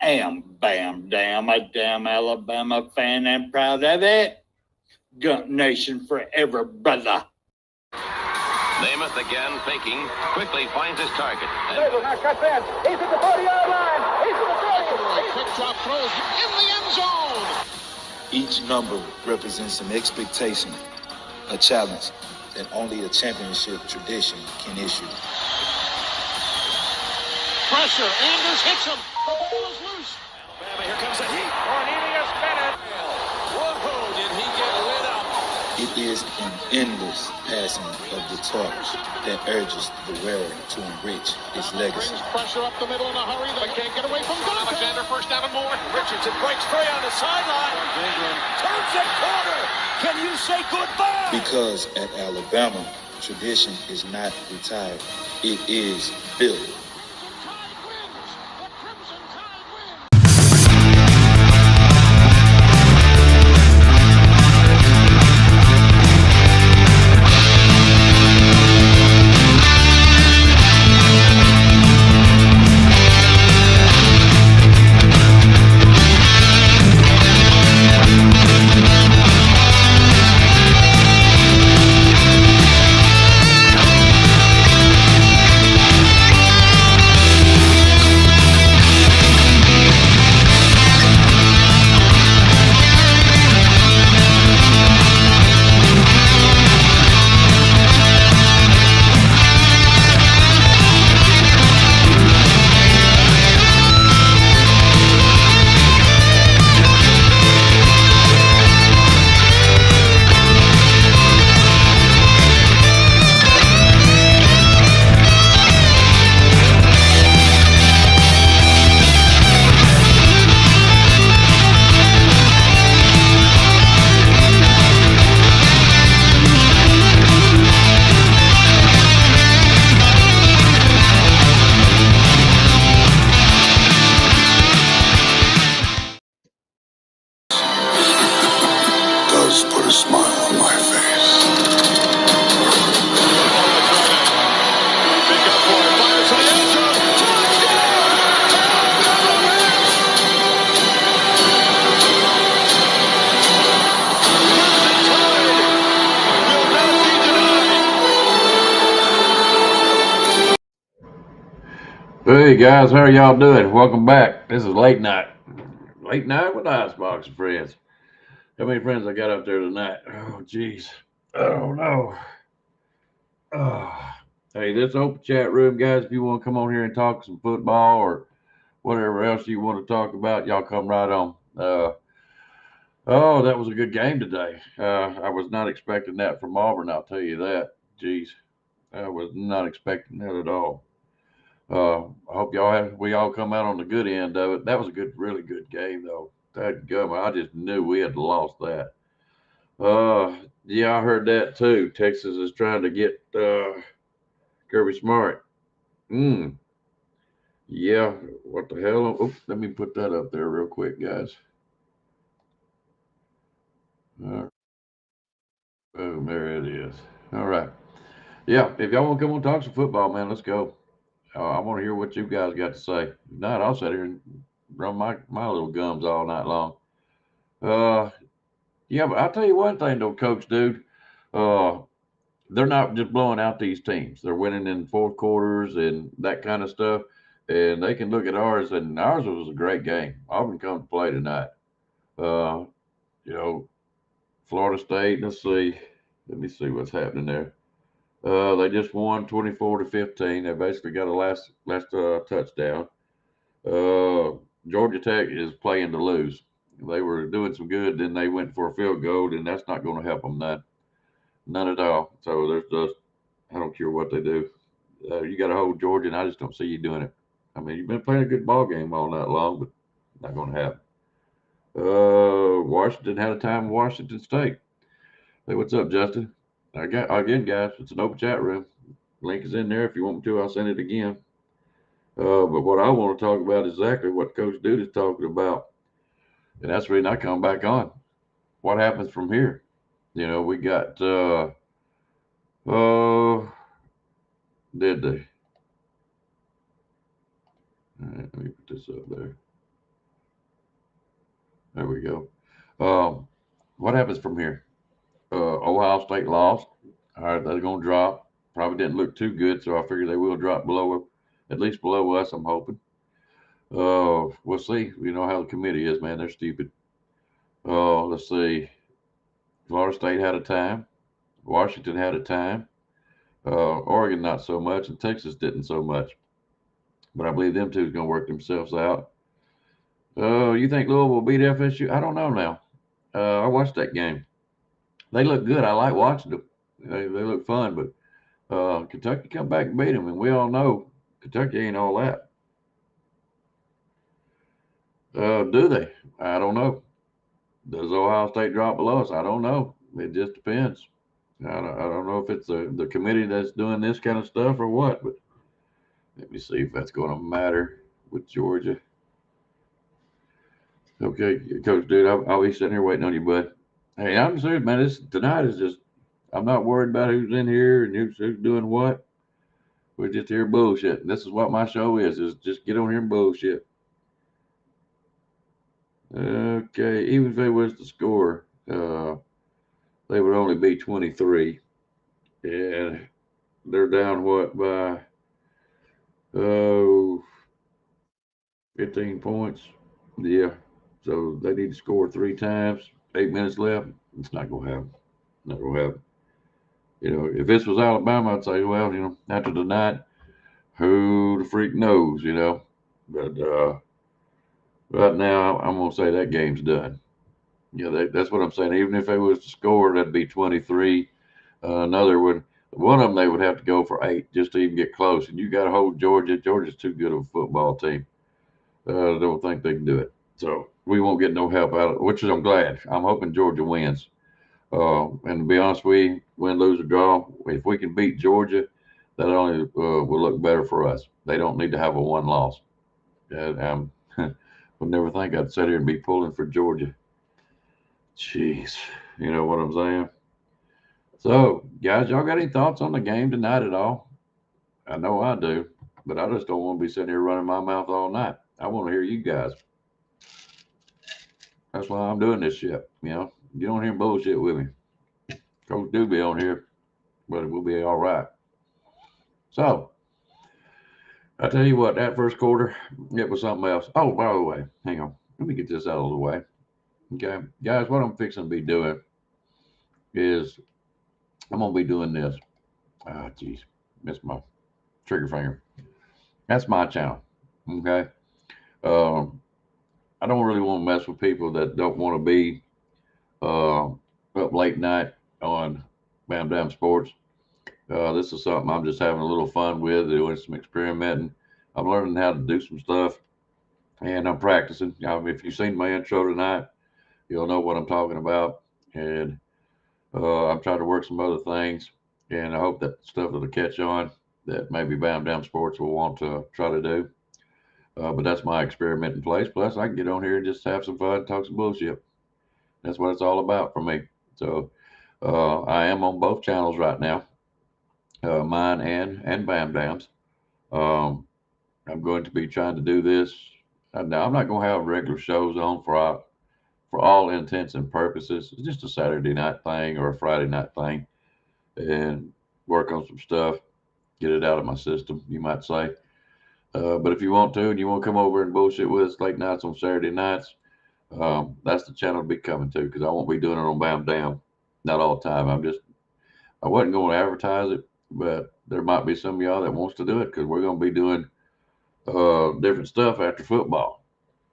Bam, damn, a damn Alabama fan and proud of it. Gump Nation forever, brother. Namath again faking, quickly finds his target. Now cuts in. He's at the 40-yard line. He's at the 30. Quick drop throws in the end zone. Each number represents an expectation, a challenge that only a championship tradition can issue. Pressure. Anders hits him. The ball is loose. Alabama, here comes the heat. Cornelius Bennett. Whoa, did he get lit up? It is an endless passing of the torch that urges the wearer to enrich his legacy. Brings pressure up the middle in a hurry. They can't get away from Dante. Alexander first down and more. Richardson breaks free on the sideline. Turns it corner. Can you say goodbye? Because at Alabama, tradition is not retired. It is built. Put a smile on my face. Big up for it. Fires to the end zone. Hey guys, how are y'all doing? Welcome back. This is late night with Icebox and friends. How many friends I got up there tonight? Oh, geez. I don't know. Oh. Hey, this open chat room, guys. If you want to come on here and talk some football or whatever else you want to talk about, y'all come right on. Oh, that was a good game today. I was not expecting that from Auburn, I'll tell you that. Geez, I was not expecting that at all. I hope we all come out on the good end of it. That was a really good game, though. I just knew we had lost that. Yeah, I heard that too. Texas is trying to get Kirby Smart. Yeah, what the hell? Oops, let me put that up there real quick, guys. Boom, there it is. All right. Yeah, if y'all want to come on and talk some football, man, let's go. I want to hear what you guys got to say. If not, I'll sit here and run my little gums all night long. Yeah, but I'll tell you one thing, though, Coach Dude. They're not just blowing out these teams. They're winning in fourth quarters and that kind of stuff. And they can look at ours, and ours was a great game. Auburn come to play tonight. Florida State, let me see what's happening there. They just won 24-15. They basically got a last touchdown. Georgia Tech is playing to lose. They were doing some good, then they went for a field goal, and that's not going to help them none at all. So there's just, I don't care what they do. You got to hold Georgia, and I just don't see you doing it. I mean, you've been playing a good ball game all night long, but not going to happen. Washington had a time in Washington State. Hey, what's up, Justin? Again, guys, it's an open chat room. Link is in there. If you want me to, I'll send it again. But what I want to talk about is exactly what Coach Dude is talking about. And that's the reason I come back on. What happens from here? We got, did they? All right, let me put this up there. There we go. What happens from here? Ohio State lost. All right, they're going to drop. Probably didn't look too good, so I figure they will drop below, at least below us, I'm hoping. We'll see. You know how the committee is, man. They're stupid. Let's see. Florida State had a time. Washington had a time. Oregon not so much, and Texas didn't so much. But I believe them two is going to work themselves out. You think Louisville will beat FSU? I don't know now. I watched that game. They look good. I like watching them. They look fun, but Kentucky come back and beat them, and we all know Kentucky ain't all that. Do they? I don't know. Does Ohio State drop below us? I don't know. It just depends. I don't know if it's the committee that's doing this kind of stuff or what, but let me see if that's going to matter with Georgia. Okay, Coach, dude, I'll be sitting here waiting on you, bud. Hey, I'm serious, man. Tonight is just, I'm not worried about who's in here and who's doing what. We're just here bullshit. This is what my show is just get on here and bullshit. Okay, even if it was the score, they would only be 23. And they're down what by 15 points. Yeah. So they need to score 3 times, 8 minutes left. It's not gonna happen. Not gonna happen. You know, if this was Alabama, I'd say, well, you know, after tonight, who the freak knows, you know. But right now, I'm gonna say that game's done. Yeah, that's what I'm saying. Even if they was to score, that'd be 23. Another one of them they would have to go for 8 just to even get close. And you got to hold Georgia. Georgia's too good of a football team. I don't think they can do it. So we won't get no help out of it, which is I'm glad. I'm hoping Georgia wins. And to be honest with you, win, lose, or draw, if we can beat Georgia, that only will look better for us. They don't need to have a one loss. I would never think I'd sit here and be pulling for Georgia. Jeez, you know what I'm saying? So, guys, y'all got any thoughts on the game tonight at all? I know I do, but I just don't want to be sitting here running my mouth all night. I want to hear you guys. That's why I'm doing this shit. You know, get on here and bullshit with me. Coach do be on here, but we'll be all right. So, I tell you what, that first quarter, it was something else. Oh, by the way, hang on. Let me get this out of the way. Okay, guys, what I'm fixing to be doing is I'm going to be doing this. Ah, jeez, missed my trigger finger. That's my channel. Okay. I don't really want to mess with people that don't want to be up late night on Bam Dam Sports. This is something I'm just having a little fun with, doing some experimenting. I'm learning how to do some stuff, and I'm practicing. If you've seen my intro tonight, you'll know what I'm talking about. And I'm trying to work some other things, and I hope that stuff will catch on that maybe Bam Dam Sports will want to try to do. But that's my experimenting place. Plus, I can get on here and just have some fun, talk some bullshit. That's what it's all about for me. So I am on both channels right now, mine and Bam Dam's. I'm going to be trying to do this. Now, I'm not going to have regular shows on for all intents and purposes. It's just a Saturday night thing or a Friday night thing, and work on some stuff, get it out of my system, you might say. But if you want to and you want to come over and bullshit with us late nights on Saturday nights, that's the channel to be coming to, because I won't be doing it on Bam Dam, not all the time. I wasn't going to advertise it, but there might be some of y'all that wants to do it, because we're going to be doing different stuff after football.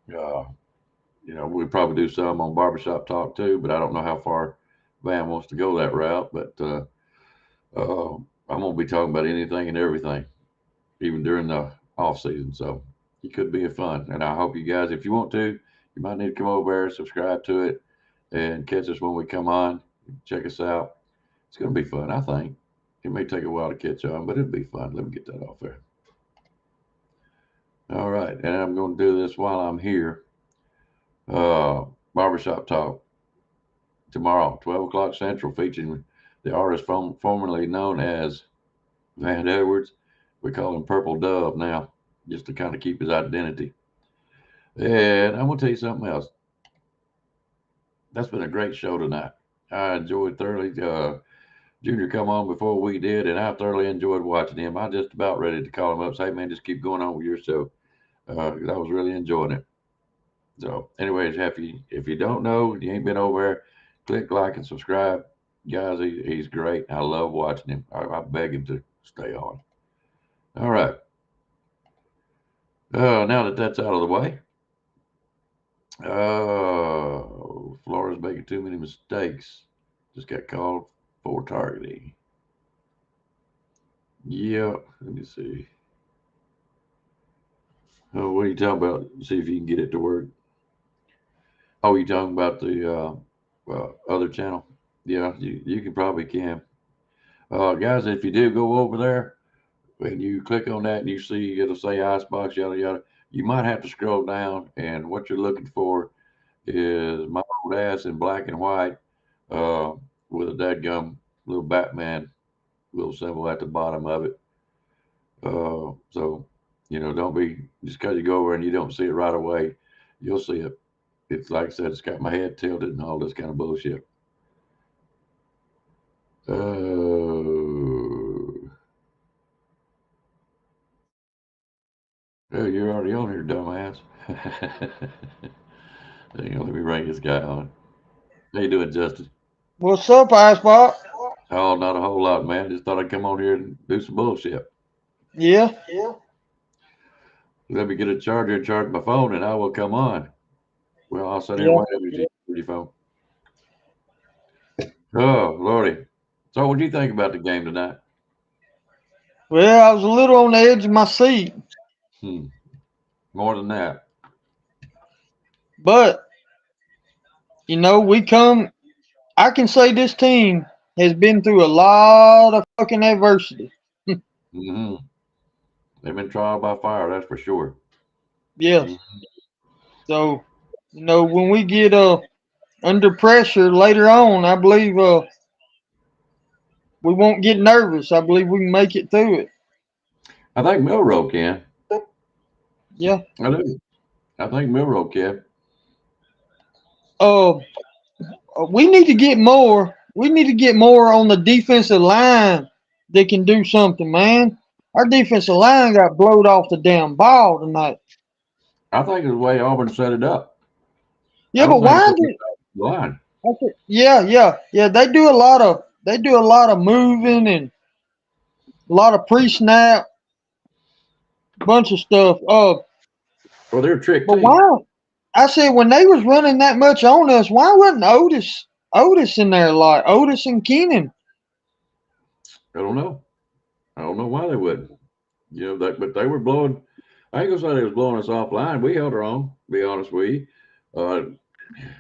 You know, we probably do some on Barbershop Talk too, but I don't know how far Bam wants to go that route. But I'm going to be talking about anything and everything, even during the off season. So it could be a fun. And I hope you guys, if you want to, you might need to come over there, subscribe to it, and catch us when we come on. Check us out. It's going to be fun, I think. It may take a while to catch on, but it'll be fun. Let me get that off there. All right. And I'm going to do this while I'm here. Barbershop Talk tomorrow, 12 o'clock Central, featuring the artist formerly known as Van Edwards. We call him Purple Dove now, just to kind of keep his identity. And I'm going to tell you something else. that's been a great show tonight. I enjoyed thoroughly. Junior come on before we did, and I thoroughly enjoyed watching him. I'm just about ready to call him up, say, "Hey, man, just keep going on with your show," because I was really enjoying it. So, anyways, if you don't know, you ain't been over there, click like and subscribe, guys. He's great. I love watching him. I beg him to stay on. All right. Now that that's out of the way, Florida's making too many mistakes. Just got called for targeting. Yeah, let me see. Oh, what are you talking about? See if you can get it to work. Oh, you talking about the other channel? Yeah, you can probably can. Guys, if you do go over there and you click on that and you see it'll say Icebox, yada yada, you might have to scroll down, and what you're looking for is my old ass in black and white uh, with a dadgum little Batman little symbol at the bottom of it. So, don't be just because you go over and you don't see it right away, you'll see it. It's like I said, it's got my head tilted and all this kind of bullshit. Oh, you're already on here, dumbass. Hang on, let me bring this guy on. How you doing, Justin? What's up, Icebox? Oh, not a whole lot, man. Just thought I'd come on here and do some bullshit. Yeah. Let me get a charger and charge my phone, and I will come on. Well, I'll sit here and Yeah. wait for your phone. Oh, Lordy. So, what do you think about the game tonight? Well, I was a little on the edge of my seat, More than that. but I can say this team has been through a lot of fucking adversity. hmm They've been trial by fire, that's for sure. Yes. Mhm. So, when we get under pressure later on, I believe we won't get nervous. I believe we can make it through it. I think Milrow can. Yeah. I do. I think Milrow can. Uh, we need to get more. We need to get more on the defensive line that can do something, man. Our defensive line got blowed off the damn ball tonight. I think it's the way Auburn set it up. I Yeah, don't but think it's why the did? line. Yeah. They do a lot of moving and a lot of pre-snap, bunch of stuff. Well, they're a trick But team. why? I said when they was running that much on us, why wasn't Otis in there like Otis and Keenan? I don't know. I don't know why they wouldn't. But they were blowing. I ain't gonna say they was blowing us offline. We held our own. To be honest with you,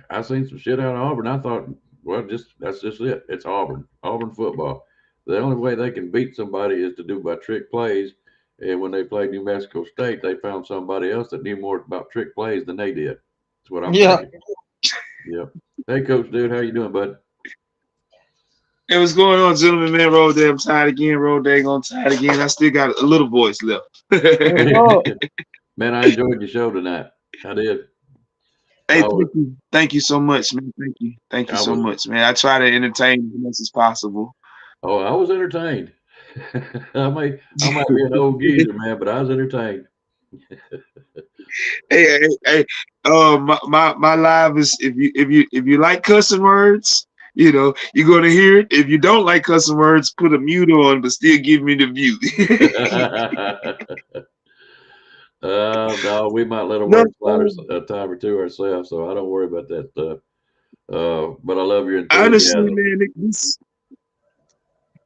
I seen some shit out of Auburn. I thought, well, that's just it. It's Auburn. Auburn football. The only way they can beat somebody is to do by trick plays. And when they played New Mexico State, they found somebody else that knew more about trick plays than they did. That's what I'm Yeah. thinking. Yep. Hey, Coach, dude, how you doing, bud? Hey, what's going on, gentlemen? Man, roll day. I'm tired again. Roll day, gonna tired again. I still got a little voice left. What's Hey, up? Man, I enjoyed your show tonight. I did. thank Oh, you. Thank you so much, man. Thank you. Thank you I so was much, man. I try to entertain as much as possible. I was entertained. I might be an old geezer, man, but I was entertained. Hey. My live is if you like cussing words, you're gonna hear it. If you don't like cussing words, put a mute on, but still give me the view. No, we might let a No, word slide a time or two ourselves, so I don't worry about that stuff. But I love your honestly, enthusiasm. man,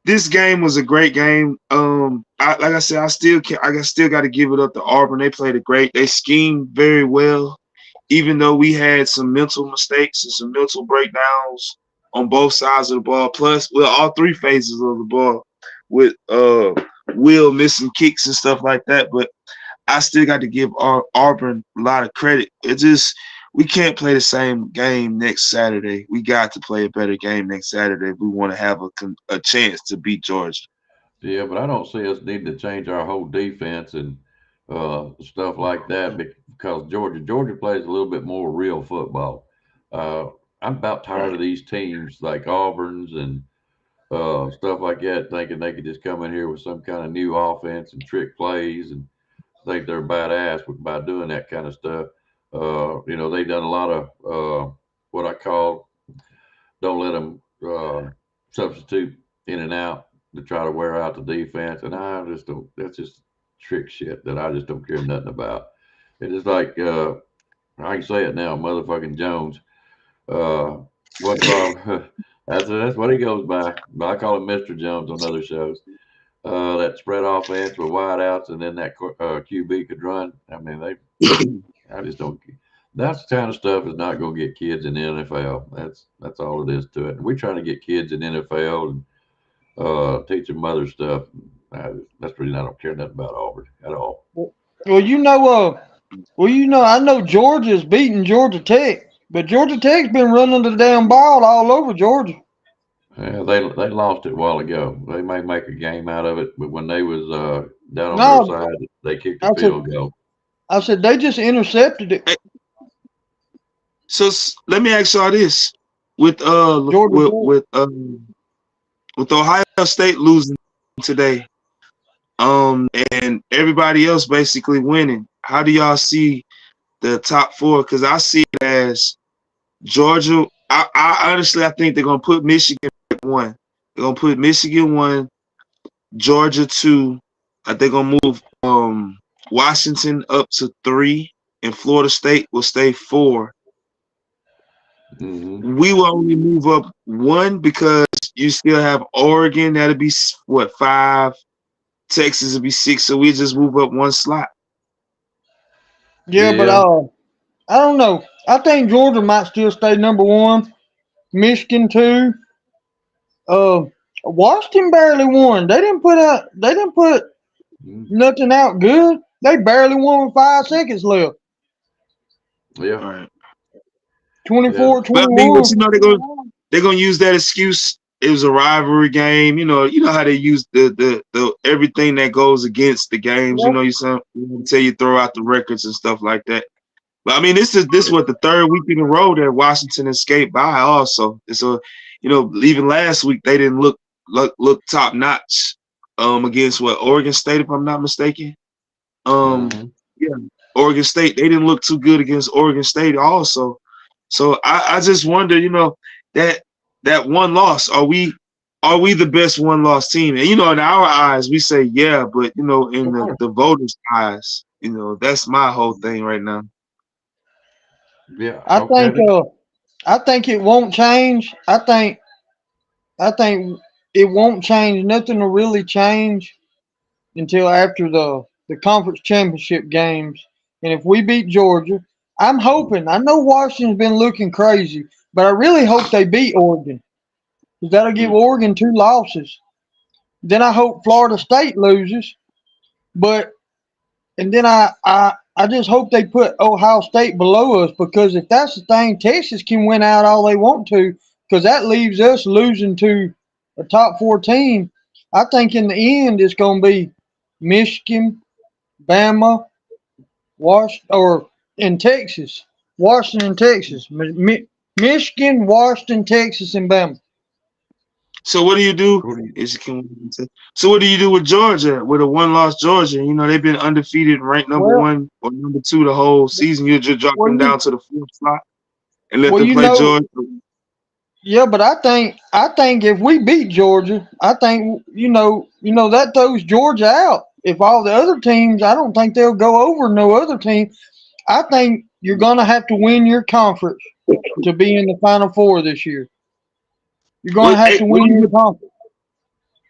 this game was a great game. Like I said, I still got to give it up to Auburn. They played they schemed very well, even though we had some mental mistakes and some mental breakdowns on both sides of the ball. Plus, well, all three phases of the ball with Will missing kicks and stuff like that. But I still got to give Auburn a lot of credit. We can't play the same game next Saturday. We got to play a better game next Saturday if we want to have a chance to beat Georgia. Yeah, but I don't see us needing to change our whole defense and stuff like that because Georgia plays a little bit more real football. I'm about tired of these teams like Auburn's and stuff like that, thinking they could just come in here with some kind of new offense and trick plays and think they're badass by doing that kind of stuff. They've done a lot of what I call don't let them substitute in and out to try to wear out the defense, and I just don't. That's just trick shit that I just don't care nothing about. It is like I can say it now, motherfucking Jones. What's wrong? That's what he goes by. But I call him Mr. Jones on other shows. That spread offense with wide outs, and then that QB could run. I mean, I just don't. That's the kind of stuff is not going to get kids in the NFL. That's all it is to it. And we're trying to get kids in the NFL and teach them other stuff. That's really I don't care nothing about Auburn at all. Well, I know Georgia's beating Georgia Tech, but Georgia Tech's been running the damn ball all over Georgia. Yeah, they lost it a while ago. They may make a game out of it, but when they was down on their side, they kicked a field goal. I said they just intercepted it. So let me ask y'all this: with Ohio State losing today, and everybody else basically winning, how do y'all see the top four? Because I see it as Georgia. I honestly think they're gonna put Michigan at 1. They're gonna put Michigan 1, Georgia 2. I think they're gonna move Washington up to 3, and Florida State will stay 4. Mm-hmm. We will only move up 1 because you still have Oregon. That'll be 5. Texas will be 6. So we just move up 1 slot. Yeah, but I don't know. I think Georgia might still stay number 1. Michigan 2. Washington barely won. They didn't put nothing out good. They barely won with 5 seconds left. Yeah. All right. 24-21. But I mean, they're gonna use that excuse. It was a rivalry game. You know how they use the everything that goes against the games. Yep. Until you throw out the records and stuff like that. But I mean, this what the 3rd week in a row that Washington escaped by. Also, so even last week they didn't look top notch. Against Oregon State, if I'm not mistaken. Yeah, Oregon State. They didn't look too good against Oregon State also. So I just wonder, that one loss, are we the best one loss team? And in our eyes, we say yeah, but in the voters' eyes, that's my whole thing right now. Yeah. I think it won't change. I think it won't change. Nothing will really change until after the conference championship games. And if we beat Georgia, I'm hoping. I know Washington's been looking crazy, but I really hope they beat Oregon, because that'll give Oregon 2 losses. Then I hope Florida State loses, and then I just hope they put Ohio State below us, because if that's the thing, Texas can win out all they want to, because that leaves us losing to a top 4 team. I think in the end it's going to be Michigan, Bama, in Texas, Washington, Texas, Michigan, Washington, Texas, and Bama. So what do you do? So what do you do with Georgia, with a 1-loss Georgia? They've been undefeated, ranked number 1 or number 2 the whole season. You just drop them down to the 4th slot and let them play Georgia. Yeah, but I think if we beat Georgia, I think that throws Georgia out. If all the other teams, I don't think they'll go over no other team. I think you're going to have to win your conference to be in the Final Four this year. You're going to have to win your conference.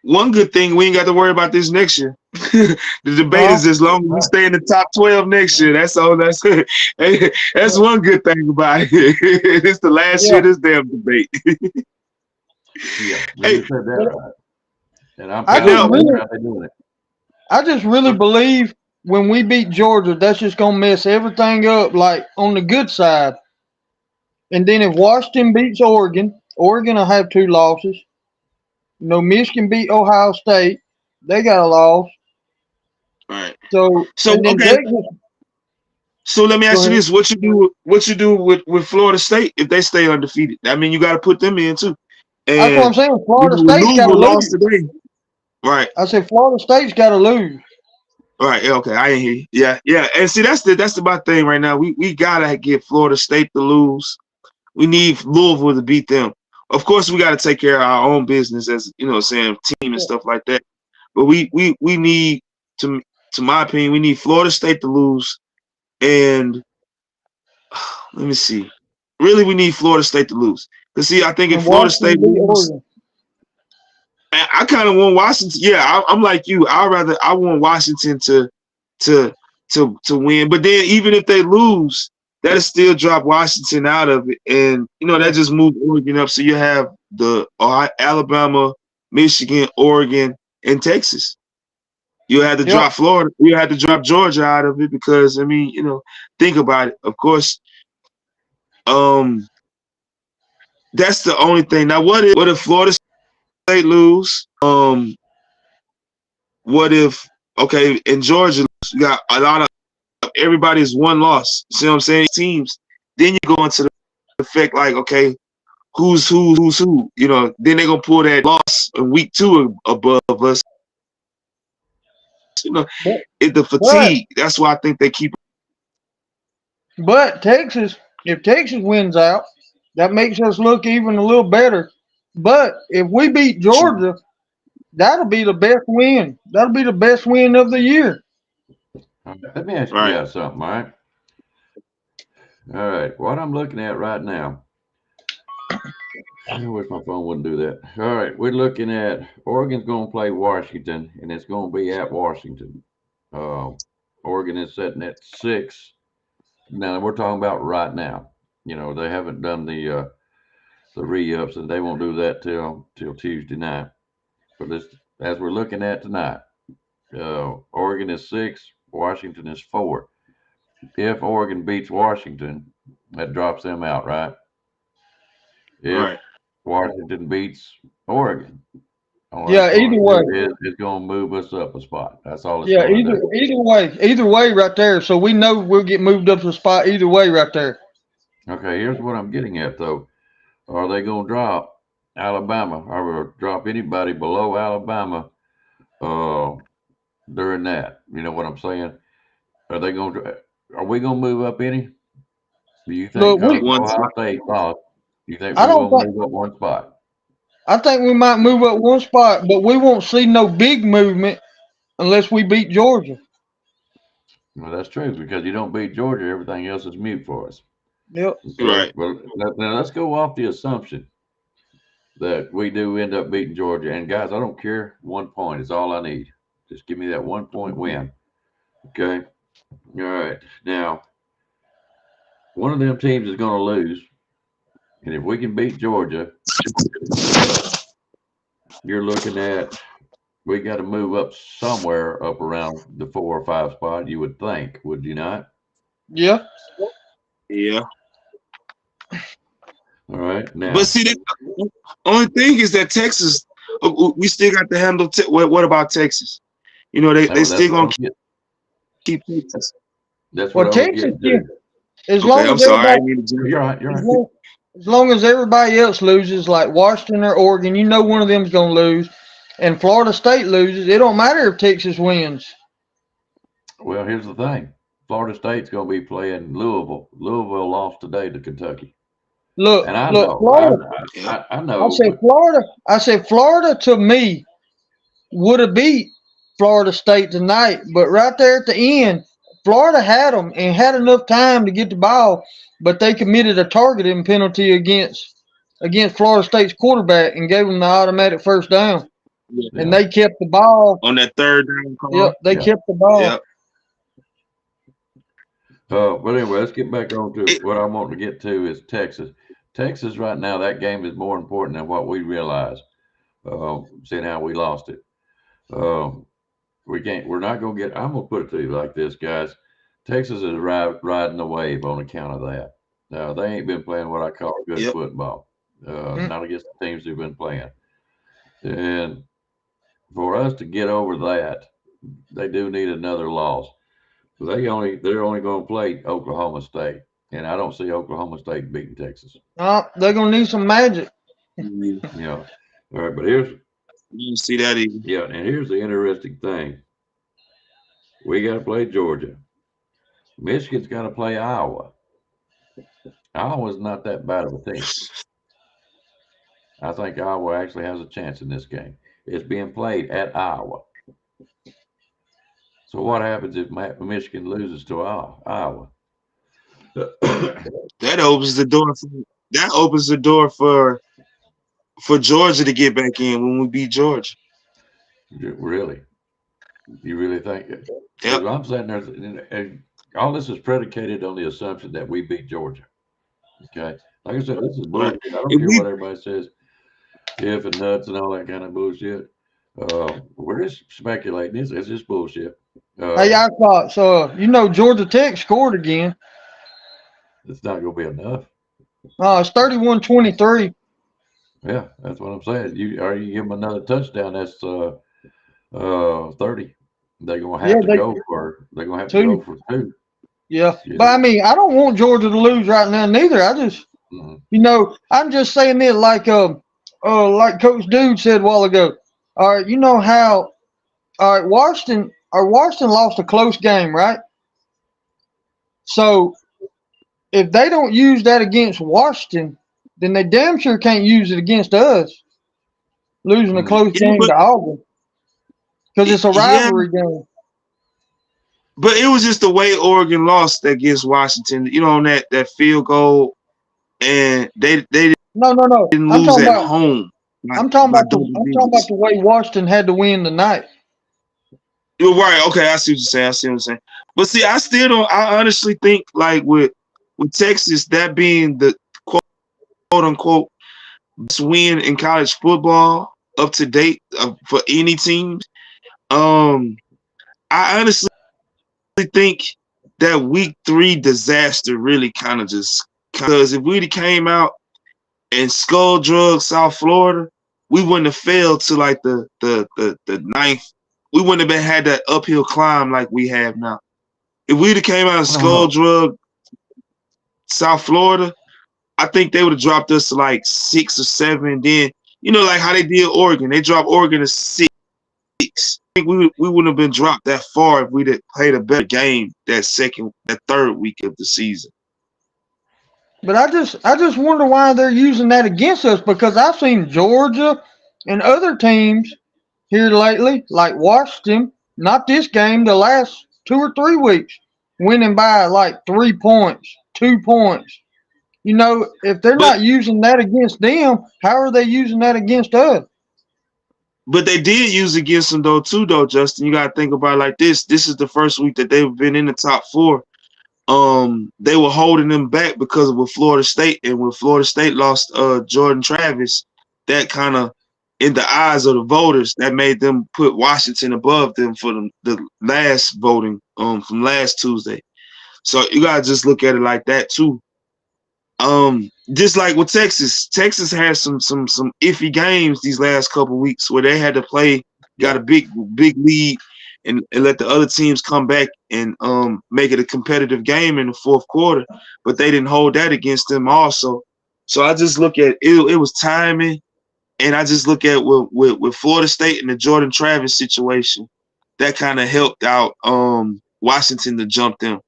One good thing, we ain't got to worry about this next year. The debate is as long as we stay in the top 12 next year. That's all. That's one good thing about it. It's the last year of this damn debate. You said that right. And I just really believe when we beat Georgia, that's just going to mess everything up, like on the good side. And then if Washington beats Oregon will have 2 losses. Michigan beat Ohio State. They got a loss. Right. So okay. So let me Go ask you ahead. this: what you do with Florida State if they stay undefeated? I mean, you got to put them in too. That's what I'm And saying. Florida with State's got to Louisville lost lose. today, right? I said Florida State's got to lose. Right. Yeah, okay. I ain't hear you. Yeah. Yeah. And see, that's the my thing right now. We gotta get Florida State to lose. We need Louisville to beat them. Of course, we got to take care of our own business as saying team and stuff like that. But we need to my opinion, we need Florida State to lose. And let me see. Really, we need Florida State to lose. Because see, I think if And Florida State Washington beat lose, Oregon. I kind of want Washington. Yeah, I'm like you. I want Washington to win. But then even if they lose, that'll still drop Washington out of it, and that just moves Oregon up. So you have the Alabama, Michigan, Oregon, and Texas. You had to Yep. drop Florida. You had to drop Georgia out of it because I mean, think about it. Of course, that's the only thing. Now, what if Florida State lose? What if in Georgia you got a lot of everybody's one loss? See what I'm saying? Teams. Then you go into the effect like, okay, who's who? Then they're gonna pull that loss in week 2 above us. It's the fatigue. That's why I think they keep. But Texas, if Texas wins out, that makes us look even a little better. But if we beat Georgia, that'll be the best win. That'll be the best win of the year. Let me ask you guys something, all right? All right, what I'm looking at right now, I wish my phone wouldn't do that. All right, we're looking at Oregon's going to play Washington, and it's going to be at Washington. Oregon is sitting at 6. Now, we're talking about right now. They haven't done the re-ups, and they won't do that till Tuesday night. But as we're looking at tonight, Oregon is 6, Washington is 4. If Oregon beats Washington, that drops them out, right? If Washington beats Oregon, Yeah, either way. It's going to move us up a spot. That's all it's Yeah, going to do. either way right there. So we know we'll get moved up to a spot either way right there. Okay, here's what I'm getting at, though. Are they going to drop Alabama or drop anybody below Alabama during that? You know what I'm saying? Are we going to move up any? Do you think Look, Ohio State lost? You think I we're don't going to think move up one spot? I think we might move up one spot, but we won't see no big movement unless we beat Georgia. Well, that's true because you don't beat Georgia, everything else is mute for us. Yep. Okay. Well, now let's go off the assumption that we do end up beating Georgia. And guys, I don't care. 1 point is all I need. Just give me that 1 point win. Okay. All right. Now, one of them teams is going to lose. And if we can beat Georgia, you're looking at we got to move up somewhere up around the 4 or 5 spot, you would think, would you not? Yeah. Yeah. All right. Now, But see, the only thing is that Texas, we still got to handle. What about Texas? They still gonna keep Texas. That's what Texas, as Okay, long I'm as sorry. everybody, You're right. as long as everybody else loses, like Washington or Oregon, one of them's gonna lose, and Florida State loses. It don't matter if Texas wins. Well, here's the thing: Florida State's going to be playing Louisville. Louisville lost today to Kentucky. Look, And I look, know, Florida. I know. I said Florida to me would have beat Florida State tonight, but right there at the end, Florida had them and had enough time to get the ball, but they committed a targeting penalty against Florida State's quarterback and gave them the automatic first down. Yeah. And they kept the ball on that third down call. Yep, they kept the ball. Yep. But anyway, let's get back on to what I want to get to is Texas. Texas right now, that game is more important than what we realize. Seeing how we lost it. We're not going to get, I'm going to put it to you like this, guys. Texas is riding the wave on account of that. Now, they ain't been playing what I call good football. Not against the teams they've been playing. And for us to get over that, they do need another loss. They're only going to play Oklahoma State, and I don't see Oklahoma State beating Texas. They're gonna need some magic. You You know. All right, but here's don't see that either. yeah, and here's the interesting thing. We got to play Georgia. Michigan's got to play Iowa. Iowa's not that bad of a team. I think Iowa actually has a chance in this game. It's being played at Iowa. So what happens if Michigan loses to Iowa? That opens the door. That opens the door for Georgia to get back in when we beat Georgia. Really? You really think it? Yep. Because I'm sitting there, and all this is predicated on the assumption that we beat Georgia. Okay? Like I said, this is bullshit. I don't care what everybody says, if and nuts and all that kind of bullshit. We're just speculating. It's just bullshit. Hey, Icebox, Georgia Tech scored again. It's not going to be enough. It's 31-23. Yeah, that's what I'm saying. You give them another touchdown, that's 30. They're going to have to go for. They're going to have to go for 2. Yeah, but I mean, I don't want Georgia to lose right now neither. I just, I'm just saying this like Coach Dude said a while ago. All right, you know how, all right, Washington lost a close game, right? So if they don't use that against Washington, then they damn sure can't use it against us, losing a close game to Auburn, because it's a rivalry game. But it was just the way Oregon lost against Washington, on that field goal, and they didn't lose at home. I'm talking about the way Washington had to win tonight. You're right. Okay, I see what you're saying. But see, I honestly think like with Texas, that being the quote unquote best win in college football up to date for any team. I honestly think that week 3 disaster really kind of just, because if we'd came out and skull drug South Florida, we wouldn't have failed to like the 9th. We wouldn't have had that uphill climb like we have now. If we'd have came out and skull drug South Florida, I think they would have dropped us to like 6 or 7. Then like how they did Oregon, they dropped Oregon to 6. I think we wouldn't have been dropped that far if we'd have played a better game that 3rd week of the season. But I just wonder why they're using that against us, because I've seen Georgia and other teams here lately, like Washington, not this game, the last 2 or 3 weeks, winning by like 3 points, 2 points. If they're not using that against them, how are they using that against us? But they did use against them though, Justin. You gotta think about it like this. This is the first week that they've been in the top 4. They were holding them back because of Florida State, and when Florida State lost Jordan Travis, that kind of, in the eyes of the voters, that made them put Washington above them for the last voting from last Tuesday. So you gotta just look at it like that too. Just like with Texas had some iffy games these last couple weeks where they had to play, got a big lead, and let the other teams come back and make it a competitive game in the 4th quarter, but they didn't hold that against them also. So I just look at it. It was timing, and I just look at with Florida State and the Jordan Travis situation, that kind of helped out Washington to jump them.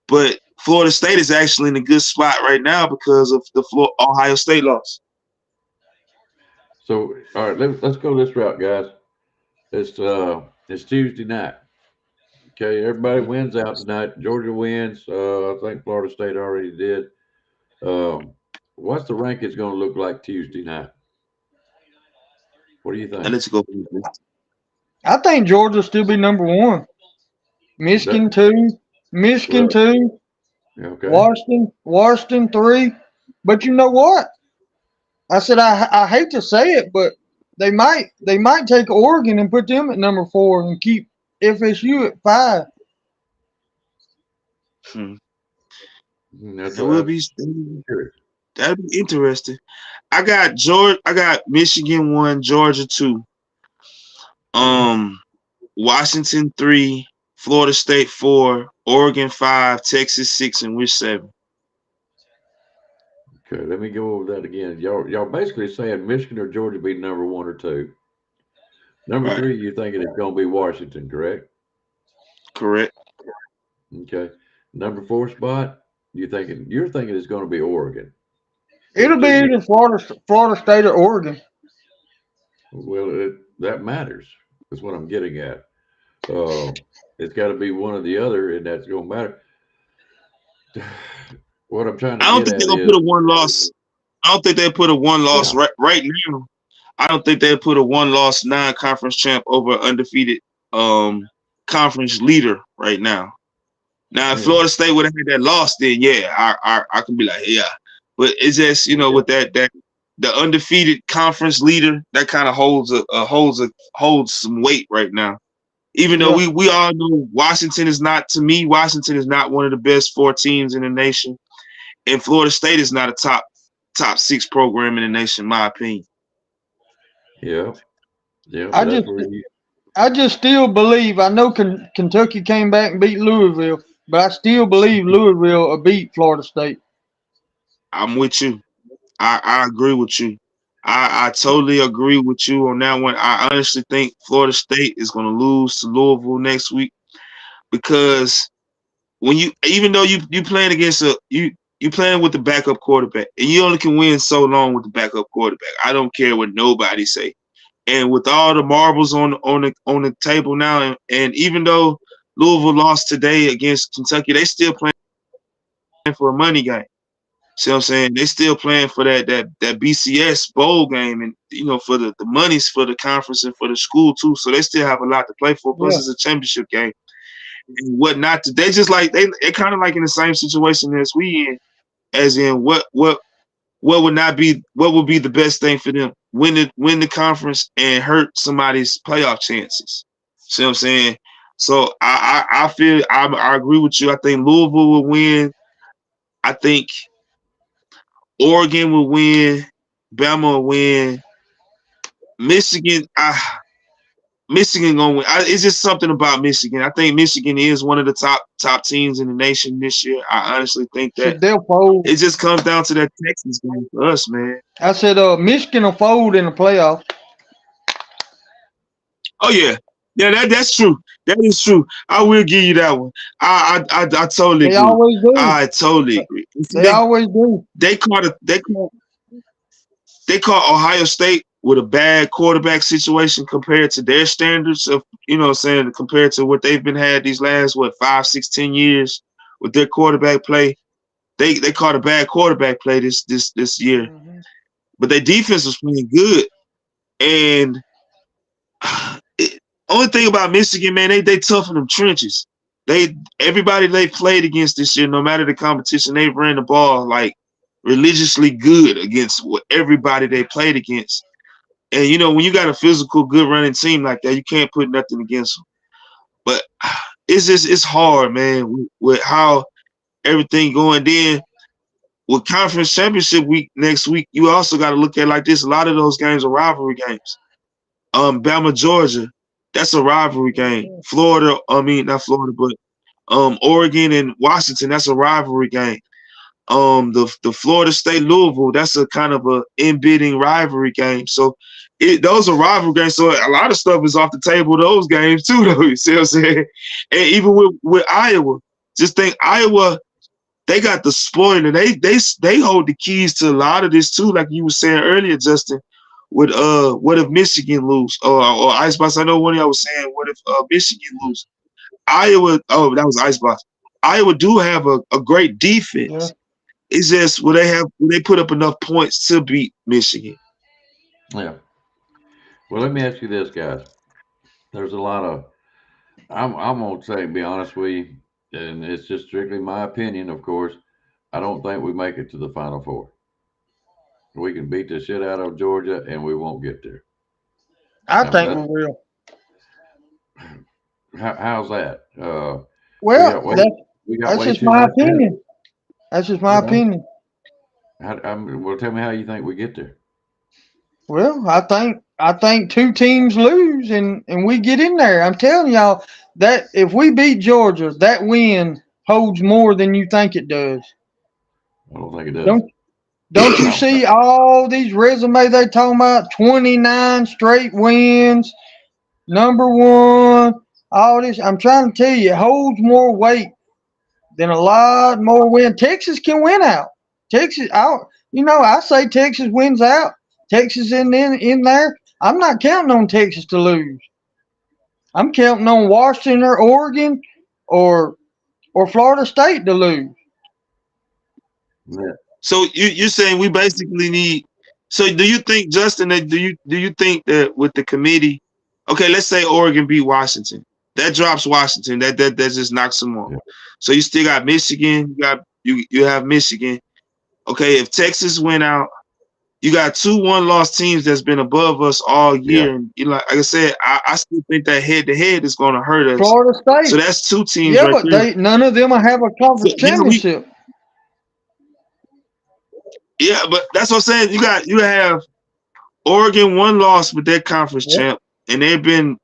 But Florida State is actually in a good spot right now because of the Ohio State loss. So, all right, let's go this route, guys. It's Tuesday night. Okay, everybody wins out tonight. Georgia wins. I think Florida State already did. What's the rankings going to look like Tuesday night? What do you think? Let's go. I think Georgia will still be number 1. Michigan 2. Michigan 2. Okay. Washington 3. But you know what? I said I hate to say it, but they might take Oregon and put them at number 4 and keep FSU at 5. That'd be interesting. I got Michigan 1, Georgia 2. Washington 3, Florida State 4, Oregon 5, Texas 6, and we're 7. Okay, let me go over that again. Y'all basically saying Michigan or Georgia be number 1 or 2. Number Right. 3, you thinking it's going to be Washington, correct? Correct. Okay. Number 4 spot, you're thinking it's going to be Oregon. It'll be either Florida State or Oregon. Well, that matters. That's what I'm getting at. It's got to be one or the other, and that's going to matter. What I'm trying to I don't get think at they're gonna is, put a one loss. I don't think they put a one loss right now. I don't think they put a one loss non-conference champ over undefeated conference leader right now. Now, if Florida State would have had that loss, then yeah, I can be like, yeah. But it's just with that the undefeated conference leader that kind of holds some weight right now. Even though we all know Washington is not one of the best 4 teams in the nation, and Florida State is not a top 6 program in the nation, in my opinion. Yeah. I just still believe. I know Kentucky came back and beat Louisville, but I still believe Louisville will beat Florida State. I'm with you. I agree with you. I totally agree with you on that one. I honestly think Florida State is going to lose to Louisville next week because even though you playing against you playing with the backup quarterback, and you only can win so long with the backup quarterback. I don't care what nobody say. And with all the marbles on the table now, and even though Louisville lost today against Kentucky, they still playing for a money game. See what I'm saying? They still playing for that BCS bowl game, and for the monies for the conference and for the school too. So they still have a lot to play for. Plus, it's a championship game and whatnot. They just like they're kind of like in the same situation as we in, as in what would be the best thing for them? Win the conference and hurt somebody's playoff chances. See what I'm saying? So I feel I agree with you. I think Louisville will win. I think Oregon will win. Bama will win. Michigan gonna win. It's just something about Michigan. I think Michigan is one of the top teams in the nation this year. I honestly think that they'll fold. It just comes down to that Texas game for us, man. I said Michigan will fold in the playoffs. Oh yeah, that's true. That is true. I will give you that one. I totally agree. They always do. I totally agree. They always do. They caught Ohio State with a bad quarterback situation compared to their standards of, compared to what they've been had these last 5, 6, 10 years with their quarterback play. They caught a bad quarterback play this year, but their defense was playing good. And only thing about Michigan, man, they tough in them trenches. Everybody they played against this year, no matter the competition, they ran the ball like religiously good against everybody they played against. And when you got a physical, good running team like that, you can't put nothing against them. But it's hard, man, with how everything going. Then with conference championship week next week, you also got to look at it like this. A lot of those games are rivalry games. Bama, Georgia, that's a rivalry game. Florida, not Florida, but Oregon and Washington, that's a rivalry game. The Florida State Louisville, that's a kind of a in-bidding rivalry game. So those are rivalry games. So a lot of stuff is off the table, those games too, though. You see what I'm saying? And even with Iowa, just think Iowa, they got the spoiler. They hold the keys to a lot of this too, like you were saying earlier, Justin. With what if Michigan lose? Or Icebox, I know one of y'all was saying, what if Michigan lose? Iowa, that was Icebox. Iowa do have a great defense. Yeah. It's just will they put up enough points to beat Michigan? Yeah. Well, let me ask you this, guys. There's a lot of I'm gonna say, be honest with you, and it's just strictly my opinion, of course. I don't think we make it to the Final Four. We can beat the shit out of Georgia, and we won't get there. I think we will. How's that? Well, that's just my opinion. That's just my opinion. Well, tell me how you think we get there. Well, I think 2 teams lose and we get in there. I'm telling y'all, that if we beat Georgia, that win holds more than you think it does. I don't think it does. Don't you see all these resumes they talking about? 29 straight wins, number one, all this. I'm trying to tell you, it holds more weight than a lot more win. Texas can win out. Texas out. I say Texas wins out. Texas in there. I'm not counting on Texas to lose. I'm counting on Washington or Oregon or Florida State to lose. Yeah. So you're saying we basically need. So do you think, Justin, that do you think that with the committee, okay, let's say Oregon beat Washington, that drops Washington, that just knocks them off. Yeah. So you still got Michigan, you have Michigan. Okay, if Texas went out, you got 2 1-loss teams that's been above us all year, Yeah. and like I said, I still think that head-to-head is going to hurt us. Florida State. So that's 2 teams Yeah, right but there. none of them will have a conference championship. Yeah, but that's what I'm saying. You have Oregon 1 loss with their conference champ, and they've been,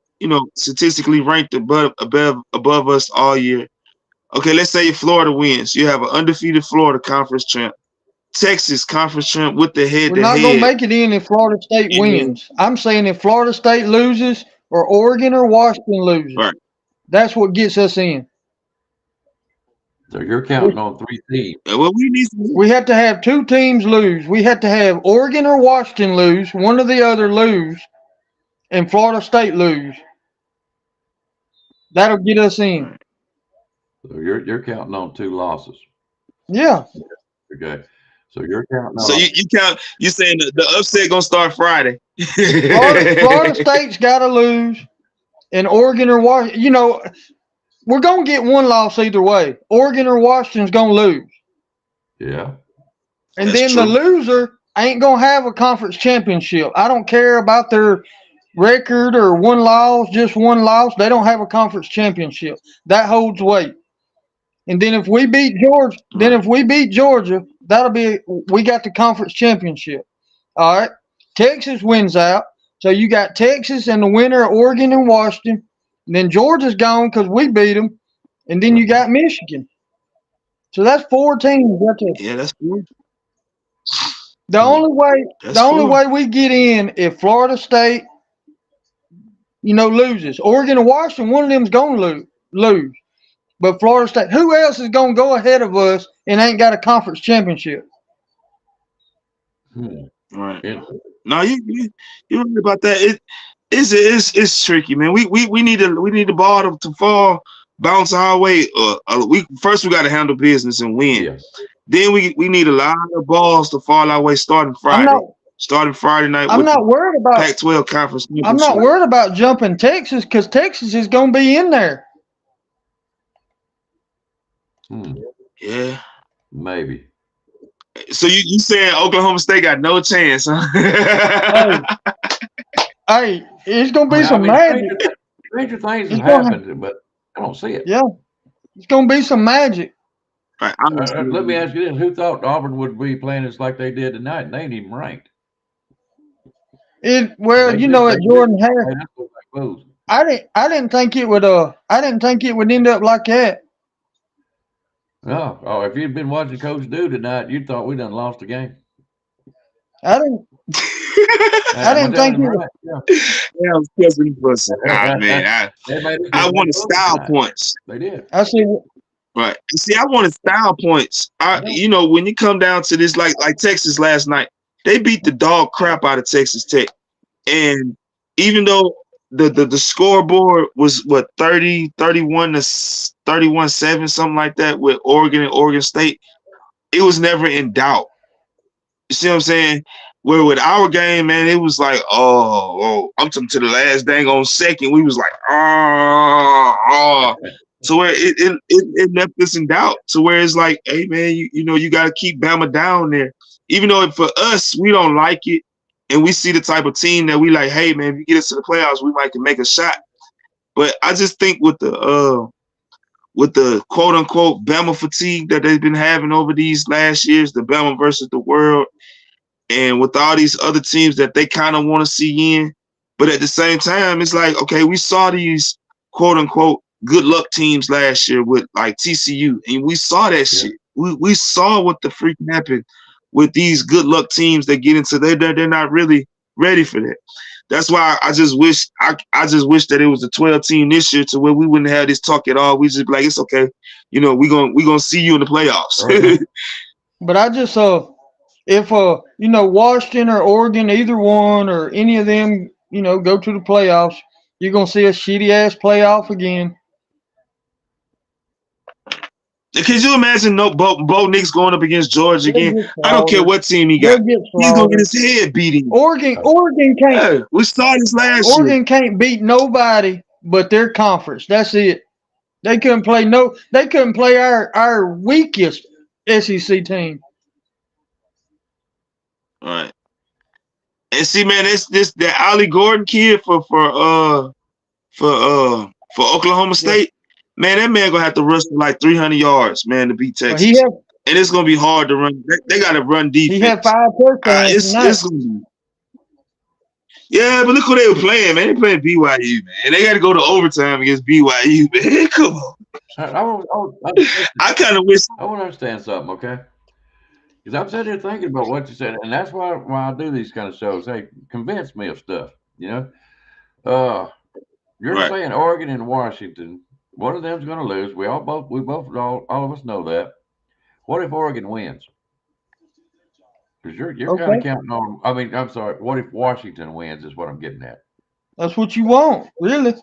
statistically ranked above us all year. Okay, let's say Florida wins. You have an undefeated Florida conference champ. Texas conference champ with the head-to-head. We're not going to make it in if Florida State wins. I'm saying if Florida State loses or Oregon or Washington loses, right. That's what gets us in. So you're counting on 3 teams. Well, we have to have 2 teams lose. We have to have Oregon or Washington lose, one or the other lose, and Florida State lose. That'll get us in. So you're counting on 2 losses. Yeah. Okay. So you're counting on. So you saying the upset gonna start Friday? Florida State's got to lose, and Oregon or Washington. We're gonna get 1 loss either way. Oregon or Washington's gonna lose. Yeah. And then the loser ain't gonna have a conference championship. I don't care about their record or 1 loss, just 1 loss. They don't have a conference championship. That holds weight. And then if we beat Georgia, we got the conference championship. All right. Texas wins out. So you got Texas and the winner of Oregon and Washington. And then Georgia's gone because we beat them. And then you got Michigan. So that's 4 teams. Yeah, that's good. The only way we get in if Florida State, loses. Oregon and Washington, one of them's gonna lose. But Florida State, who else is gonna go ahead of us and ain't got a conference championship? Right. Yeah. No, you're right about that. It's tricky, man. We need the ball to fall, bounce our way. We got to handle business and win. Yeah. Then we need a lot of balls to fall our way starting Friday. Starting Friday night. I'm not worried about Pac-12 conference. I'm not worried about jumping Texas because Texas is going to be in there. Yeah, maybe. So you saying Oklahoma State got no chance, huh? Hey, it's going to be some magic. Stranger things have happened, but I don't see it. Yeah, it's going to be some magic. Right, let me ask you this: who thought Auburn would be playing us like they did tonight? And they ain't even ranked. At Jordan Hare, I didn't think it would. I didn't think it would end up like that. No. Oh, if you'd been watching Coach do tonight, you thought we done lost the game. I didn't. I didn't think it was. Yeah, I was guessing man, I wanted style points. They did. I see. Right. See, I wanted style points. When you come down to this, like Texas last night, they beat the dog crap out of Texas Tech. And even though the scoreboard was 31 to 31-7, something like that with Oregon and Oregon State, it was never in doubt. You see what I'm saying? Where with our game, man, it was like, I'm talking to the last dang on second. We was like, So where it left us in doubt. To where it's like, hey man, you got to keep Bama down there. Even though for us, we don't like it, and we see the type of team that we like, hey man, if you get us to the playoffs, we might can make a shot. But I just think with the quote unquote Bama fatigue that they've been having over these last years, the Bama versus the world, and with all these other teams that they kind of want to see in, but at the same time, it's like, okay, we saw these quote unquote good luck teams last year with like TCU, and we saw that shit. We saw what the freak happened with these good luck teams that get into they're not really ready for that. That's why I just wish that it was a 12 team this year to where we wouldn't have this talk at all. We just be like, it's okay, we gonna see you in the playoffs. Right. But I just if Washington or Oregon, either one or any of them, go to the playoffs, you're gonna see a shitty ass playoff again. Could you imagine Bo Nix going up against Georgia again? They'll get I don't care what team he They'll got. get He's gonna get slaughtered. his head beaten. Oregon can't. Yeah, we started this last year. Oregon can't beat nobody but their conference. That's it. They couldn't play our weakest SEC team. All right. And see, man, that Ollie Gordon kid for Oklahoma State. Man, that man gonna have to rush for like 300 yards, man, to beat Texas. And it's gonna be hard to run. They gotta run defense. He had 5 touchdowns tonight. It's gonna be. Yeah, but look who they were playing, man. They playing BYU, man. They got to go to overtime against BYU, man. Come on. I kind of wish. I want to understand something, okay? Because I'm sitting here thinking about what you said, and that's why I do these kind of shows. Hey, convince me of stuff, You're Right. saying Oregon and Washington. One of them's going to lose. All of us know that. What if Oregon wins? Because you're kind of counting on. I mean, I'm sorry. What if Washington wins? Is what I'm getting at. That's what you want, really.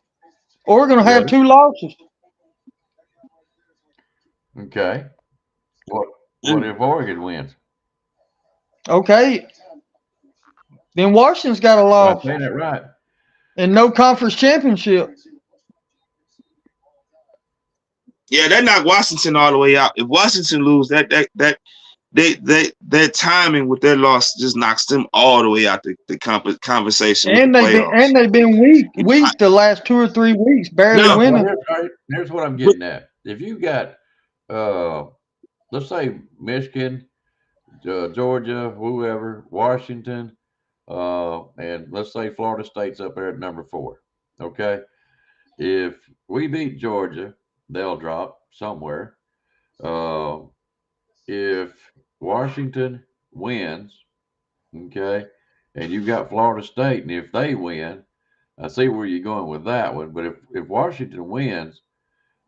Oregon will have 2 losses. Okay. What if Oregon wins? Okay. Then Washington's got a loss. I'm saying it right. And no conference championship. Yeah, that knocked Washington all the way out. If Washington lose, that timing with their loss just knocks them all the way out the conversation. And they've been weak the last 2 or 3 weeks, barely winning. Here's what I'm getting at. If you got, let's say Michigan, Georgia, whoever, Washington, and let's say Florida State's up there at number 4. Okay, if we beat Georgia, they'll drop somewhere. If Washington wins, okay, and you got Florida State, and if they win, I see where you're going with that one. But if Washington wins,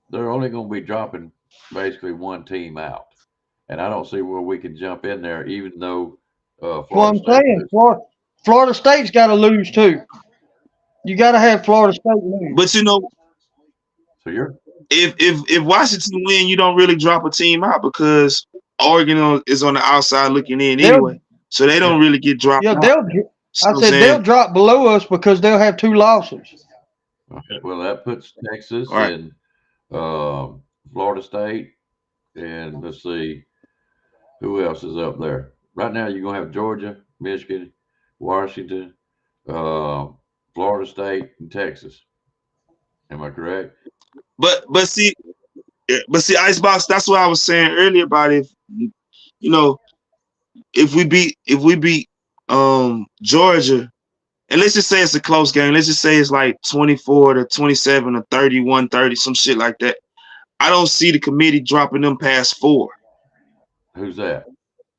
they're only going to be dropping basically one team out, and I don't see where we can jump in there, even though Florida State. Florida State's got to lose too. You got to have Florida State lose. But so if Washington win, you don't really drop a team out because Oregon is on the outside looking in anyway, so they don't really get dropped out. They'll drop below us because they'll have 2 losses. Okay, well, that puts Texas and Florida State, and let's see who else is up there. Right now, you're gonna have Georgia, Michigan, Washington, Florida State, and Texas. Am I correct? But see, Icebox. That's what I was saying earlier about if we beat Georgia, and let's just say it's a close game. Let's just say it's like 24-27 or 31-30, some shit like that. I don't see the committee dropping them past 4. Who's that?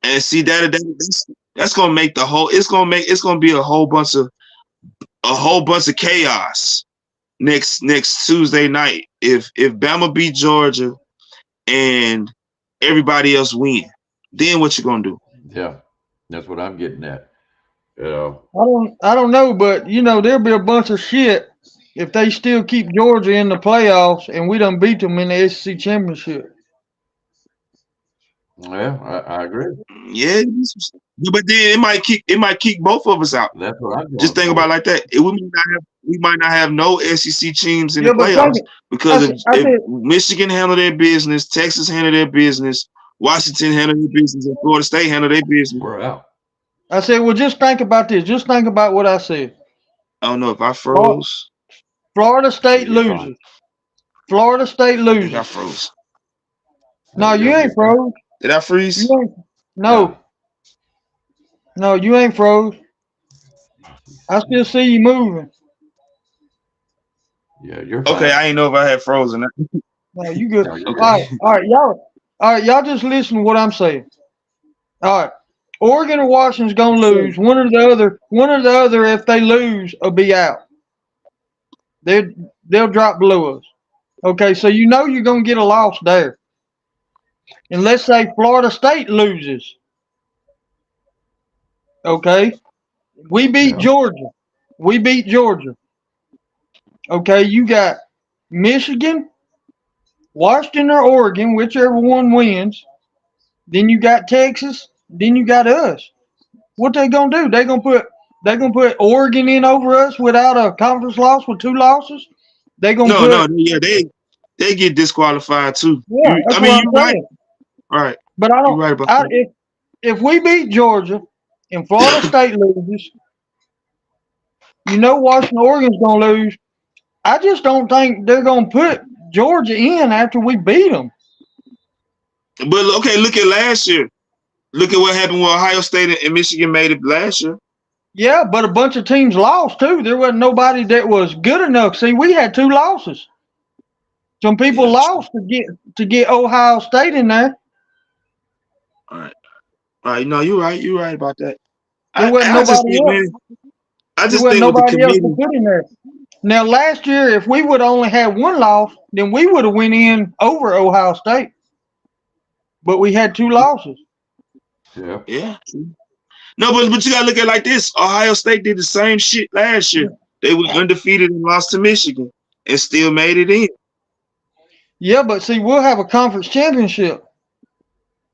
And see that's gonna make the whole. It's gonna be a whole bunch of chaos next Tuesday night if Bama beat Georgia and everybody else win. Then what you gonna do? Yeah, that's what I'm getting at. I don't know, but there'll be a bunch of shit if they still keep Georgia in the playoffs and we done beat them in the SEC championship. Yeah, I agree. Yeah, but then it might kick both of us out. That's what I'm just think about it like that. We might not have no SEC teams in the playoffs because if Michigan handle their business, Texas handle their business, Washington handle their business, and Florida State handle their business. We're out. I said, well, just think about this. Just think about what I said. I don't know if I froze. Florida State loses. Florida State loses. I think I froze. No, you ain't froze. Did I freeze? No, you ain't froze. I still see you moving. Yeah, you're fine. Okay, I ain't know if I had frozen. No, you good. No, you're All good. right, all right, y'all just listen to what I'm saying. All right. Oregon or Washington's gonna lose. One or the other, if they lose, will be out. They'll drop below us. Okay, so you know you're gonna get a loss there. And let's say Florida State loses. Okay. We beat Yeah. Georgia. We beat Georgia. Okay, you got Michigan, Washington, or Oregon, whichever one wins. Then you got Texas. Then you got us. What they gonna do? They gonna put Oregon in over us without a conference loss with 2 losses. They gonna No, put yeah, they get disqualified too. yeah. That's I what mean, I'm you're right. saying. All right, But I you're don't. right about I that. if we beat Georgia and Florida State loses, you know Washington, Oregon's gonna lose. I just don't think they're gonna put Georgia in after we beat them. But okay, look at last year. Look at what happened when Ohio State and Michigan made it last year. Yeah, but a bunch of teams lost too. There wasn't nobody that was good enough. See, we had 2 losses. Some people Yeah. lost to get Ohio State in there. All right. All right. No, you're right. You're right about that. There wasn't I just nobody think, else. man, I There just wasn't think with the nobody else to committee, put in there. Now last year, if we would have only had 1 loss, then we would have went in over Ohio State. But we had 2 losses. Yeah. yeah. No, but you gotta look at it like this. Ohio State did the same shit last year. They were undefeated and lost to Michigan and still made it in. Yeah, but see, we'll have a conference championship.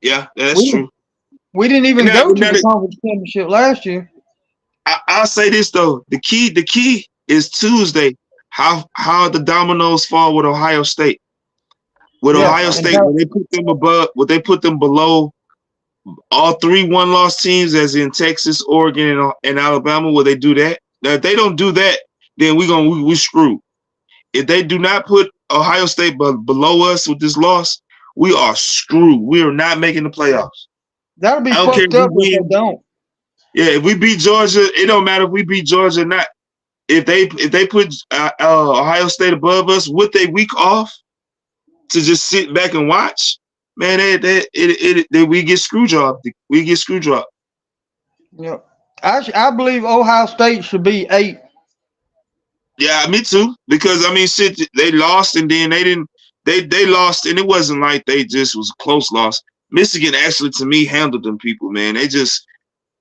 Yeah, that's We true. we didn't And even now, go to the conference championship last year. I'll say this though: the key is Tuesday. How the dominoes fall with Ohio State. With Yeah, Ohio and State, when they put them above, when they put them below all 3 1-loss teams, as in Texas, Oregon, and Alabama, will they do that? Now, if they don't do that, then we screwed. If they do not put Ohio State below us with this loss, we are screwed. We are not making the playoffs. that'll be I don't care fucked if up we if they win. don't. Yeah, if we beat Georgia, it don't matter if we beat Georgia or not. If they put Ohio State above us with a week off to just sit back and watch, man, we get screw dropped. We get screw dropped. Yeah, I believe Ohio State should be 8. Yeah, me too. Because I mean, shit, they lost and then they didn't. They lost and it wasn't like they just was a close loss. Michigan actually, to me, handled them people, man. They just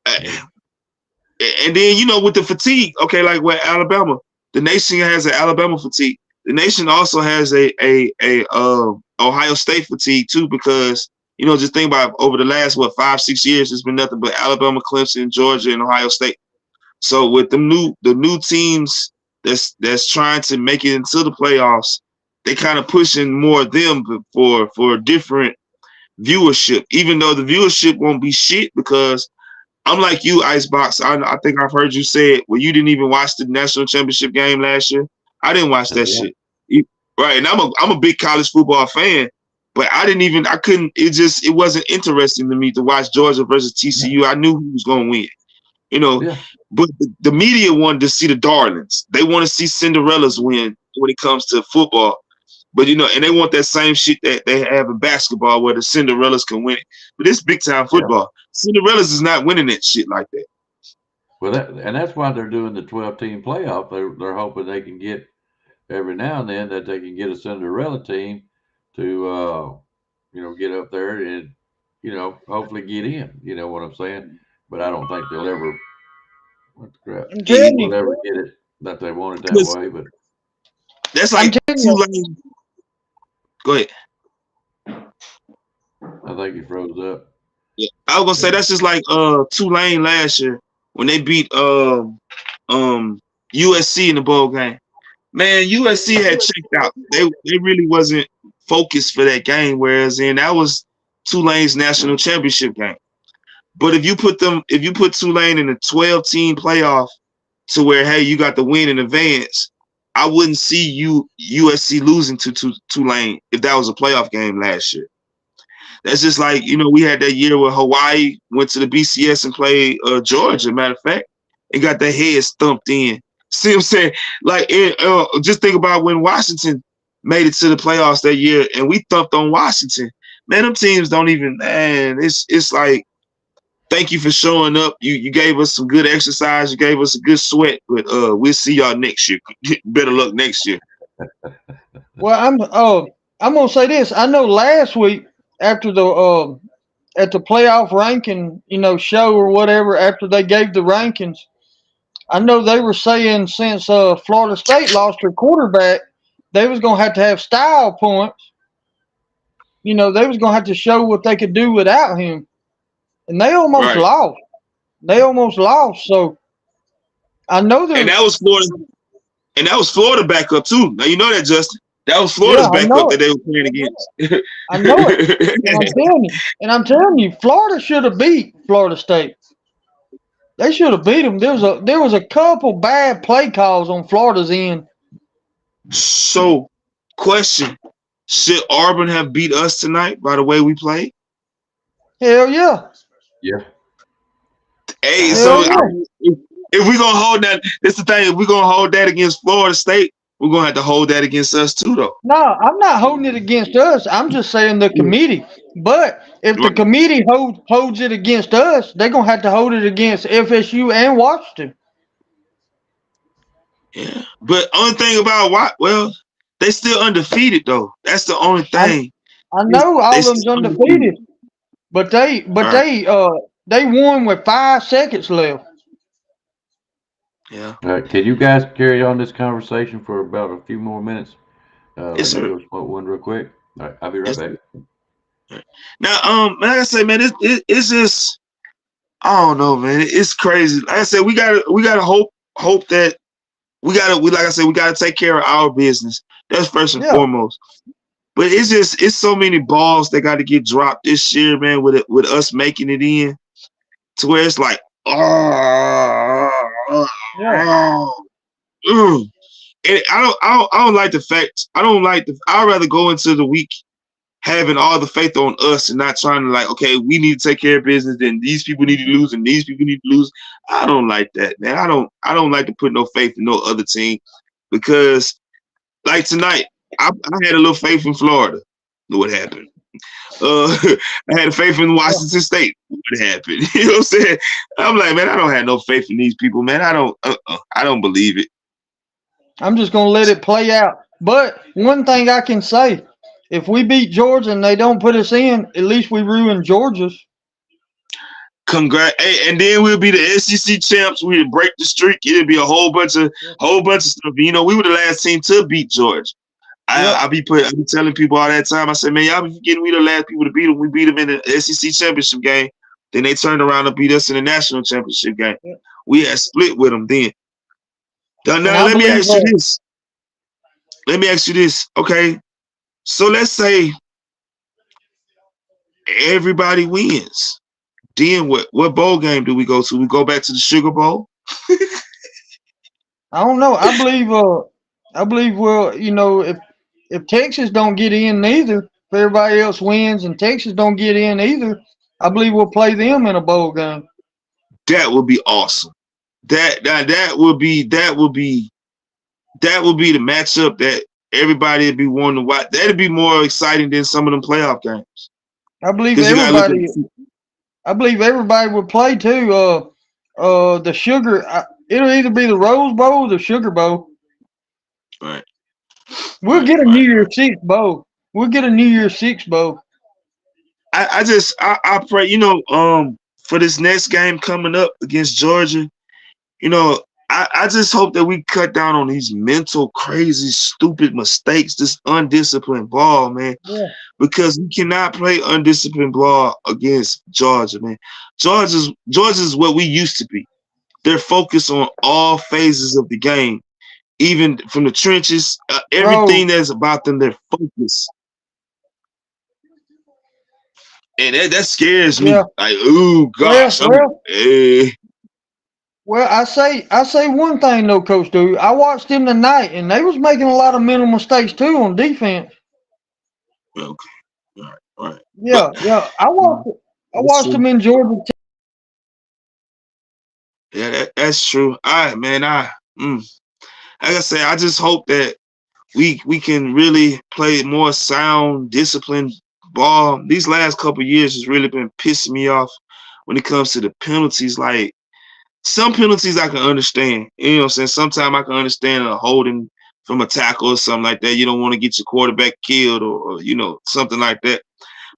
and then with the fatigue. Okay, like with Alabama, the nation has an Alabama fatigue. The nation also has a Ohio State fatigue too, because just think about over the last 5-6 years, it's been nothing but Alabama, Clemson, Georgia, and Ohio State. So with the new teams that's trying to make it into the playoffs, they kind of pushing more of them for different viewership, even though the viewership won't be shit because I'm like you, Icebox. I think I've heard you say it. Well, you didn't even watch the national championship game last year. I didn't watch that shit. Right, and I'm a big college football fan, but I couldn't. It wasn't interesting to me to watch Georgia versus TCU. I knew who was going to win. Yeah. But the media wanted to see the darlings. They want to see Cinderellas win when it comes to football. But and they want that same shit that they have in basketball where the Cinderellas can win it. But it's big time football. Cinderellas is not winning that shit like that. Well, that's why they're doing the 12-team playoff. They're hoping they can get every now and then that they can get a Cinderella team to get up there and hopefully get in. You know what I'm saying? But I don't think they'll ever. What the crap? I'm telling Will you, ever get it that they want it that way, but That's I'm like telling you. Tulane. Go ahead. I think he froze up. Yeah, I was gonna say that's just like Tulane last year when they beat USC in the bowl game. Man, USC had checked out. They really wasn't focused for that game, whereas that was Tulane's national championship game. But if you put Tulane in a 12-team playoff to where, hey, you got the win in advance, I wouldn't see USC losing to Tulane if that was a playoff game last year. That's just like, we had that year where Hawaii went to the BCS and played Georgia, matter of fact, and got their heads thumped in. See what I'm saying? Like, just think about when Washington made it to the playoffs that year, and we thumped on Washington. Man, them teams don't even. Man, it's like, thank you for showing up. You gave us some good exercise. You gave us a good sweat, but we'll see y'all next year. Better luck next year. Well, I'm gonna say this. I know last week after the at the playoff ranking, show or whatever, after they gave the rankings, I know they were saying since Florida State lost their quarterback, they was gonna have to have style points. They was gonna have to show what they could do without him, and they almost Right. lost. They almost lost. So I know they're. And that was Florida. And that was Florida backup too. Now you know that, Justin. That was Florida's Yeah, I backup know that it. they were playing against. I know it. And I'm telling you, Florida should have beat Florida State. They should have beat them. There was a couple bad play calls on Florida's end. So, question: should Auburn have beat us tonight by the way we played? Hell yeah. Yeah. Hey, Hell so yeah. if we're gonna hold that, that's the thing. If we're gonna hold that against Florida State, we're gonna have to hold that against us too, though. No, I'm not holding it against us. I'm just saying the committee. But if the Right. committee holds it against us, they're gonna have to hold it against FSU and Washington. Yeah, but only thing about well, they still undefeated though. That's the only thing. I know all They of them's still undefeated, but they won with 5 seconds left. Yeah. All right, can you guys carry on this conversation for about a few more minutes? Yes, Let me sir. go smoke one real quick. All right, I'll be right Yes, back. sir. Now, like I say, man, it's just, I don't know, man. It's crazy. Like I said, we gotta hope that like I said, we gotta take care of our business. That's first and Yeah. foremost. But it's so many balls that got to get dropped this year, man. With us making it in, to where it's like, and I don't like the fact. I'd rather go into the week having all the faith on us and not trying to, like, okay, we need to take care of business, then these people need to lose and these people need to lose. I don't like that, man. I don't like to put no faith in no other team, because like tonight, I had a little faith in Florida. What happened? I had faith in Washington State. What happened? You know what I'm saying? I'm like, man, I don't have no faith in these people, man. I don't believe it. I'm just gonna let it play out. But one thing I can say, if we beat Georgia and they don't put us in, at least we ruin Georgia's. Congrats. Hey, and then we'll be the SEC champs. We'll break the streak. It'll be a whole bunch of stuff. You know, we were the last team to beat Georgia. I be telling people all that time. I said, man, y'all be forgetting we the last people to beat them. We beat them in the SEC championship game. Then they turned around and beat us in the national championship game. Yeah. We had split with them then. Now let me ask you this. Okay, so let's say everybody wins. Then what bowl game do we go to? We go back to the Sugar Bowl? I don't know. I believe if Texas don't get in neither, if everybody else wins and Texas don't get in either, I believe we'll play them in a bowl game. That would be awesome. That would be the matchup that everybody would be wanting to watch. That'd be more exciting than some of them playoff games. I believe everybody would play too. The Sugar. It'll either be the Rose Bowl or the Sugar Bowl. Right. We'll get a New Year's Six bowl. We'll get a New Year's Six bowl. I pray, for this next game coming up against Georgia, I just hope that we cut down on these mental, crazy, stupid mistakes, this undisciplined ball, man. Yeah. Because we cannot play undisciplined ball against Georgia, man. Georgia's what we used to be. They're focused on all phases of the game, even from the trenches, everything that's about them, they're focused. And that scares me. Yeah. Like, ooh, gosh. Well, I say one thing though, Coach Dude. I watched them tonight, and they was making a lot of mental mistakes too on defense. Okay. All right. Yeah, I watched them in Georgia. Yeah, that's true. Like I say, I just hope that we can really play more sound, disciplined ball. These last couple of years has really been pissing me off when it comes to the penalties. Like some penalties I can understand. You know what I'm saying? Sometimes I can understand a holding from a tackle or something like that. You don't want to get your quarterback killed or something like that.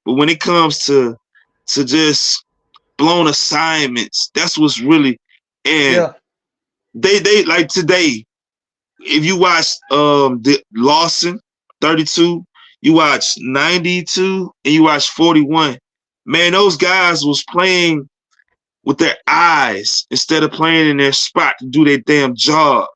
But when it comes to just blown assignments, that's what's really and Yeah. they like today. If you watch the Lawson 32, you watch 92, and you watch 41, man, those guys was playing with their eyes instead of playing in their spot to do their damn job.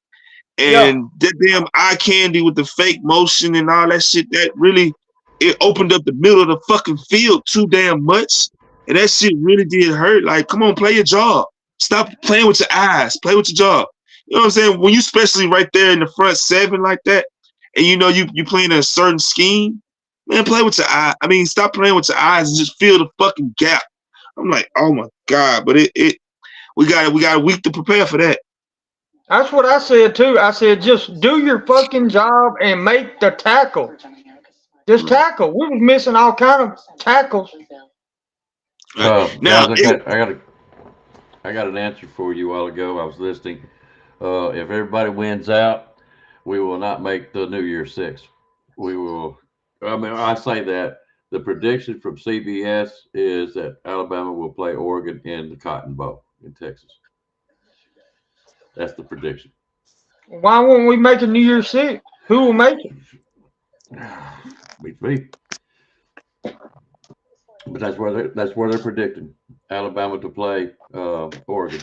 Yeah. And that damn eye candy with the fake motion and all that shit, that really it opened up the middle of the fucking field too damn much. And that shit really did hurt. Like, come on, play your job. Stop playing with your eyes. Play with your job. You know what I'm saying? When you especially right there in the front seven like that, and you playing in a certain scheme, man, play with your eye. I mean, stop playing with your eyes and just fill the fucking gap. I'm like, oh my God, but we got a week to prepare for that. That's what I said too. I said just do your fucking job and make the tackle. Just tackle. We was missing all kind of tackles. Now, Guys, I got an answer for you a while ago. I was listening. If everybody wins out, we will not make the New Year's Six. We will. I mean, I say that the prediction from CBS is that Alabama will play Oregon in the Cotton Bowl in Texas. That's the prediction. Why won't we make a New Year's Six? Who will make it? Beats me. But that's where they're predicting Alabama to play Oregon,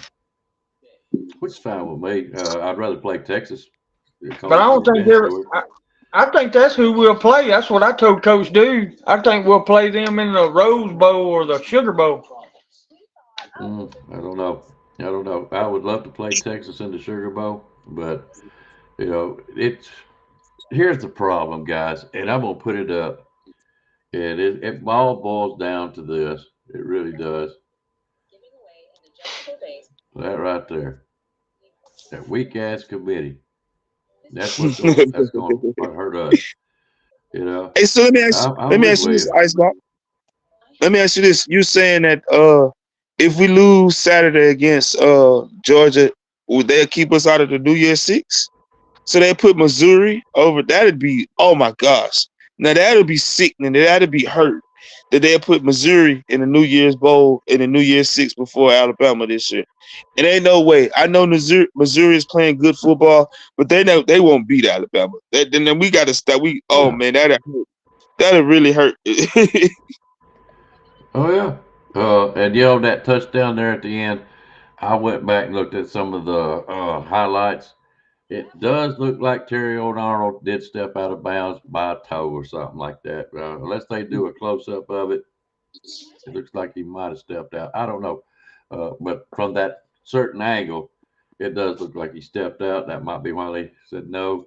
which is fine with me. I'd rather play Texas. But I don't think I think that's who we'll play. That's what I told Coach Dude. I think we'll play them in the Rose Bowl or the Sugar Bowl. I don't know. I would love to play Texas in the Sugar Bowl, but here's the problem, guys, and I'm gonna put it up. And it all boils down to this. It really does. That right there. That weak ass committee. That's going to hurt us. Hey, so let me ask you this, Icebox. Let me ask you this. You saying that if we lose Saturday against Georgia, would they keep us out of the New Year's Six? So they put Missouri over. That'd be, oh my gosh. Now that'll be sickening. That'll be hurt that they'll put Missouri in the New Year's Bowl in the New Year's Six before Alabama this year. It ain't no way. I know Missouri is playing good football, but they won't beat Alabama. Then we got to stop. Man, that'll hurt. That'll really hurt. Oh yeah. And that touchdown there at the end, I went back and looked at some of the highlights. It does look like Terry O'Donnell did step out of bounds by a toe or something like that. Unless they do a close-up of it, it looks like he might have stepped out. I don't know. But from that certain angle, it does look like he stepped out. That might be why they said no.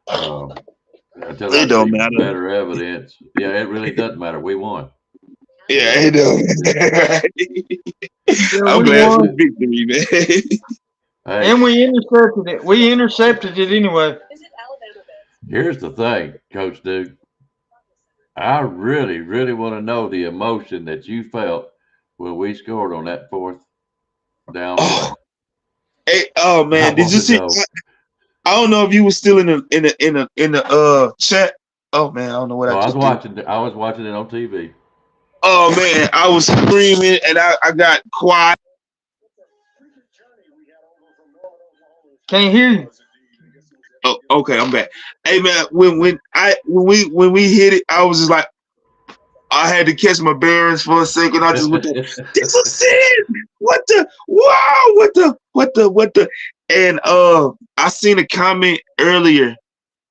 Until It don't matter. Better evidence. Yeah, it really doesn't matter. We won. Yeah, it don't. I'm glad for the victory, man. Hey, And we intercepted it. We intercepted it anyway. here's the thing, Coach Duke. I really, really want to know the emotion that you felt when we scored on that fourth down play. Hey, oh man, did you see? I don't know if you were still in the chat. Oh man, I don't know what I was watching. I was watching it on TV. Oh man, I was screaming and I got quiet. Can't hear you. Oh, okay, I'm back. Hey man, when we hit it, I was just like, I had to catch my bearings for a second. I just went there. This was it. What the? Wow! What the? And I seen a comment earlier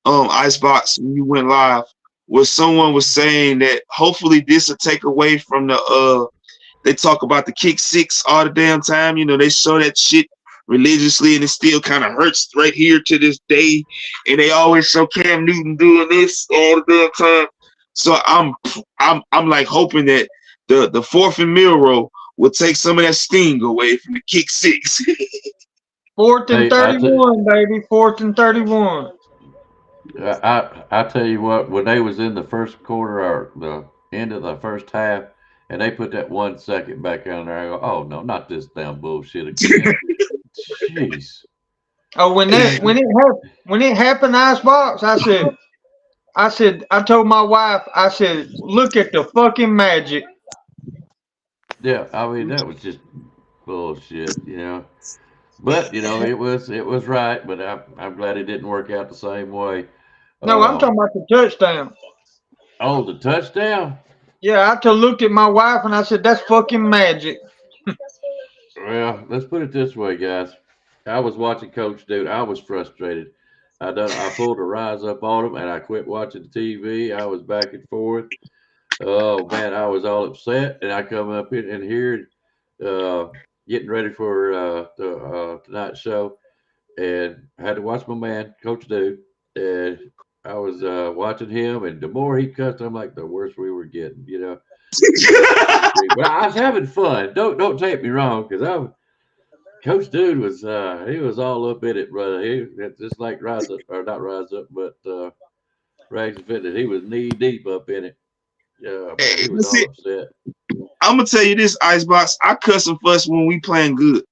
Icebox when you went live where someone was saying that hopefully this will take away from the they talk about the kick six all the damn time. They show that shit religiously and it still kind of hurts right here to this day. And they always show Cam Newton doing this all the damn time. So I'm like hoping that the fourth and middle row will take some of that sting away from the kick six. 4th and Hey, 31, baby. 4th and 31. I tell you what, when they was in the first quarter or the end of the first half, and they put that 1 second back on there, I go, oh no, not this damn bullshit again. Jeez. Oh, when Man, it happened, Icebox, I told my wife, I said, look at the fucking magic. yeah, I mean that was just bullshit. But it was right. But I'm glad it didn't work out the same way. No, I'm Uh, talking about the touchdown. oh, the touchdown. Yeah, looked at my wife and I said, that's fucking magic. Well, let's put it this way, guys. I was watching Coach Dude. I was frustrated. I pulled a rise up on him, and I quit watching the TV. I was back and forth. Oh man, I was all upset, and I come up in and here, getting ready for the tonight's show, and I had to watch my man, Coach Dude, and I was watching him, and the more he cussed, I'm like, the worse we were getting. But I was having fun. Don't take me wrong, because I'm Coach Dude was he was all up in it, brother. He just like Rise Up or not Rise Up, but Rags and Fitness. He was knee deep up in it. Yeah, man, he was That's all it. upset. I'm gonna tell you this, Icebox. I cuss and fuss when we playing good.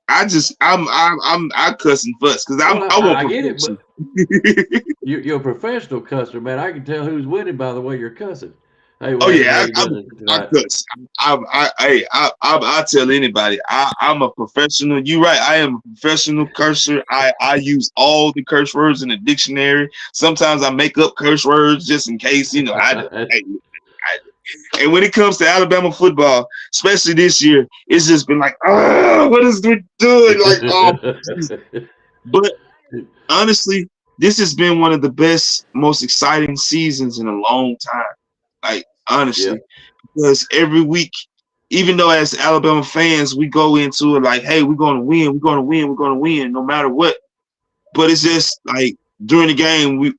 I cuss and fuss because Well, I want I get it, perfection. but you're a professional cusser, man. I can tell who's winning by the way you're cussing. Hey, Oh Wayne, how yeah, you doing I tonight? cuss. I tell anybody. I'm a professional. You right. I am a professional cursor. I use all the curse words in the dictionary. Sometimes I make up curse words just in case. And when it comes to Alabama football, especially this year, it's just been like, what is we doing? Like, oh, geez. But honestly, this has been one of the best, most exciting seasons in a long time. Like, Yeah, honestly, because every week, even though as Alabama fans, we go into it like, hey, we're going to win, no matter what. But it's just like during the game,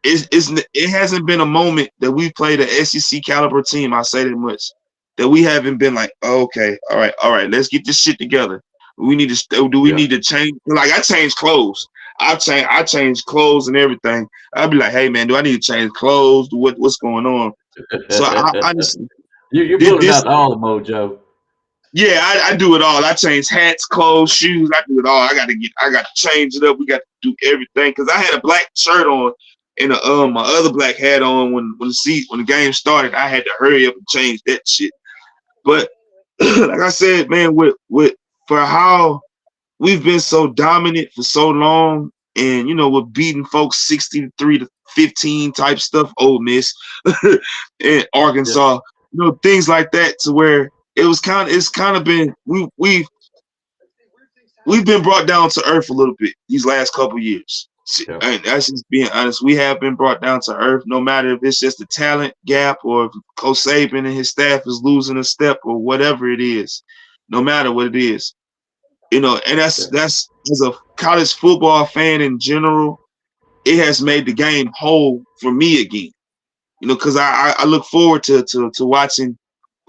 it hasn't been a moment that we played an SEC caliber team. I say that much that we haven't been like, oh, okay, all right, let's get this shit together. We need to do we yeah. need to change? Like I changed clothes. I changed clothes and everything. I'd be like, hey man, do I need to change clothes? What's going on? So I honestly, You're pulling this out all the mojo. yeah, I do it all. I change hats, clothes, shoes. I do it all. I got to change it up. We got to do everything because I had a black shirt on and my other black hat on when the game started. I had to hurry up and change that shit. But like I said, man, with for how we've been so dominant for so long, and we're beating folks 63-15 type stuff, Ole Miss and Yeah, Arkansas, things like that, to where it's kind of been we've been brought down to earth a little bit these last couple years. yeah. And that's just being honest. We have been brought down to earth, no matter if it's just a talent gap or if Coach Saban and his staff is losing a step or whatever it is. No matter what it is, and that's Yeah. as a college football fan in general, it has made the game whole for me again. Because I look forward to watching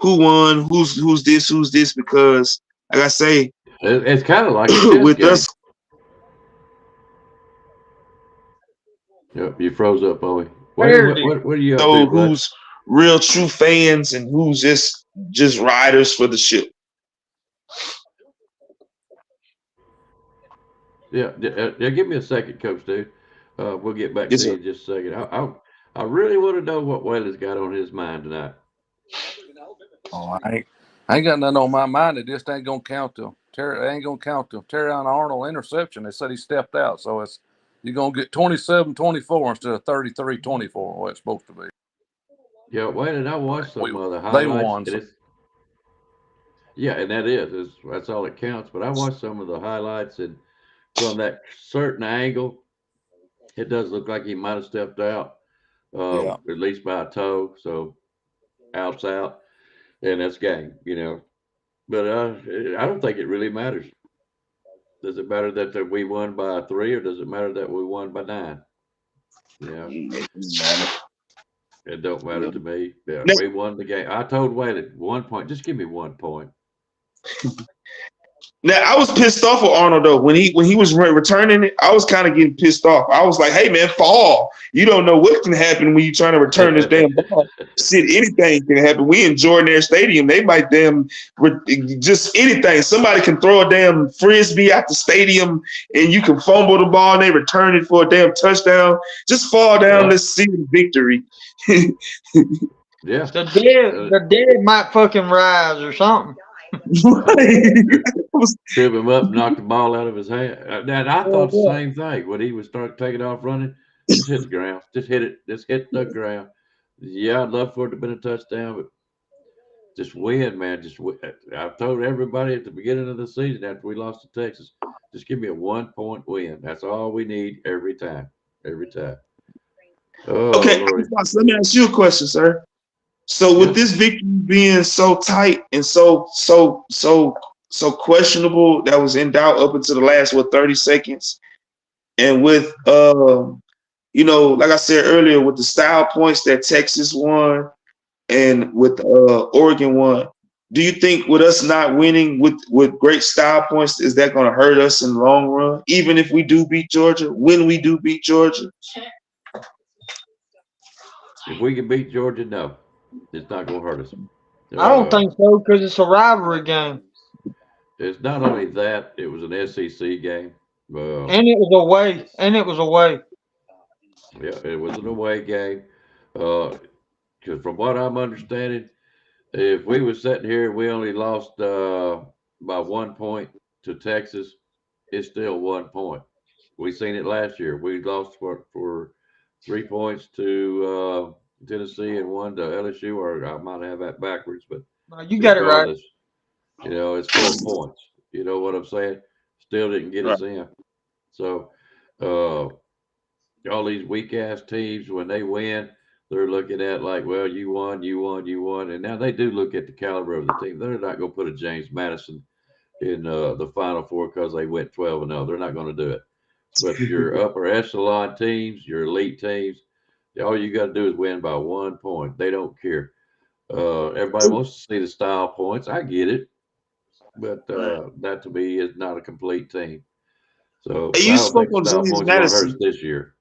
who won, who's this, because like I say, It's kind of like a chess with game. us. Yep, you froze up, Bowie. Parody. What are you up So to, bud? who's real true fans and who's just riders for the ship. Yeah, give me a second, Coach Dude. We'll get back Yes, to you sir. in just a second. I really want to know what Whaley's got on his mind tonight. Oh, I ain't got nothing on my mind. It just ain't gonna count to Terrion Arnold interception. They said he stepped out, so you're gonna get 27-24 instead of 33-24. What it's supposed to be. Yeah, Whaley, I watched some of the They highlights, won. and So and that's all that counts. But I watched some of the highlights, and from that certain angle, it does look like he might have stepped out, yeah, at least by a toe. So out's out, and that's game. But I don't think it really matters. Does it matter that we won by 3, or does it matter that we won by 9? It don't matter to me. Yeah, Now, we won the game. I told Whaley 1 point. Just give me 1 point. Now I was pissed off with Arnold though when he was returning it. I was kind of getting pissed off. I was like, "Hey man, fall! You don't know what can happen when you trying to return this damn ball. Shit, anything can happen. We in Jordan Air Stadium. They might just anything. Somebody can throw a damn frisbee out the stadium, and you can fumble the ball, and they return it for a damn touchdown. Just fall down. Yeah. Let's see the victory." Yeah. The dead might fucking rise or something. Trip him up, knock the ball out of his hand. And I thought the same thing when he would start taking off running. Just hit the ground. Just hit it. Just hit the ground. Yeah, I'd love for it to have been a touchdown, but just win, man. Just win. I've told everybody at the beginning of the season after we lost to Texas, just give me a 1-point win. That's all we need every time. Every time. Oh, Okay, Lordy. let me ask you a question, sir. So with this victory being so tight and so questionable, that was in doubt up until the last 30 seconds, and with like I said earlier, with the style points that Texas won and with Oregon won, do you think with us not winning with great style points, is that going to hurt us in the long run? Even if we do beat Georgia, when we do beat Georgia? If we can beat Georgia, no. It's not going to hurt us. I don't think so because it's a rivalry game. It's not only that, it was an SEC game. And it was away. Yeah, it was an away game. Because from what I'm understanding, if we were sitting here and we only lost by 1 point to Texas, it's still 1 point. We seen it last year. We lost for 3 points to Tennessee and 1 to LSU, or I might have that backwards, but you got it right. It's 4 points. You know what I'm saying? Still didn't get us in. So all these weak ass teams, when they win, they're looking at like, well, you won. And now they do look at the caliber of the team. They're not going to put a James Madison in the Final Four because they went 12-0. They're not going to do it. But your upper echelon teams, your elite teams, all you got to do is win by 1 point. They don't care. Everybody wants to see the style points. I get it. But that to me is not a complete team. So Hey, I don't think style points are going to hurt us this year.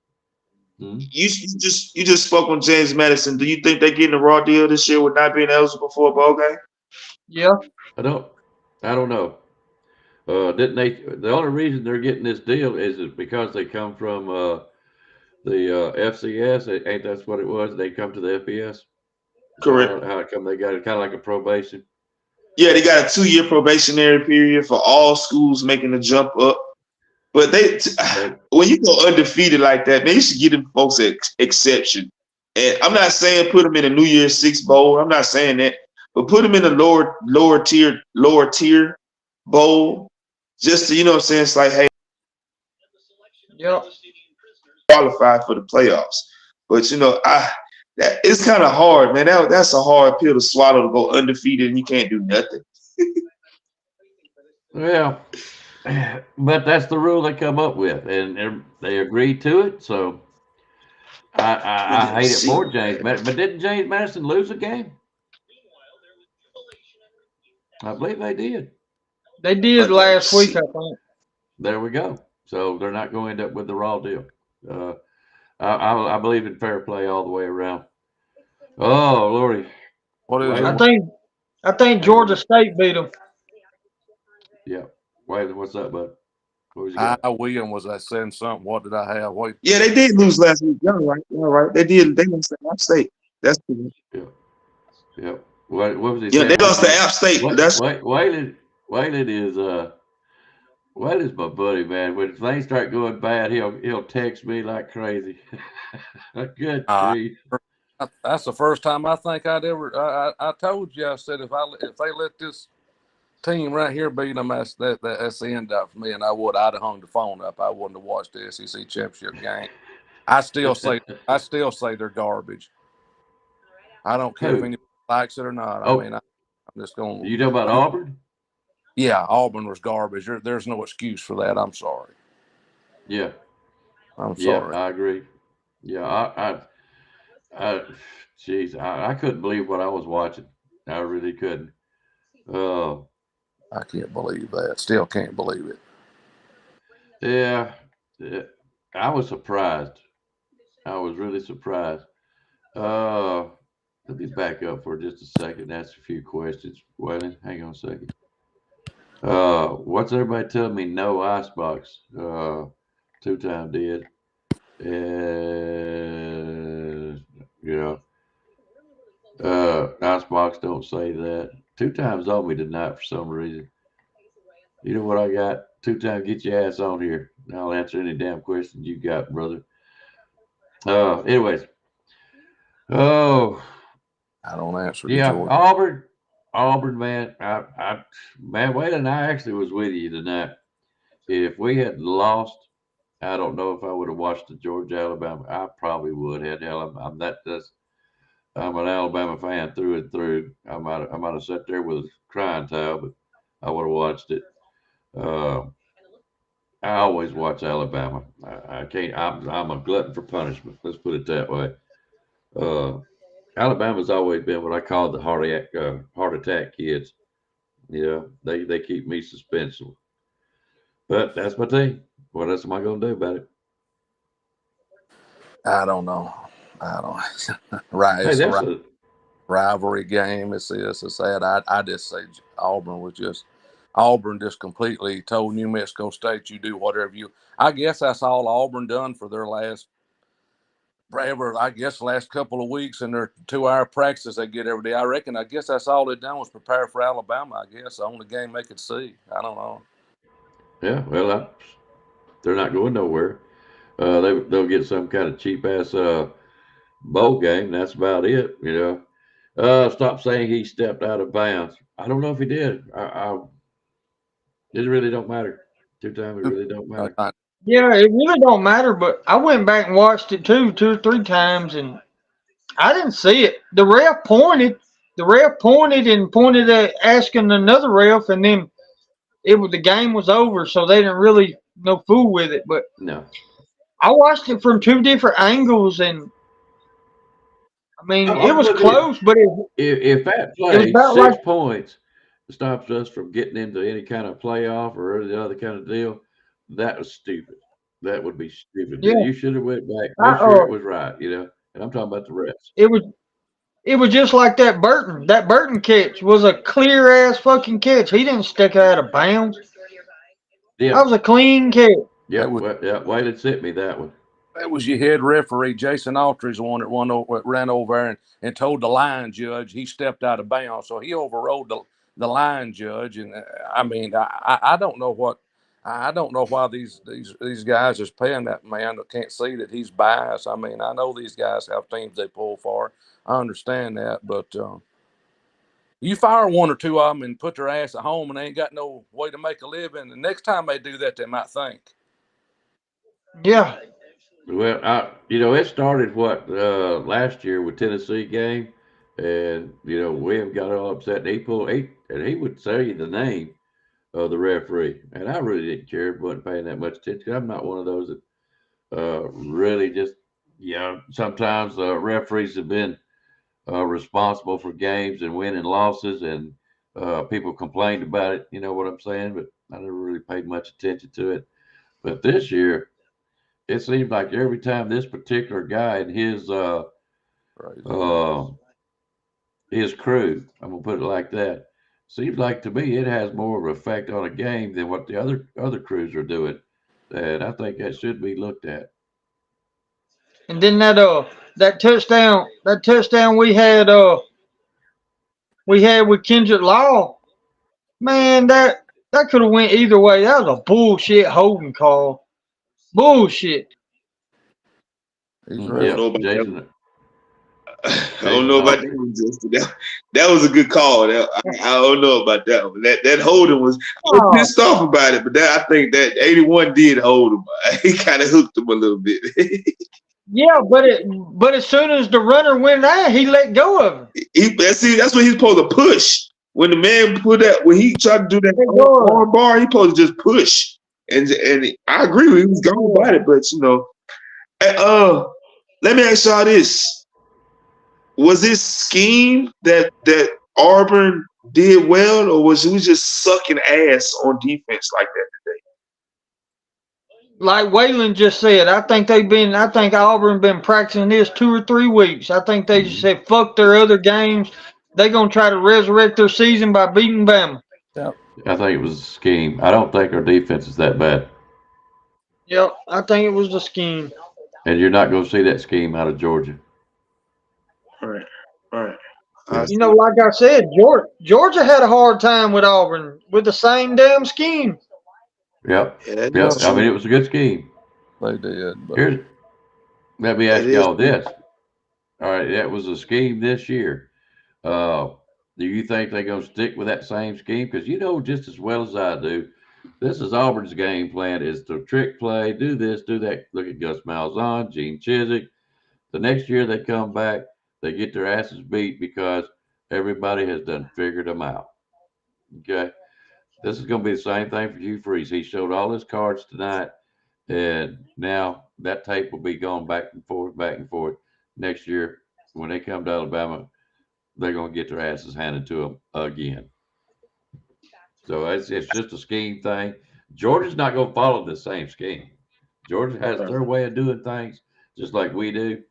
You just spoke on James Madison. Do you think they're getting a raw deal this year with not being eligible for a bowl game? Yeah. I don't know. Didn't they? The only reason they're getting this deal is because they come from the FCS. Ain't that's what it was? They come to the FBS. Correct. How come they got it kind of like a probation? Yeah, they got a 2-year probationary period for all schools making the jump up. But when you go undefeated like that, man, you should give them folks an exception. And I'm not saying put them in a New Year's Six bowl. I'm not saying that, but put them in a lower tier bowl, just to, you know what I'm saying? It's like, hey, qualify for the playoffs. But that it's kind of hard, man. That's a hard pill to swallow, to go undefeated and you can't do nothing. Well, but that's the rule they come up with, and they agreed to it. So I hate it for James Madison. But didn't James Madison lose a game? I believe they did. They did last week, I think. There we go. So they're not going to end up with the raw deal. I believe in fair play all the way around. Oh, Lordy. What is it? I think Georgia State beat them. Yeah. Wait, what's up, bud? William, was I saying something? What did I have? Wait. Yeah, they did lose last week. You're right. They did. They lost to App State. That's the Yeah. What was he? Yeah, they lost to App State. Waylon is my buddy, man. When things start going bad, he'll text me like crazy. Good grief. That's the first time I think I'd ever. I told you. I said if they let this team right here beat them, that's the end of it for me. And I'd have hung the phone up. I wouldn't have watched the SEC championship game. I still say they're garbage. I don't care if anybody likes it or not. I mean, I'm just going. You talking about Auburn? Yeah, Auburn was garbage. There's no excuse for that. I'm sorry. Yeah. I'm sorry. Yeah, I agree. Yeah, I couldn't believe what I was watching. I really couldn't. I can't believe that. Still can't believe it. Yeah, I was surprised. I was really surprised. Let me back up for just a second. Ask a few questions. Waylon, hang on a second. What's everybody telling me? No Icebox. Two-time did. Icebox don't say that. Two times on me tonight for some reason. You know what I got? Two-time, get your ass on here. I'll answer any damn questions you got, brother. Anyways. Oh, I don't answer to yeah, Georgia. Auburn, man. Man, Waylon, I actually was with you tonight. If we had lost, I don't know if I would have watched the Georgia Alabama. I probably would have. Hell, I'm an Alabama fan through and through. I might have sat there with a crying towel, but I would have watched it. I always watch Alabama. I can't. I'm a glutton for punishment. Let's put it that way. Alabama's always been what I call the heart attack kids. Yeah, they keep me suspenseful. But that's my team. What else am I going to do about it? I don't know. I don't. Right. Hey, It's that's a rivalry game. It's this, it's that. I just say Auburn just completely told New Mexico State, you do whatever you. I guess that's all Auburn done for their last couple of weeks in their 2-hour practices they get every day. I guess that's all they've done was prepare for Alabama. I guess the only game they could see. I don't know. Yeah, well, they're not going nowhere. They'll get some kind of cheap ass bowl game. That's about it. Stop saying he stepped out of bounds. I don't know if he did. It really don't matter. Two-time, it really don't matter. Yeah, it really don't matter. But I went back and watched it too, 2 or 3 times, and I didn't see it. The ref pointed. The ref pointed and pointed at asking another ref, and then the game was over, so they didn't really fool with it. But No. I watched it from 2 different angles, and I mean it was close. But if that play 6 points stops us from getting into any kind of playoff or any other kind of deal, that was stupid. That would be stupid. Yeah. You should have went back. Make sure it was right. And I'm talking about the refs. It was just like that Burton. That Burton catch was a clear ass fucking catch. He didn't stick out of bounds. Yeah. That was a clean catch. Yeah, Waylon sent me that one. That was your head referee, Jason Autry's the one that ran over there and told the line judge he stepped out of bounds. So he overrode the line judge. And I mean, I don't know why these guys is paying that man that can't see that he's biased. I mean, I know these guys have teams they pull for. I understand that, but you fire 1 or 2 of them and put their ass at home and they ain't got no way to make a living. The next time they do that, they might think. Yeah. Well, it started last year with Tennessee game, and William got all upset. And he would say the name of the referee, and I really didn't care, wasn't paying that much attention. I'm not one of those that really just sometimes referees have been responsible for games and winning losses, and people complained about it. You know what I'm saying? But I never really paid much attention to it. But this year, it seems like every time this particular guy and his crew, I'm gonna put it like that, seems like to me it has more of an effect on a game than what the other crews are doing, and I think that should be looked at. And then that touchdown we had with Kendrick Law, man, that could have went either way. That was a bullshit holding call. Bullshit. Jason. I don't know about that one, Justin. That was a good call. I don't know about that one. That holding was, I was pissed off about it, but I think that 81 did hold him. He kind of hooked him a little bit. Yeah, but as soon as the runner went out, he let go of him. That's what he's supposed to push. When the man when he tried to do that arm bar, he supposed to just push. And I agree with him. He was going about it, but let me ask y'all this. Was this scheme that Auburn did well, or was we just sucking ass on defense like that today? Like Waylon just said, I think Auburn been practicing this 2 or 3 weeks. I think they just said fuck their other games. They're gonna try to resurrect their season by beating Bama. Yep. I think it was a scheme. I don't think our defense is that bad. Yep, I think it was the scheme. And you're not going to see that scheme out of Georgia. All right. You know, like I said, Georgia had a hard time with Auburn with the same damn scheme. Yep. Yeah, that Yep. is I mean, true. it was a good scheme. They did. But Let me That ask is y'all true. this. All right, that was a scheme this year. Do you think they're going to stick with that same scheme? Because you know just as well as I do, this is Auburn's game plan: is to trick play, do this, do that. Look at Gus Malzahn, Gene Chizik. The next year they come back, they get their asses beat because everybody has done figured them out. Okay, this is going to be the same thing for Hugh Freeze. He showed all his cards tonight, and now that tape will be going back and forth. Next year, when they come to Alabama, they're going to get their asses handed to them again. So it's just a scheme thing. Georgia's not going to follow the same scheme. Georgia has their way of doing things, just like we do.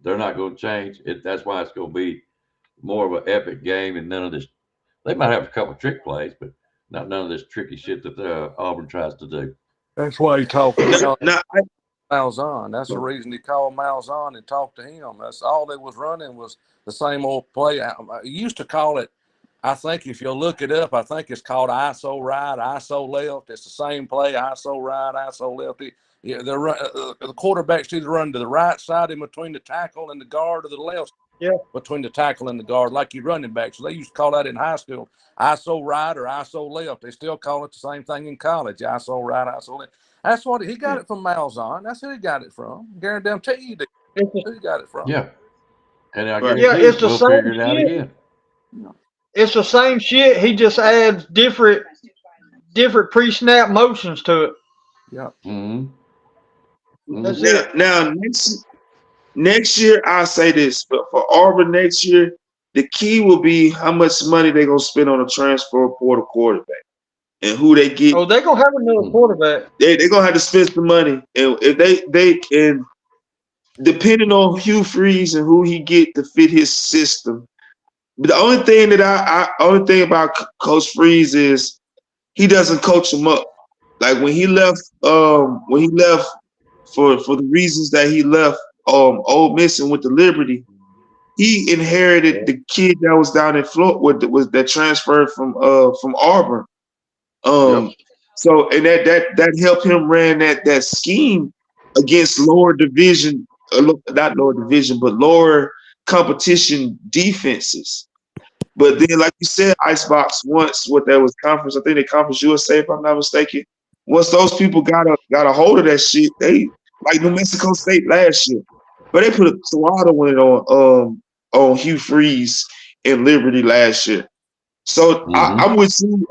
They're not going to change it. That's why it's going to be more of an epic game and none of this. They might have a couple of trick plays, but not none of this tricky shit that Auburn tries to do. that's why he talked to Now, Malzahn. That's the reason he called Malzahn and talked to him. That's all they was running was the same old play. I used to call it, I think if you look it up, I think it's called ISO right, ISO left. It's the same play, ISO right, ISO left. The quarterback's either run to the right side in between the tackle and the guard, or the left between the tackle and the guard, like your running back. So they used to call that in high school, ISO right or ISO left. They still call it the same thing in college, ISO right, ISO left. That's what he got it from Malzahn. That's who he got it from. Guarantee you who he got it from. Yeah. And I Right. guarantee It's the we'll same figure it out shit. again. It's the same shit. He just adds different pre-snap motions to it. Yeah. Mm-hmm. That's it. Now next year, I'll say this, but for Auburn next year, the key will be how much money they're gonna spend on a transfer portal quarterback and who they get. Oh, they're gonna have another quarterback. They're gonna have to spend some money, and if and depending on Hugh Freeze and who he get to fit his system. But the only thing that only thing about Coach Freeze is he doesn't coach them up. Like when he left for the reasons that he left Ole Miss and went to Liberty, he inherited the kid that was down in Florida that transferred from Auburn. So and that helped him ran that scheme against lower division, not lower division, but lower competition defenses. But then, like you said, Icebox, once what that was conference, I think the Conference USA, if I'm not mistaken. Once those people got a hold of that shit, they like New Mexico State last year, but they put a throttle on it on Hugh Freeze and Liberty last year. So I'm with you,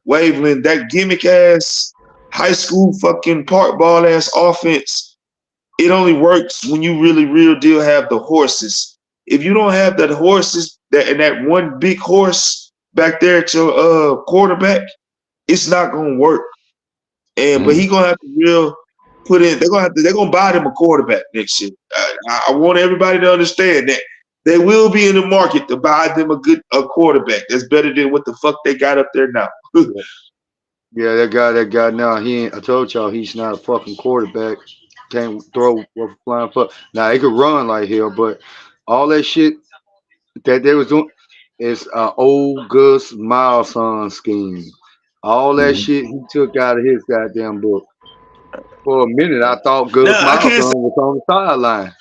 Waveland. That gimmick ass high school fucking park ball ass offense. It only works when you really real deal have the horses. If you don't have the horses that one big horse back there at your quarterback, it's not gonna work. But he gonna have to put in. They're gonna buy them a quarterback next year. I want everybody to understand that they will be in the market to buy them a quarterback that's better than what the fuck they got up there now. Yeah, that guy now, I told y'all he's not a fucking quarterback. Can't throw with a flying foot. Now he could run like hell, but all that shit that they was doing is old Gus Malzahn scheme. All that shit he took out of his goddamn book. For a minute, I thought Gus Malzahn was on the sideline.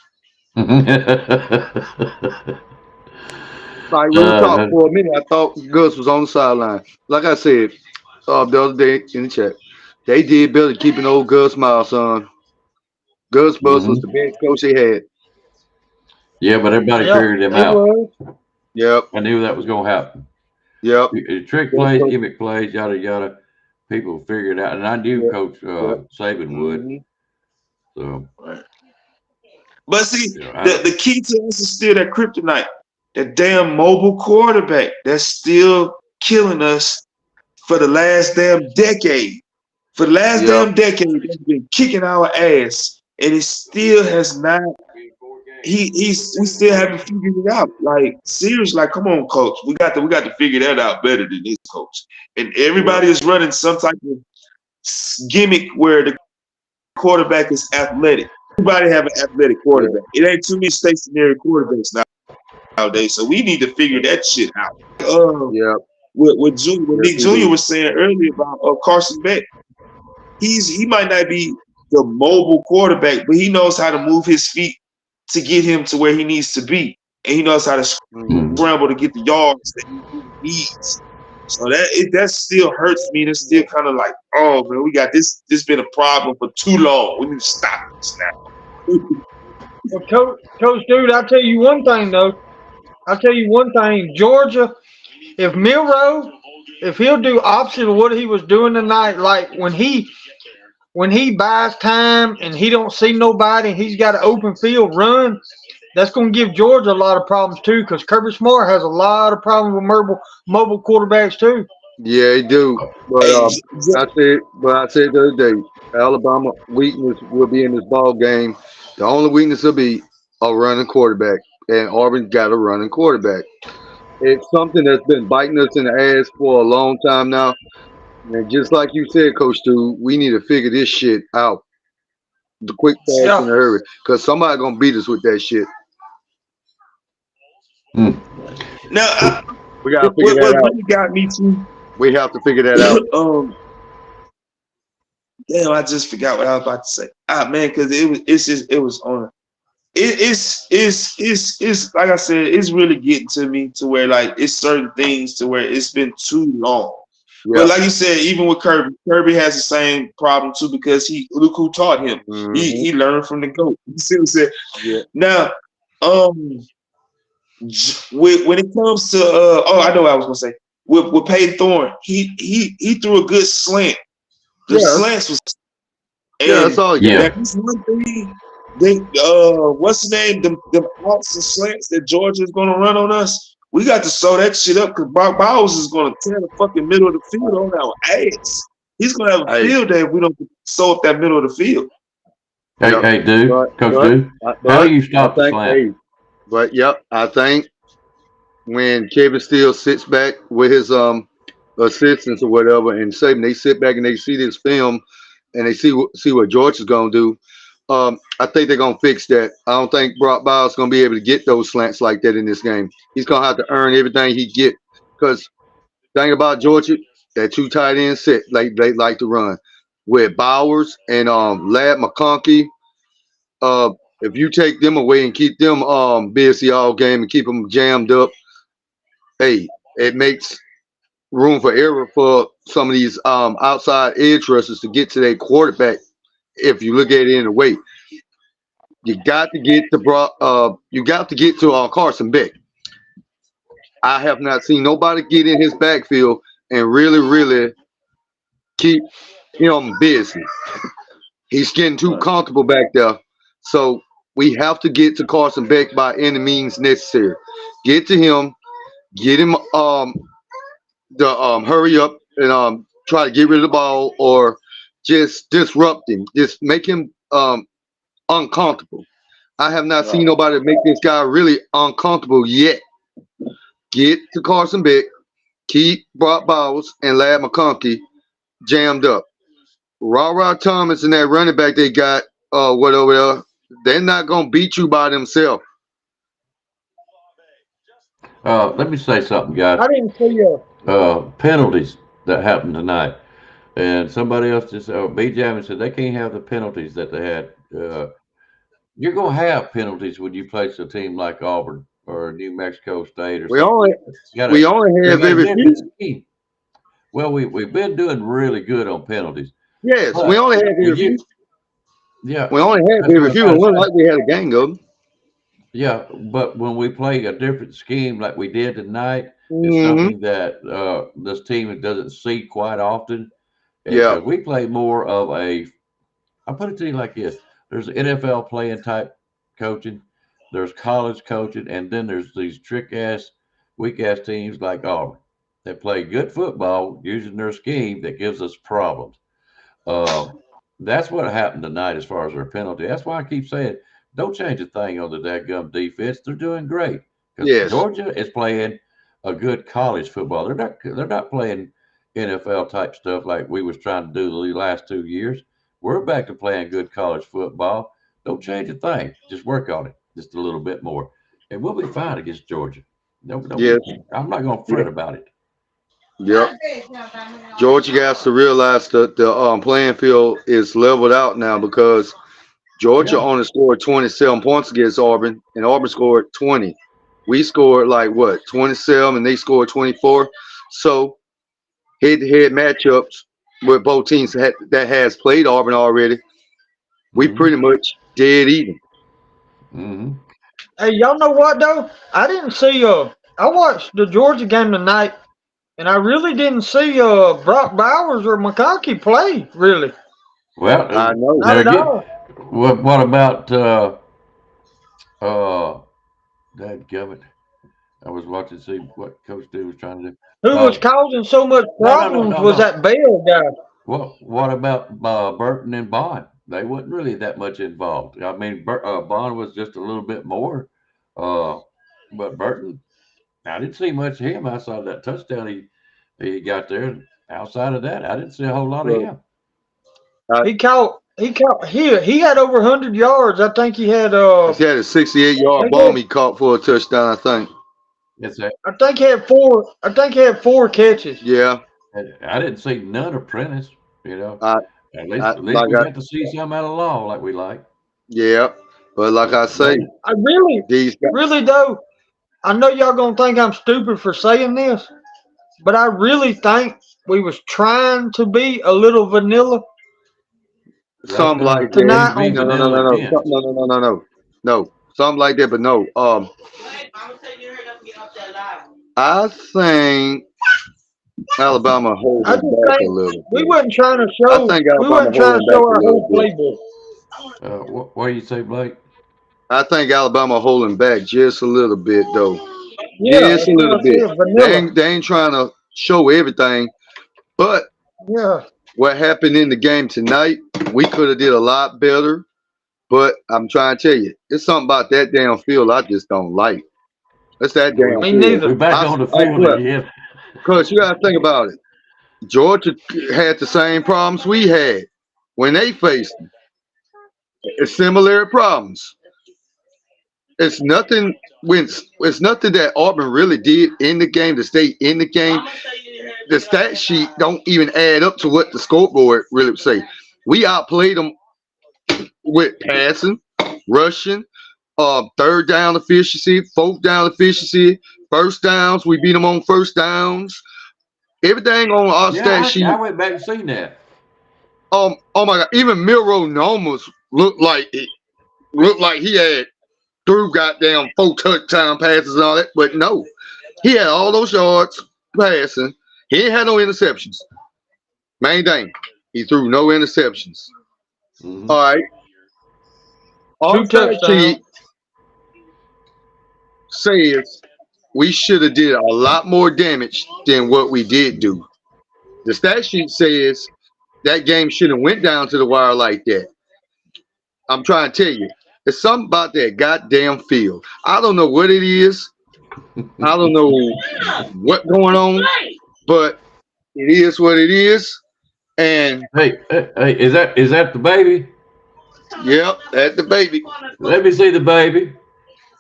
Like real talk, for a minute, I thought Gus was on the sideline. Like I said the other day in the chat, they did better keeping old Gus Malzahn. Gus Bus was the best coach they had. Yeah, but everybody figured him out. Yep. I knew that was going to happen. Yep. Trick plays, gimmick plays, yada, yada. People figured it out. And I knew Coach Saban would. So. But see, the key to us is still that kryptonite. that damn mobile quarterback that's still killing us for the last damn decade. For the last Yep. damn decade, that's been kicking our ass, and it still has not. We still haven't figured it out. Like seriously, like come on, coach, we got to figure that out better than this, coach. And everybody is running some type of gimmick where the quarterback is athletic. Everybody have an athletic quarterback. It ain't too many stationary quarterbacks nowadays, so we need to figure that shit out. Yep. What Nick Yes, Jr. indeed. was saying earlier about Carson Beck, he might not be the mobile quarterback, but he knows how to move his feet to get him to where he needs to be, and he knows how to scramble to get the yards that he needs. So that still hurts me. That's still kind of like, oh man, we got this. This been a problem for too long. We need to stop this now. Well, Coach Dude, I'll tell you one thing though. I'll tell you one thing. Georgia, if Milroe, if he'll do opposite of what he was doing tonight, like when he buys time and he don't see nobody and he's got an open field run, that's going to give Georgia a lot of problems too. Because Kirby Smart has a lot of problems with mobile quarterbacks too. Yeah, he do. But Hey, I said the other day, Alabama weakness will be in this ball game. The only weakness will be a running quarterback, and Auburn got a running quarterback. It's something that's been biting us in the ass for a long time now. And just like you said, Coach Stu, we need to figure this shit out the quick, fast, in a Yeah. hurry, because somebody gonna beat us with that shit. now, We gotta figure what that out. really got me too? We have to figure that out. Damn, I just forgot what I was about to say. Man, because it was on. It's like I said, it's really getting to me to where like it's certain things to where it's been too long. Yeah. But like you said, even with Kirby has the same problem too because look who taught him. He learned from the GOAT. You see what I'm saying? Yeah. Now, when it comes to I know what I was gonna say. With Peyton Thorne, he threw a good slant. The slants was That's all you got. that's one thing. What's the name? Them outs and slants that Georgia is gonna run on us. We got to sew that shit up because Bob Bowles is gonna tear the fucking middle of the field on our ass. He's gonna have a field day if we don't sew up that middle of the field. Hey, dude, Coach Dude, how do you stop the slant? But I think when Kevin Steele sits back with his assistants or whatever, and Saban, they sit back and they see this film and they see what George is gonna do. I think they're gonna fix that. I don't think Brock Bowers is gonna be able to get those slants like that in this game. He's gonna have to earn everything he get. Because thing about Georgia, that two tight end set they like to run with Bowers and Lad McConkey. If you take them away and keep them busy all game and keep them jammed up, hey, it makes room for error for some of these outside edge rushers to get to their quarterback. If you look at it in a way, you got to get to Carson Beck. I have not seen nobody get in his backfield and really keep him busy. He's getting too comfortable back there. So we have to get to Carson Beck by any means necessary. Get to him, get him hurry up and try to get rid of the ball or just disrupt him. Just make him uncomfortable. I have not seen nobody make this guy really uncomfortable yet. Get to Carson Beck, keep Brock Bowers and Lad McConkey jammed up. Ra Thomas and that running back they got whatever there, they're not gonna beat you by themselves. Let me say something, guys. I didn't see Penalties that happened tonight, and somebody else just B. Jamin said they can't have the penalties that they had. You're gonna have penalties when you place a team like Auburn or New Mexico State or We something. only have every few. Well, we've been doing really good on penalties. Yes, we only have every few. Yeah, we only have every few. It wasn't like we had a gang of them. Yeah, but when we play a different scheme like we did tonight, it's something that this team doesn't see quite often. And we play more of I'll put it to you like this. There's NFL playing type coaching, there's college coaching, and then there's these trick-ass, weak-ass teams like Auburn that play good football using their scheme that gives us problems. Uh, that's what happened tonight as far as their penalty. That's why I keep saying, don't change a thing on the dadgum defense. They're doing great because Yes. Georgia is playing a good college football. They're not playing NFL type stuff like we was trying to do the last 2 years. We're back to playing good college football. Don't change a thing. Just work on it just a little bit more, and we'll be fine against Georgia. No, Yes. I'm not going to fret about it. Yep. Georgia has to realize that the playing field is leveled out now because Georgia Yeah. only scored 27 points against Auburn, and Auburn scored 20. We scored like what 27, and they scored 24. So head-to-head matchups with both teams that has played Auburn already, we pretty much dead even. Mm-hmm. Hey, y'all know what though? I didn't see. I watched the Georgia game tonight, and I really didn't see Brock Bowers or McConkey play. Really, Well, I know. not there at again. all. What about dadgummit. I was watching to see what Coach D was trying to do. Who was causing so much problems was No. that Bell guy. What about Burton and Bond? They wasn't really that much involved. I mean, Bond was just a little bit more, but Burton, I didn't see much of him outside of that touchdown he got there. Outside of that, I didn't see a whole lot of him. He had over 100 yards. I think he had He had a 68-yard bomb he caught for a touchdown, I think. I think he had four catches. Yeah. I didn't see none of Prentice, you know. At least like we got to see some out of Law like we like. Yeah. But like I say, I really though, I know y'all gonna think I'm stupid for saying this, but I really think we was trying to be a little vanilla. Something like Tonight that. No. Something like that, but no. I think Alabama holds us back a little. We wasn't trying to show. We wasn't trying to show our whole playbook. What do you say, Blake? I think Alabama holding back just a little bit, though. Yeah, just a little bit. They ain't trying to show everything, but what happened in the game tonight, we could have did a lot better. But I'm trying to tell you, it's something about that damn field I just don't like. It's that damn field. We're back on the field again. Because you got to think about it. Georgia had the same problems we had when they faced them. It's similar problems. It's nothing that Auburn really did in the game to stay in the game. The stat sheet don't even add up to what the scoreboard really would say. We outplayed them with passing, rushing, third down efficiency, fourth down efficiency, first downs. We beat them on first downs. Everything on our stat sheet. I went back and seen that. Oh my God! Even Milroe almost looked like he had threw goddamn 4 touchdown passes and all that, but no, he had all those yards passing. He ain't had no interceptions. Main thing, he threw no interceptions. Mm-hmm. All right. Our stat sheet says we should have did a lot more damage than what we did do. The stat sheet says that game should have went down to the wire like that. I'm trying to tell you, there's something about that goddamn field. I don't know what it is. I don't know what's going on, but it is what it is. And hey, is that the baby? Yep, that's the baby. Let me see the baby.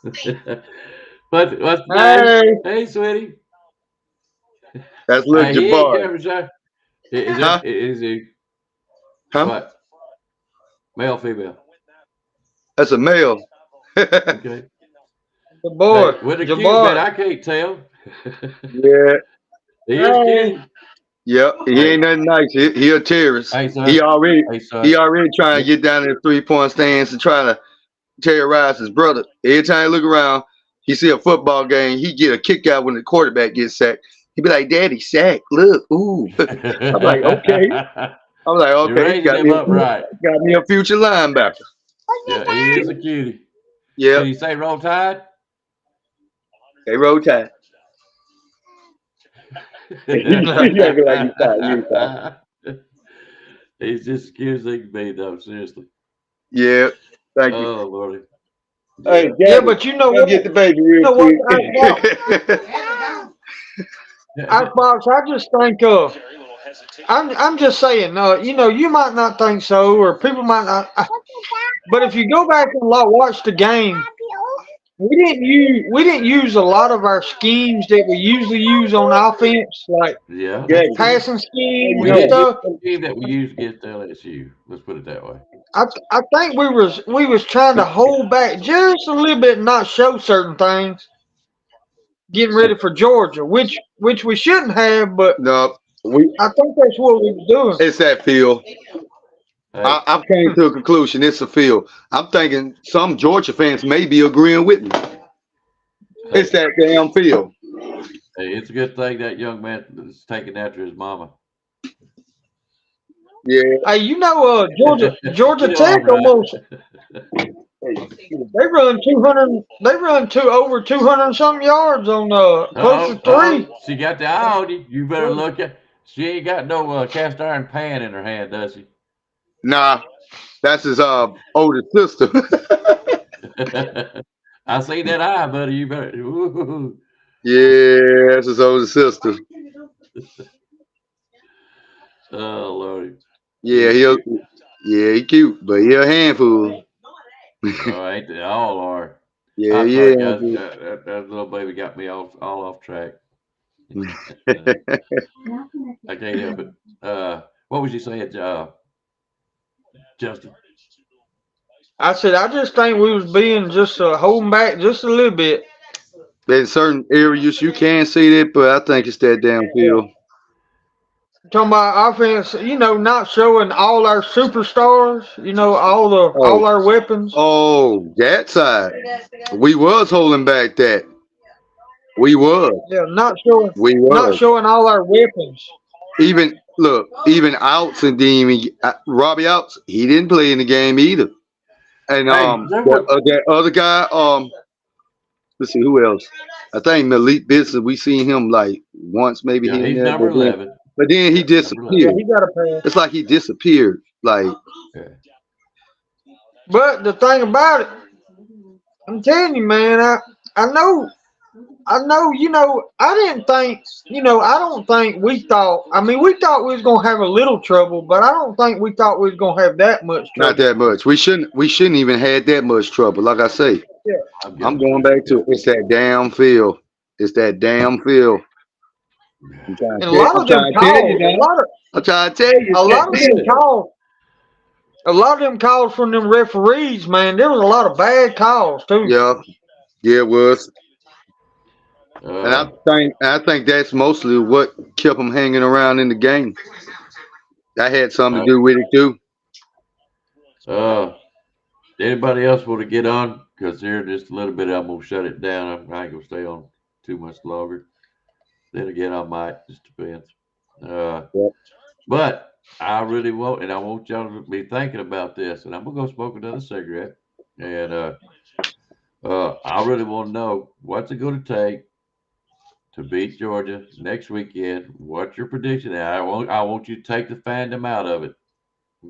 What's the name? Hey, sweetie. That's little Jabbar. Is he? Huh? What? Male, female? That's a male. Okay. The boy. With the cute, man, I can't tell. Yeah. He is cute. Yep, he ain't nothing nice. He a terrorist. Hey, son. He already trying to get down in the 3-point stands and trying to terrorize his brother. Every time he look around, he see a football game, he get a kick out when the quarterback gets sacked. He be like, "Daddy, sack! Look, ooh." I'm like, okay. He got me a future linebacker. Yeah, he is a cutie. Yeah, Did you say Roll Tide? they Roll Tide. You acting like you thought. You thought. He's just accusing me, though. Seriously. Yeah, thank you. Oh Lordy. Hey, Yeah. Yeah, Gabby, but you know go what? get the baby You real know what? quick. Icebox, I just think I'm just saying, you know, you might not think so, or people might not. But if you go back and watch the game, we didn't use a lot of our schemes that we usually use on offense, like Yeah, that's Gabby, true. passing you schemes We and know, didn't use stuff. the scheme that we used against LSU. Let's put it that way. I think we was trying to hold back just a little bit and not show certain things, getting ready for Georgia, which we shouldn't have, but no, I think that's what we was doing. it's that field. Hey, I've came to a conclusion. It's a field. I'm thinking some Georgia fans may be agreeing with me. hey, It's that damn field. hey, it's a good thing that young man is taking after his mama. Yeah. Hey, you know, Georgia You know Tech I'm right. almost they run 200. They run over 200 some yards on close to three. She got the eye on you. You better look at. She ain't got no cast iron pan in her hand, does she? Nah, that's his older sister. I see that eye, buddy. You better. Ooh. Yeah, that's his older sister. Oh Lord. Yeah, he cute, but he a handful. Oh, ain't they all are? Yeah, I'm yeah. sorry, guys. That little baby got me all off track. I can't help it. What was you saying, Justin? I said I just think we was being just holding back just a little bit. In certain areas you can see that, but I think it's that damn field. Talking about offense, you know, not showing all our superstars, you know, all our weapons. Oh, that side. We was holding back that. We was. Yeah, We not was. showing all our weapons. Even outs and didn't even Robbie outs. He didn't play in the game either. And Hey, that other guy, let's see who else. I think Malik Benson. We seen him like once, maybe yeah, here and he's there, number 11. but then he Number 11. Yeah, disappeared. he got a pass. It's like he disappeared. Like Yeah. But the thing about it, I'm telling you, man, I know, you know, I didn't think, you know, I don't think we thought, I mean, we thought we was going to have a little trouble, but I don't think we thought we was going to have that much not trouble. that much. We shouldn't even had that much trouble. Like I say, Yeah. I'm going back to it's that damn field. It's that damn field. And a lot of them calls, I'm trying to tell you. a lot of them calls, a lot of them calls from them referees, man, there was a lot of bad calls, too. Yeah, it was. And Uh, I think that's mostly what kept them hanging around in the game. That had something to do with it too. Anybody else want to get on? Because here in just a little bit, I'm gonna shut it down. I ain't gonna stay on too much longer. Then again, I might. Just depends. But I really want, and I want y'all to be thinking about this. And I'm gonna go smoke another cigarette. And I really want to know what's it going to take to beat Georgia next weekend. What's your prediction? And I want you to take the fandom out of it.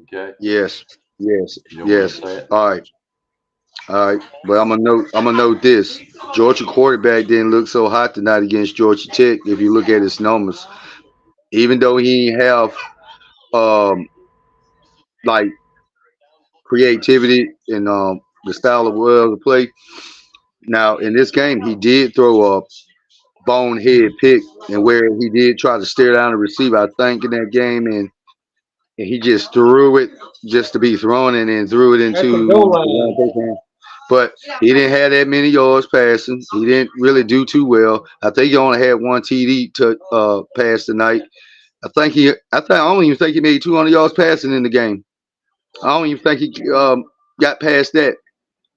Okay. Yes. You know what I'm Yes. saying? All right. But I'm gonna note this. Georgia quarterback didn't look so hot tonight against Georgia Tech. If you look at his numbers, even though he didn't have like creativity and the style of well to play. Now in this game, he did throw a bonehead pick, and where he did try to stare down the receiver, I think in that game, and he just threw it just to be thrown and then threw it At the into goal the line. one touchdown. But he didn't have that many yards passing. He didn't really do too well. I think he only had one TD to pass tonight. I don't even think he made 200 yards passing in the game. I don't even think he got past that.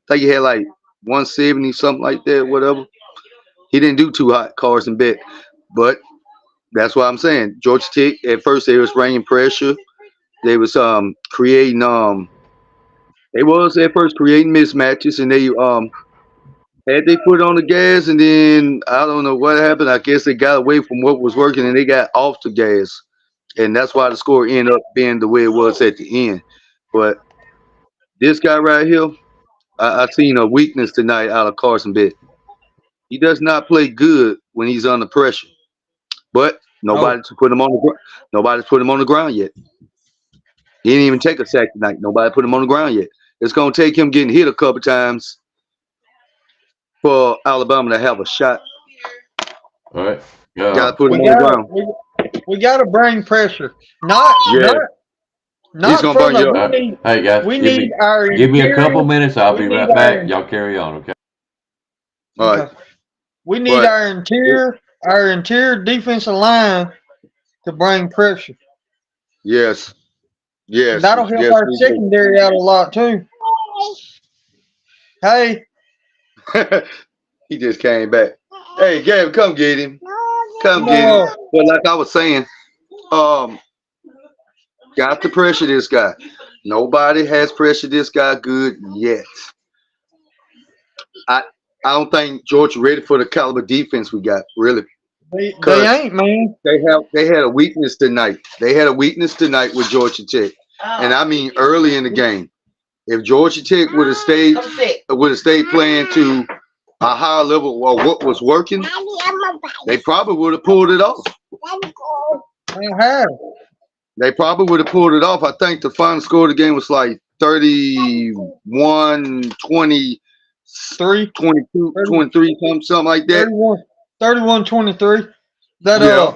I think he had like 170, something like that, whatever. He didn't do too hot, Carson Bet. But that's what I'm saying. Georgia Tech, at first, they was bringing pressure. They was creating they was at first creating mismatches, and they Had they put on the gas, and then I don't know what happened. I guess they got away from what was working, and they got off the gas, and that's why the score ended up being the way it was at the end. But this guy right here, I seen a weakness tonight out of Carson Beck. He does not play good when he's under pressure. But No. nobody's put him on the nobody's put him on the ground yet. He didn't even take a sack tonight. Nobody put him on the ground yet. It's gonna take him getting hit a couple times for Alabama to have a shot. All right. Gotta put him We on the gotta ground. we gotta bring pressure. Not Yeah, he's not gonna from bring you the up. Hey guys, we give need me our a couple interior. minutes. I'll We be need right back. our Y'all carry on, okay? All right, okay. We need but our interior defensive line to bring pressure. yes, And yes, that'll help yes, our we secondary out a lot too. Hey, do. He just came back. Hey, Gavin, come get him. Come get him. no, But like I was saying, um, got to pressure this guy. Nobody has pressured this guy good yet. I I don't think Georgia ready for the caliber defense we got, really. they Because ain't, man. they had a weakness tonight. They had a weakness tonight with Georgia Tech. And I mean early in the game. If Georgia Tech would have stayed playing to a higher level or what was working, they probably would have pulled it off. They have. They probably would have pulled it off. I think the final score of the game was like 31, 20, Three, 22, 30, 23, something like that. 31-23. That Yeah,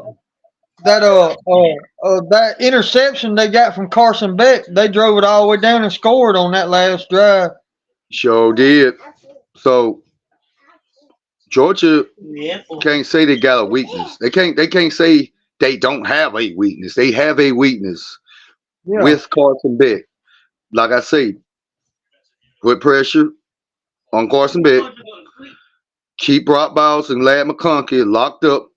that interception they got from Carson Beck, they drove it all the way down and scored on that last drive. sure did. So Georgia can't say they got a weakness. They can't say they don't have a weakness. They have a weakness Yeah. with Carson Beck. Like I say, put pressure on Carson Beck. Keep Brock Bowles and Lad McConkey locked up.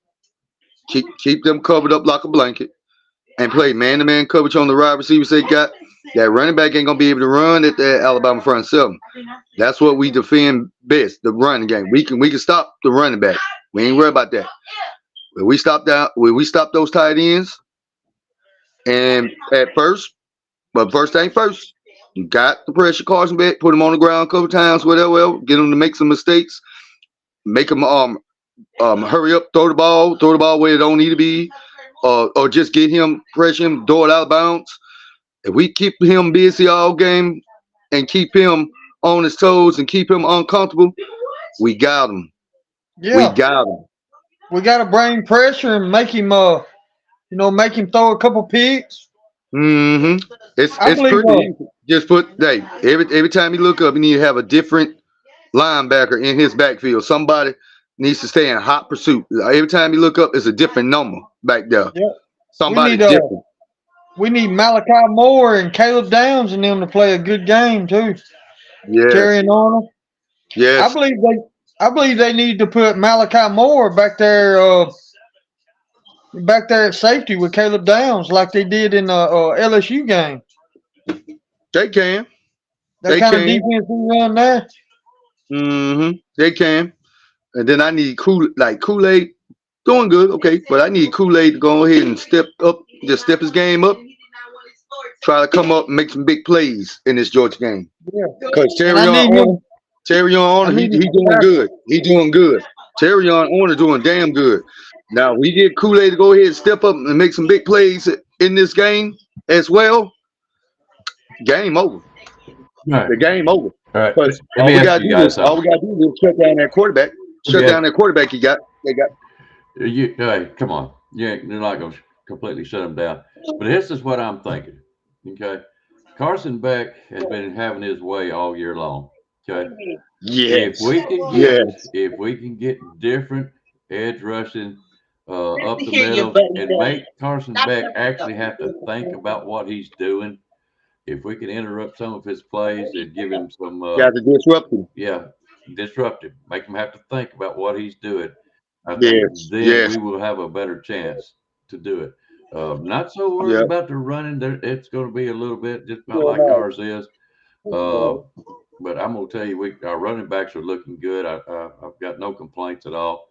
Keep them covered up like a blanket. And play man-to-man coverage on the wide receivers they got. That running back ain't gonna be able to run at the Alabama front seven. That's what we defend best, the running game. We can stop the running back. We ain't worried about that. When we stop those tight ends, and at first, but first thing first, you got the pressure Carson Beck, put him on the ground a couple times, whatever, get him to make some mistakes, make him hurry up, throw the ball where it don't need to be, or just get him, pressure him, throw it out of bounds. If we keep him busy all game and keep him on his toes and keep him uncomfortable, we got him. We Yeah. got him. We gotta bring pressure and make him make him throw a couple picks. Mm-hmm. It's I believe pretty easy. Just put every time you look up, you need to have a different linebacker in his backfield. Somebody needs to stay in hot pursuit. Every time you look up, it's a different number back there. yeah. We Somebody need different. we need Malachi Moore and Caleb Downs and them to play a good game too. Terry Yes. and Arnold. I Yes. believe they need to put Malachi Moore back there at safety with Caleb Downs like they did in the LSU game. They can. That They kind of can. defense we run there. Mm-hmm. They can. And then I need Kool-Aid doing good, okay. But I need Kool-Aid to go ahead and step up, just step his game up, try to come up and make some big plays in this Georgia game. Yeah. Because And I need him. Terry I on, he need him to doing tackle. good. He doing good. Terry on doing damn good. Now we get Kool-Aid to go ahead and step up and make some big plays in this game as well. Game over. All right. The game over. All right. Because Let all me we ask gotta you do guys is shut down that quarterback. Shut down that quarterback they got. Hey, come on. You're not going to completely shut him down. But this is what I'm thinking. Okay. Carson Beck has been having his way all year long. Okay. Yes. If we can get different edge rushing up the middle and make Carson Beck actually have to think about what he's doing, if we can interrupt some of his plays and give him some Got to disrupt him. yeah, disruptive, make him have to think about what he's doing, I think then we will have a better chance to do it. Not so worried about the running. It's going to be a little bit just about like ours is. But I'm gonna tell you, our running backs are looking good. I've got no complaints at all.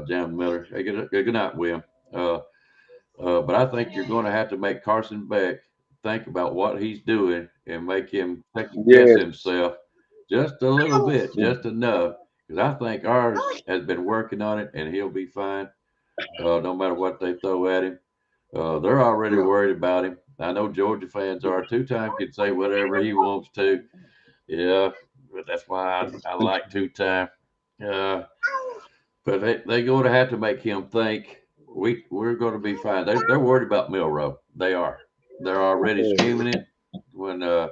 Jam Miller, hey, good night, William. But I think you're going to have to make Carson Beck think about what he's doing and make him second guess Yeah. himself just a little bit, just enough. Because I think ours has been working on it, and he'll be fine, no matter what they throw at him. They're already worried about him. I know Georgia fans are. Two-time can say whatever he wants to. Yeah, but that's why I like two-time. But they're going to have to make him think we're going to be fine. They're worried about Milroe. They are. They're already scheming it. When as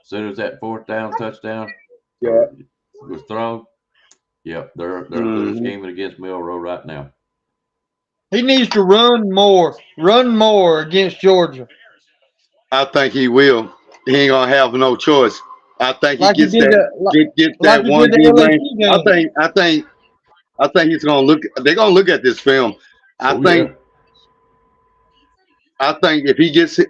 soon as that fourth down touchdown was thrown, yep, they're scheming against Milroe right now. He needs to run more against Georgia. I think he will. He ain't gonna have no choice. I think he Like gets he did gets like that he one did the good lane. LSU game. I think he's gonna look. They're gonna look at this film. I think if he gets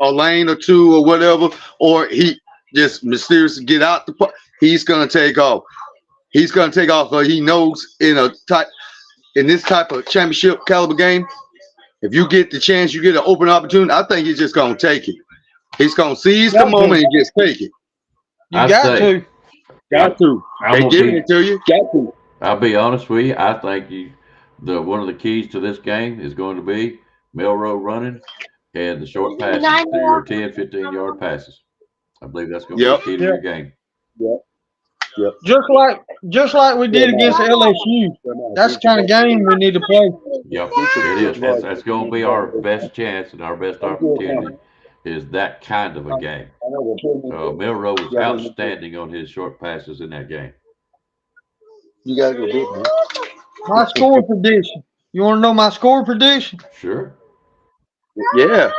a lane or two or whatever, or he just mysteriously get out he's gonna take off. He's gonna take off, but he knows in this type of championship caliber game, if you get the chance, you get an open opportunity. I think he's just gonna take it. He's gonna seize the moment and just take it. You got to. Got to. They giving it to you. Got to. I'll be honest with you. I think one of the keys to this game is going to be Milroe running and the short passes to your 10, 15-yard passes. I believe that's going to be the key to your game. Yep. Just like we did against LSU. That's the kind of game we need to play. Yep, it is. That's going to be our best chance and our best opportunity. Is that kind of a game. Milroe was outstanding on his short passes in that game. You gotta go big, man. My score prediction. You want to know my score prediction? Sure. Yeah.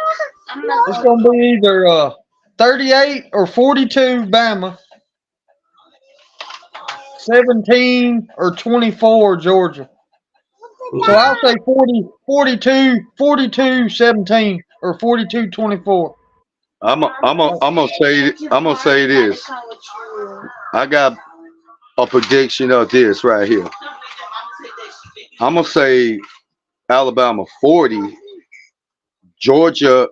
It's going to be either 38 or 42 Bama, 17 or 24 Georgia. So I'll say 42 17 or 42 24. I'm gonna say this. I got a prediction of this right here. I'm gonna say Alabama 40, Georgia.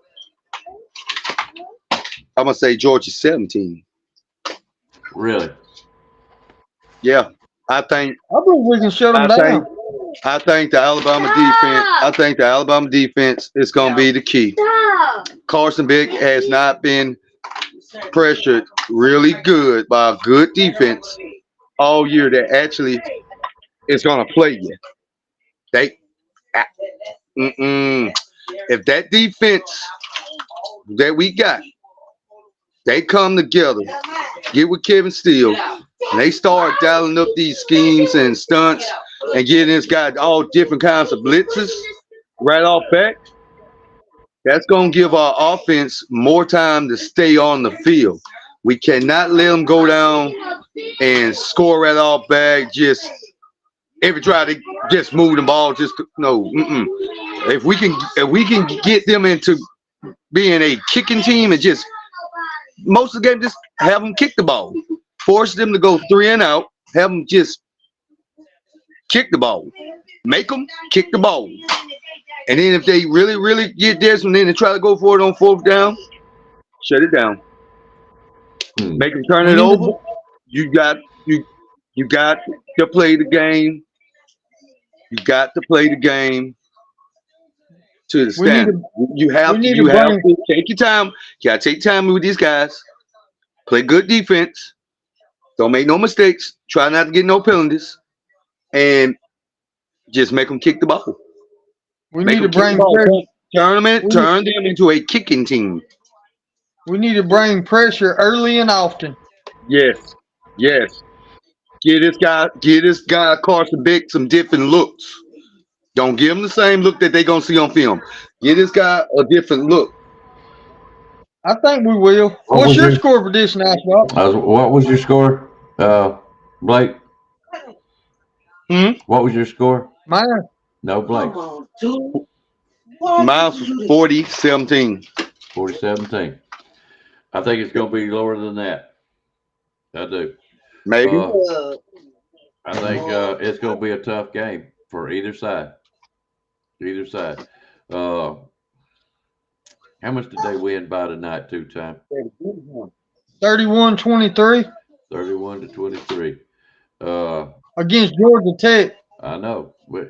I'm gonna say Georgia 17. Really? Yeah, I think we can shut them down. I think the Alabama defense. I think the Alabama defense is gonna be the key. Carson Beck has not been pressured really good by a good defense all year that actually is gonna play you. If that defense that we got, they come together, get with Kevin Steele, and they start dialing up these schemes and stunts and getting this guy all different kinds of blitzes right off back, that's going to give our offense more time to stay on the field. We cannot let them go down and score right off back. Just every try to just move the ball. Just no. If we can get them into being a kicking team and just most of the game, just have them kick the ball, force them to go 3 and out, have them just kick the ball, make them kick the ball, and then if they really get this and then they try to go for it on 4th down, shut it down, make them turn it over. You got to play the game. You got to play the game to the standard. You have to take your time. You got to take time with these guys. Play good defense. Don't make no mistakes. Try not to get no penalties. And just make them kick the ball. We need to bring pressure. Turn them into a kicking team. We need to bring pressure early and often. Yes. Give this guy Carson Beck some different looks. Don't give him the same look that they're gonna see on film. Give this guy a different look. I think we will. What's your score prediction, Icebox? What was your score, Blake? What was your score? Mine. No, Blake. Mine was 40-17. 40-17. I think it's going to be lower than that. I do. Maybe. I think it's going to be a tough game for either side. Either side. How much did they win by tonight, two-time? 31-23 31-23. against Georgia Tech. I know, but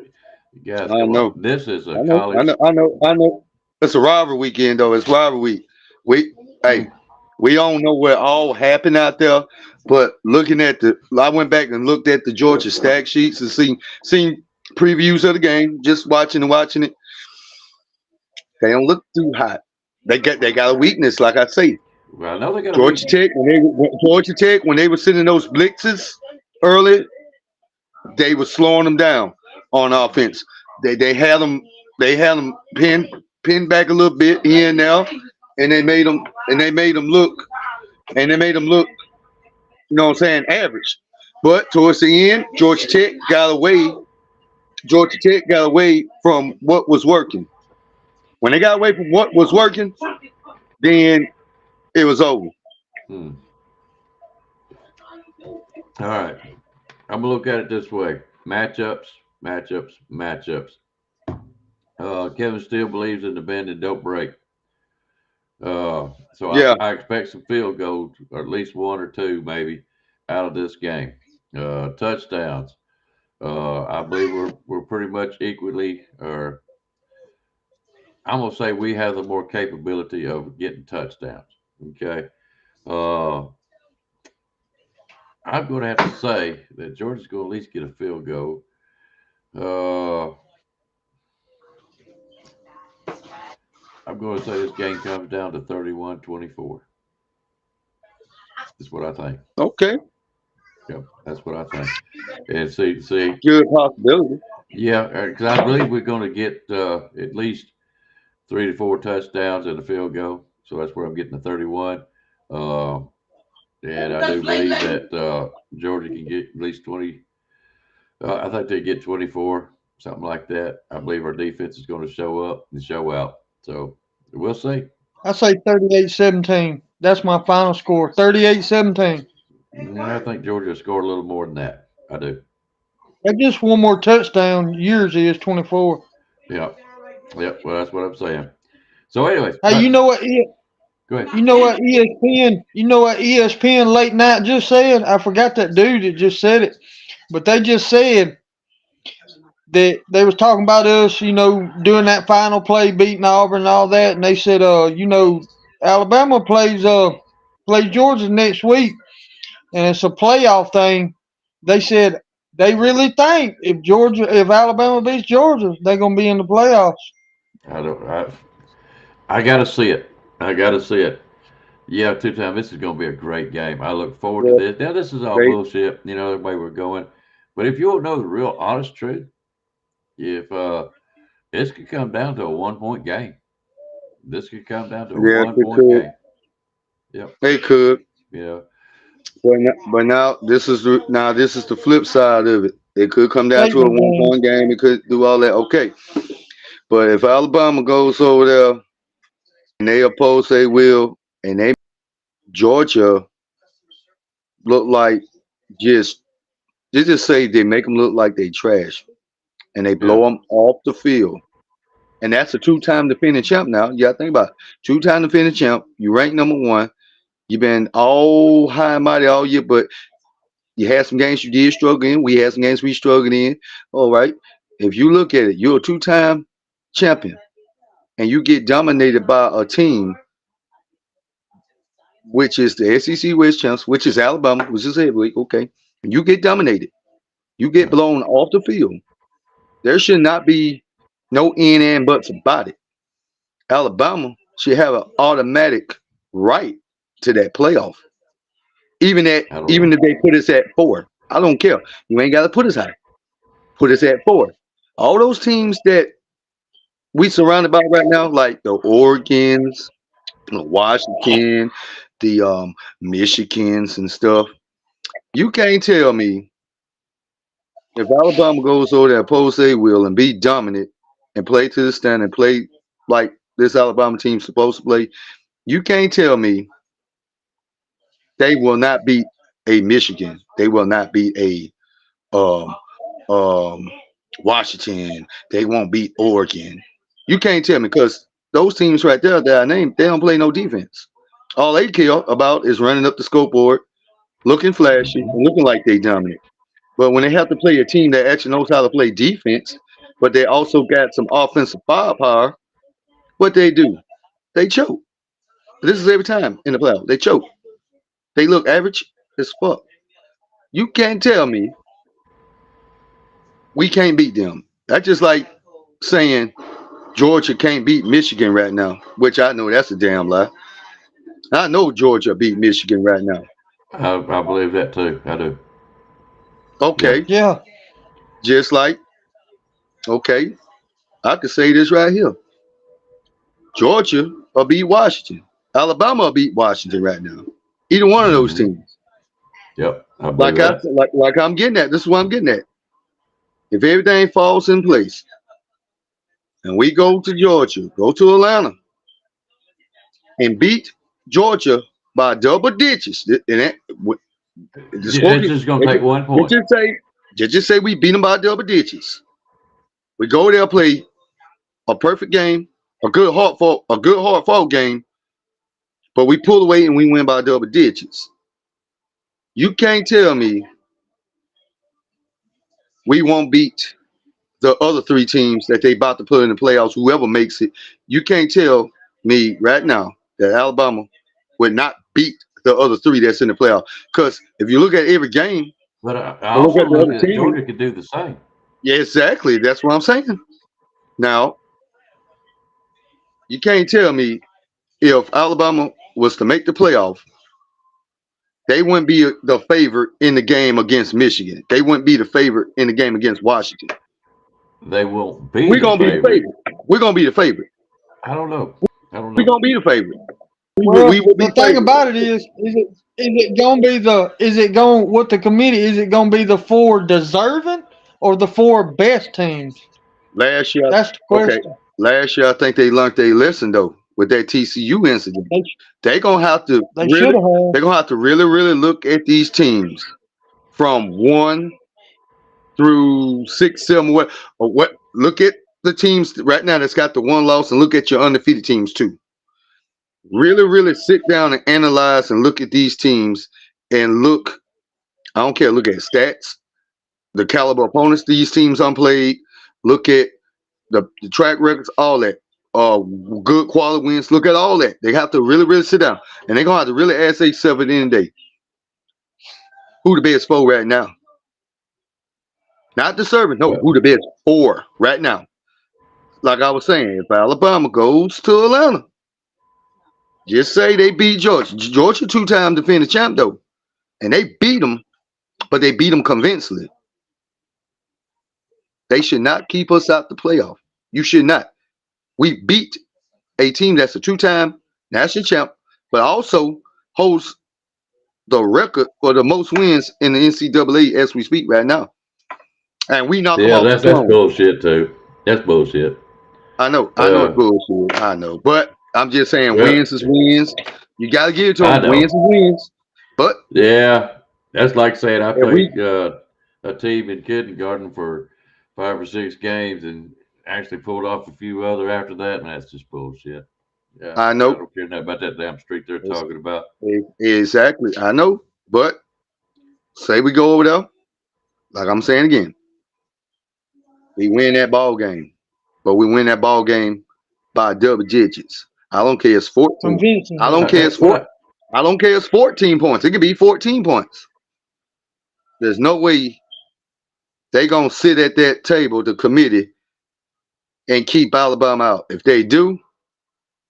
guys, I come know. on. This is a I know. college. I know. It's a rivalry weekend though. It's rivalry week. Hey, we don't know what all happened out there, but looking at I went back and looked at the Georgia stack sheets and seen previews of the game. Just watching it. They don't look too hot. They got a weakness, like I say. Well, I know they got Georgia Tech when they were sending those blitzes early, they were slowing them down on offense. They had them pinned back a little bit here and there, and they made them look, you know what I'm saying, average. But towards the end, Georgia Tech got away from what was working. When they got away from what was working, then it was over. All right. I'm going to look at it this way. Matchups. Kevin still believes in the bend and don't break. So Yeah. I expect some field goals, or at least one or two maybe, out of this game. Touchdowns. I believe we're pretty much equally, or I'm going to say we have the more capability of getting touchdowns. Okay. I'm going to have to say that Georgia's going to at least get a field goal. I'm going to say this game comes down to 31-24. That's what I think. Okay. Yep, that's what I think. And see, good possibility. Yeah, because I believe we're going to get at least 3 to 4 touchdowns and a field goal. So that's where I'm getting the 31. And I do believe that Georgia can get at least 20. I think they get 24, something like that. I believe our defense is going to show up and show out. So we'll see. I say 38-17. That's my final score. 38-17. I think Georgia scored a little more than that. I do. That's just one more touchdown. Yours is 24. Yep. Well, that's what I'm saying. So, anyways. Hey, you know what? Go ahead. You know what ESPN? You know what ESPN late night just said? I forgot that dude that just said it, but they just said that they was talking about us, doing that final play, beating Auburn and all that, and they said, Alabama plays Georgia next week, and it's a playoff thing. They said they really think if Alabama beats Georgia, they're gonna be in the playoffs. I gotta see it. Yeah, two-time. This is gonna be a great game. I look forward to this. Now this is all bullshit, the way we're going. But if you don't know the real honest truth, if this could come down to a 1-point game. This could come down to a 1-point game. Yep. It could. Yeah. But now this is the flip side of it. It could come down to a 1-point game. It could do all that. Okay. But if Alabama goes over there and they oppose they will, and they Georgia look like just say they make them look like they trash, and they blow them off the field. And that's a 2-time defending champ now. You got to think about it. 2-time defending champ. You rank number 1. You've been all high and mighty all year, but you had some games you did struggle in. We had some games we struggled in. All right. If you look at it, you're a 2-time champion, and you get dominated by a team, which is the SEC West champs, which is Alabama, which is heavyweight. Okay. You get dominated. You get blown off the field. There should not be no in and buts about it. Alabama should have an automatic right to that playoff. Even if they put us at 4. I don't care. You ain't got to put us high. Put us at 4. All those teams that we surrounded by right now, like the Oregons, the Washington, the Michigans and stuff, you can't tell me if Alabama goes over there, oppose they will, and be dominant and play to the stand and play like this Alabama team's supposed to play, you can't tell me they will not beat a Michigan. They will not beat a um, Washington. They won't beat Oregon. You can't tell me because those teams right there that I named, they don't play no defense. All they care about is running up the scoreboard, looking flashy, and looking like they dominant. But when they have to play a team that actually knows how to play defense, but they also got some offensive firepower, what they do? They choke. This is every time in the playoffs. They choke. They look average as fuck. You can't tell me we can't beat them. That's just like saying Georgia can't beat Michigan right now, which I know that's a damn lie. I know Georgia beat Michigan right now. I believe that too. I do. Yeah. Okay, Yeah. just like, okay, I could say this right here. Georgia will beat Washington. Alabama will beat Washington right now. Either one of those Mm-hmm. teams. Yep. I believe that. Like I'm getting at. This is what I'm getting at. If everything falls in place and we go to Georgia, go to Atlanta, and beat Georgia by double digits, and that, the score, It's just going to take 1 point. just say we beat them by double digits. We go there, play a perfect game, a good hard fought game, but we pull away and we win by double digits. You can't tell me we won't beat the other three teams that they about to put in the playoffs. Whoever makes it, you can't tell me right now that Alabama would not beat the other three that's in the playoff. Because if you look at every game, But I and look also at the look other at team, Georgia could do the same. yeah, exactly. That's what I'm saying. Now, you can't tell me if Alabama was to make the playoff, they wouldn't be the favorite in the game against Michigan. They wouldn't be the favorite in the game against Washington. They won't be We're the gonna be the favorite. favorite. We're gonna be the favorite. I don't know. I don't We're know. gonna be the favorite. Well, We will be the thing favored. about it is it gonna be what the committee is it gonna be the 4 deserving or the 4 best teams? Last year, That's the okay. question. Last year, I think they learned their lesson though with that TCU incident. They, They're gonna have to they should have. they're gonna have to really look at these teams from 1 through 6, 7. What? Look at the teams right now that's got the one loss, and look at your undefeated teams too. Really sit down and analyze and look at these teams and look. I don't care. Look at stats, the caliber opponents these teams played. Look at the track records, all that. Good quality wins. Look at all that. They have to really sit down, and they're gonna have to really ask themselves at the end of the day, who the best 4 right now? Not deserving. No, who the best 4 right now? Like I was saying, if Alabama goes to Atlanta, just say they beat Georgia. Georgia 2-time defending champ though, and they beat them, but they beat them convincingly. They should not keep us out the playoff. You should not. We beat a team that's a 2-time national champ, but also holds the record for the most wins in the NCAA as we speak right now. And we knock them Yeah, off the that's throne. bullshit too. That's bullshit. I know it's bullshit. I know. But I'm just saying wins is wins. You gotta give it to them. Wins is wins. But yeah, that's like saying I Yeah, played a team in kindergarten for 5 or 6 games and actually pulled off a few other after that, and that's just bullshit. Yeah, I know. I don't care nothing about that damn streak they're talking about. Exactly. I know. But say we go over there, like I'm saying again, we win that ball game. But we win that ball game by double digits. I don't care it's 14. Convincing. I don't care it's 4. I don't care it's 14 points. It could be 14 points. There's no way they gonna sit at that table, the committee, and keep Alabama out. If they do,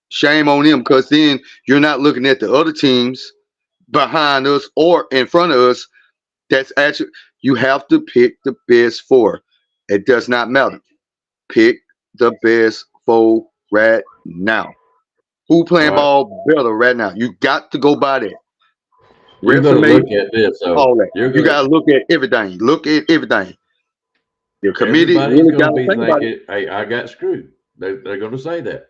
shame on them, because then you're not looking at the other teams behind us or in front of us. That's actually, you have to pick the best 4. It does not matter. Pick the best 4 right now. Who playing ball better right now? You got to go by that. You're going to look at this. So all that. You got to look at everything. Look at everything. Your committee really got to think about it. Hey, I got screwed. They're going to say that.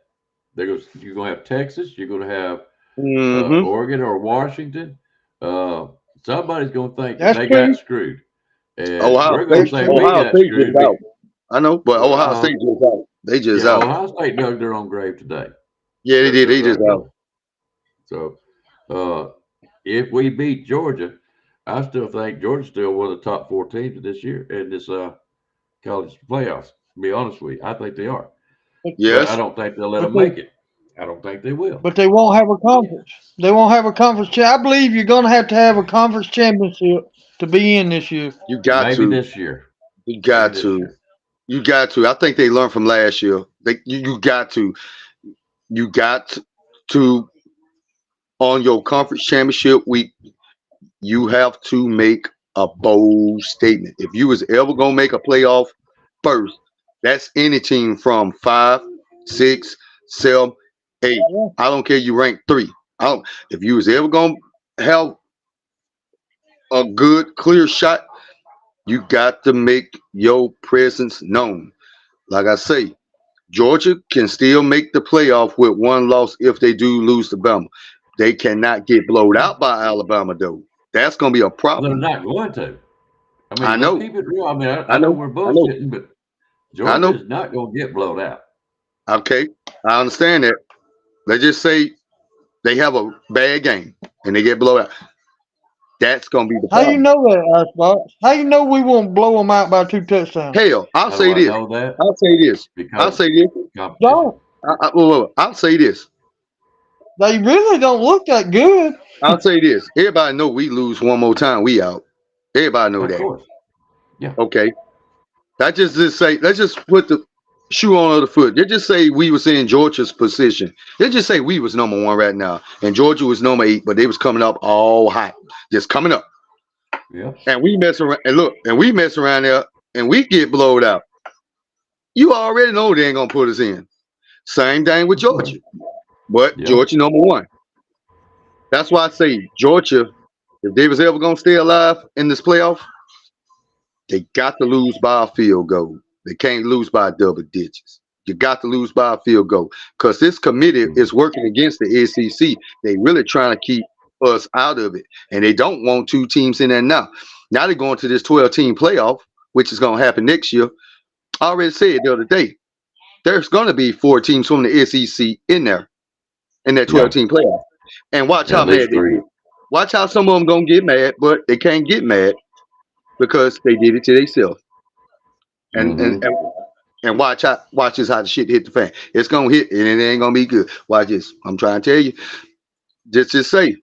You're going to have Texas. You're going to have Oregon or Washington. somebody's going to think that That's they true. got screwed. And Ohio we're going to State, say we Ohio got State just screwed. out. I know, but Well, Ohio State just out. They just Yeah, out. Ohio State dug their own grave today. Yeah, they did. They just out. So, if we beat Georgia, I still think Georgia's still one of the top 4 teams this year in this college playoffs. To be honest with you, I think they are. Yes. But I don't think they'll let them make it. I don't think they will. But they won't have a conference. They won't have a conference. I believe you're going to have a conference championship to be in this year. You got Maybe to. this year. You got to. You got to. I think they learned from last year. You got to. You got to, on your conference championship week, you have to make a bold statement. If you was ever going to make a playoff first, that's any team from 5, 6, 7, 8. I don't care you rank 3. If you was ever going to have a good, clear shot, you got to make your presence known. Like I say, Georgia can still make the playoff with 1 loss if they do lose to Bama. They cannot get blowed out by Alabama, though. That's going to be a problem. They're not going to. I mean, I know. Keep it real. I mean, I know we're bullshitting, but Georgia is not going to get blown out. Okay, I understand that. Let's just say they have a bad game and they get blown out. That's going to be the problem. How you know that, Icebox? How you know we won't blow them out by 2 touchdowns? Hell, I'll say this. I'll say this. Don't. I'll say this. They really don't look that good. I'll say this. Everybody know we lose one more time, we out. Everybody know that. Course. Yeah. Okay. Let's just put the shoe on the other foot. They just say we was in Georgia's position. They just say we was number 1 right now, and Georgia was number 8, but they was coming up all hot, just coming up. Yeah. And we mess around and we mess around there and we get blowed out. You already know they ain't gonna put us in. Same thing with Georgia, but Georgia number 1. That's why I say Georgia, if they was ever gonna stay alive in this playoff, they got to lose by a field goal. They can't lose by double digits. You got to lose by a field goal because this committee is working against the SEC. They really trying to keep us out of it, and they don't want 2 teams in there now. Now they're going to this 12-team playoff, which is going to happen next year. I already said the other day, there's going to be 4 teams from the SEC in there in that 12-team playoff. And watch how mad they get. Watch how some of them going to get mad, but they can't get mad because they did it to themselves. And watch this how the shit hit the fan. It's gonna hit and it ain't gonna be good. Watch this. I'm trying to tell you. Just say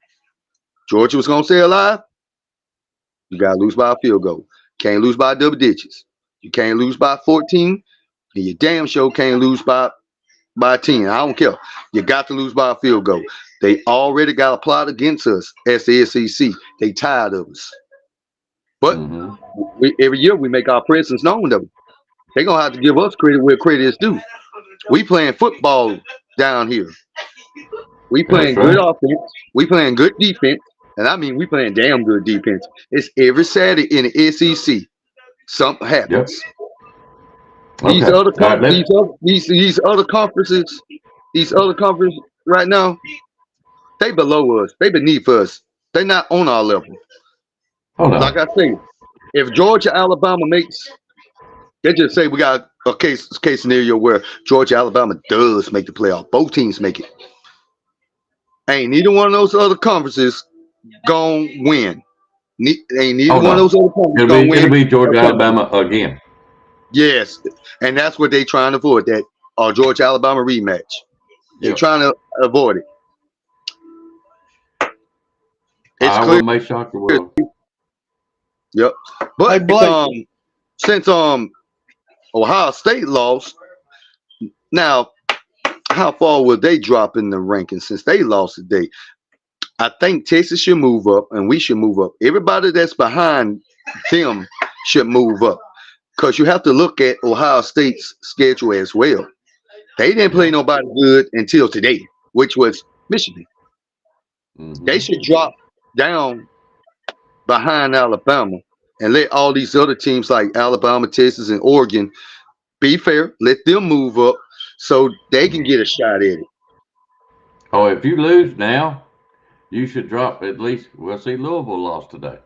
Georgia was gonna stay alive. You gotta lose by a field goal. Can't lose by double digits. You can't lose by 14, and you damn sure can't lose by 10. I don't care. You got to lose by a field goal. They already got a plot against us as the SEC. They tired of us. But every year we make our presence known though. They're gonna have to give us credit where credit is due. We playing football down here. We playing good offense. We playing good defense. And I mean we playing damn good defense. It's every Saturday in the SEC. Something happens. Yep. These other conferences right now, they below us. They beneath us. They're not on our level. Oh, no. Like I say, if Georgia, Alabama makes, they just say we got a case scenario where Georgia, Alabama does make the playoff. Both teams make it. Ain't neither one of those other conferences gonna win. Ain't neither one of those other conferences gonna win. It'll be Georgia, Alabama again. Yes, and that's what they trying to avoid, that Georgia, Alabama rematch. They're trying to avoid it. It's clear. May shock the world. Yep. But since Ohio State lost, now how far will they drop in the rankings since they lost today? I think Texas should move up and we should move up. Everybody that's behind them should move up because you have to look at Ohio State's schedule as well. They didn't play nobody good until today, which was Michigan. They should drop down behind Alabama and let all these other teams like Alabama, Texas, and Oregon be fair. Let them move up so they can get a shot at it. Oh, if you lose now, you should drop at least. Well, see, Louisville lost today.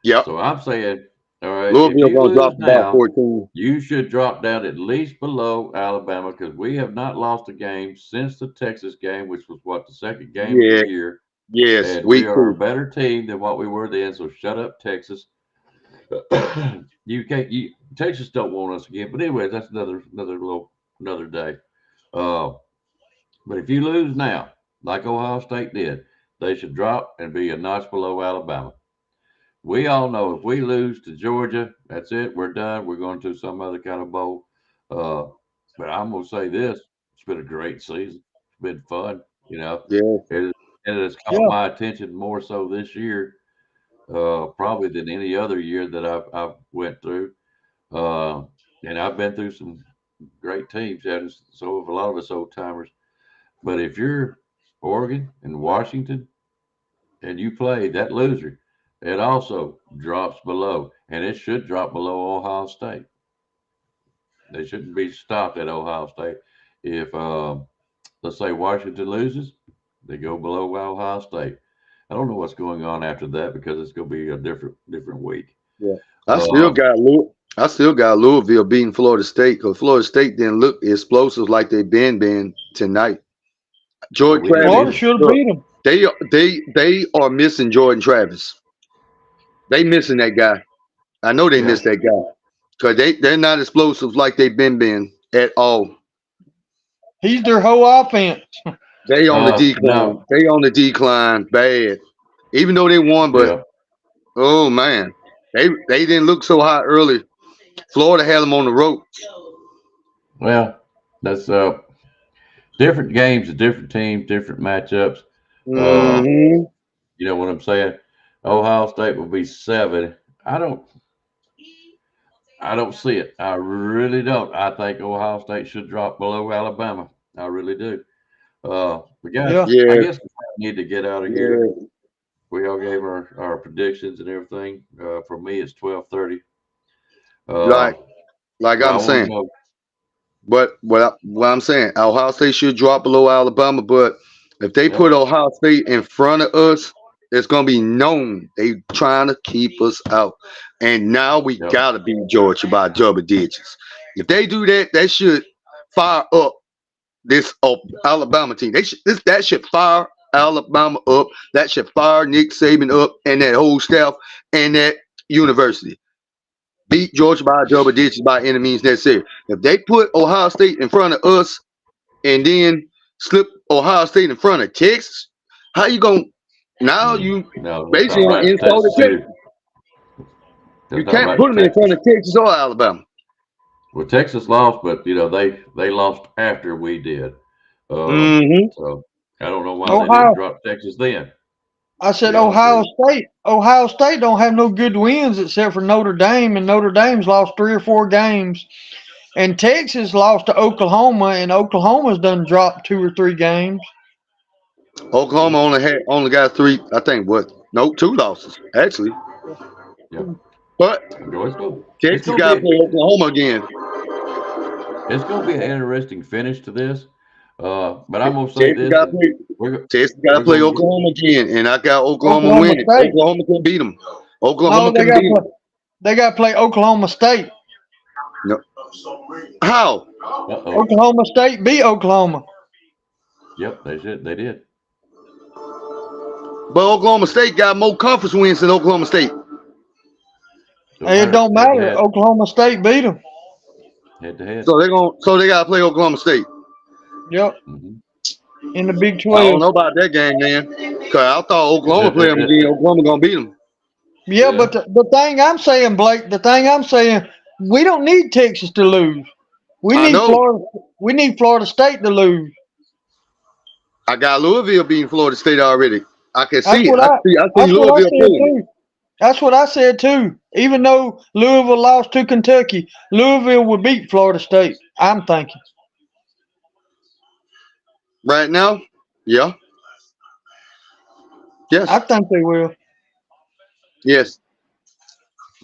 Yep. So I'm saying, all right, if Louisville you gonna drop lose about now, 14. you should drop down at least below Alabama because we have not lost a game since the Texas game, which was what, the second game of the Yeah. year. Yes. And we Week are a 2. better team than what we were then. So shut up, Texas. You can't. Texas don't want us again. But anyway, that's another day. Uh, but if you lose now, like Ohio State did, they should drop and be a notch below Alabama. We all know if we lose to Georgia, that's it. We're done. We're going to some other kind of bowl. Uh, but I'm going to say this: it's been a great season. It's been fun. Yeah. It, it has caught Yeah. my attention more so this year, probably than any other year that I've went through. Uh, and I've been through some great teams, and so have a lot of us old timers. But if you're Oregon and Washington and you play that loser, it also drops below, and it should drop below Ohio State. They shouldn't be stopped at Ohio State. If let's say Washington loses, they go below Ohio State. I don't know what's going on after that because it's going to be a different week. Yeah. Uh, I still got Louisville beating Florida State because Florida State didn't look explosive like they've been tonight. well, Jordan we didn't Travis, Florida either. should have look, beat them. they are missing Jordan Travis. They missing that guy. I know they Yeah. miss that guy because they're not explosive like they've been at all. He's their whole offense. They on the decline. No. They on the decline bad. Even though they won, but Yeah. oh man, they didn't look so hot early. Florida had them on the rope. Well, that's different games, different teams, different matchups. Uh, Hmm. you know what I'm saying? Ohio State will be 7. I don't. I don't see it. I really don't. I think Ohio State should drop below Alabama. I really do. But guys, Yeah. I Yeah, guess we need to get out of here. yeah. We all gave our predictions and everything. For me, it's 12:30. Like like But I I'm want to saying. know. But what I'm saying, Ohio State should drop below Alabama. But if they put Yep. Ohio State in front of us, it's gonna be known they trying to keep us out. And now we Yep. gotta beat Georgia by double digits. If they do that, that should fire up this Alabama team. That should fire Alabama up. That should fire Nick Saban up and that whole staff and that university. Beat Georgia by double digits by any means necessary. If they put Ohio State in front of us and then slip Ohio State in front of Texas, how you gonna now you No, that's basically not on right. insult Texas to Texas. too. You That's not can't right put to them in front Texas. of Texas or Alabama. Well, Texas lost, but they lost after we did. Um, Hmm. so I don't know why they didn't Ohio. drop Texas then. I To said be honest with Ohio you. State. Ohio State don't have no good wins except for Notre Dame, and Notre Dame's lost 3 or 4 games. And Texas lost to Oklahoma, and Oklahoma's done dropped 2 or 3 games. Oklahoma only got three, I think what? No, two losses, actually. Yeah. But No, it's Texas gonna gotta be play Oklahoma again. it's gonna be an interesting finish to this. But I'm gonna say Texas this, gotta and play Texas gotta we're play gonna get Oklahoma again. And I got Oklahoma Oklahoma winning. State. Oklahoma can beat them. No, Oklahoma can beat them. they got to play Oklahoma State. No. How? uh-oh. Oklahoma State beat Oklahoma. Yep, they did. But Oklahoma State got more conference wins than Oklahoma State. Don't It matter. don't Head to matter. head. Oklahoma State beat them. Head to head. So they gotta play Oklahoma State. Yep, Hmm. in the Big I 12. don't know about that game, man. Cause I thought Oklahoma play them again. Oklahoma gonna beat them. Yeah, but Yeah. the thing I'm saying, Blake, the thing I'm saying, we don't need Texas to lose. We I need know. Florida. We need Florida State to lose. I got Louisville beating Florida State already. I can That's see it. what I. I see That's what I Louisville said pulling it. too. That's what I said too. Even though Louisville lost to Kentucky, Louisville will beat Florida State. I'm thinking. Right now, yeah. I Yes. think they will. Yes.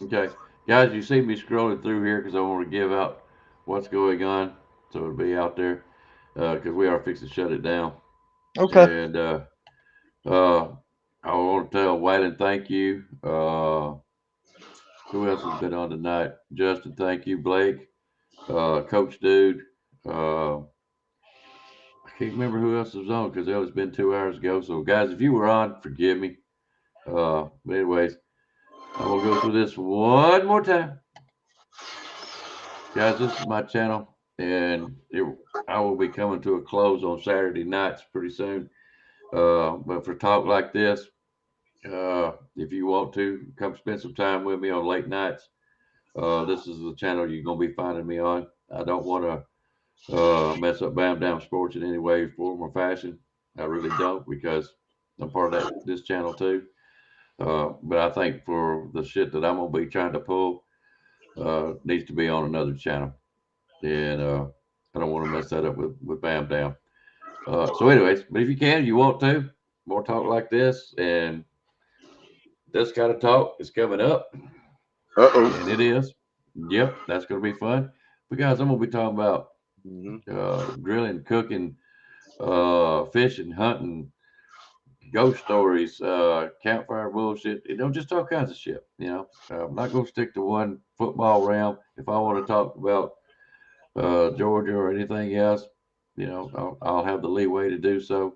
Okay, guys, you see me scrolling through here because I want to give out what's going on, so it'll be out there because we are fixing to shut it down. Okay. And uh, I want to tell Waylon thank you. Who else has been on tonight? Justin, thank you. Blake, Coach Dude. I can't remember who else was on because that was been 2 hours ago. So, guys, if you were on, forgive me. But anyways, I'm gonna go through this one more time, guys. This is my channel, and I will be coming to a close on Saturday nights pretty soon. But for talk like this, if you want to come spend some time with me on late nights, this is the channel you're gonna be finding me on. I don't want to mess up Bam Down Sports in any way, form, or fashion. I really don't because I'm part of this channel too. But I think for the shit that I'm gonna be trying to pull, needs to be on another channel, and I don't want to mess that up with Bam Down. So, anyways, but if you can, you want to more talk like this, and this kind of talk is coming up, and it is. Yep, that's gonna be fun. But guys, I'm gonna be talking about grilling, cooking, fishing, hunting, ghost stories, campfire bullshit, just all kinds of shit. I'm not going to stick to one football realm. If I want to talk about Georgia or anything else, I'll have the leeway to do so.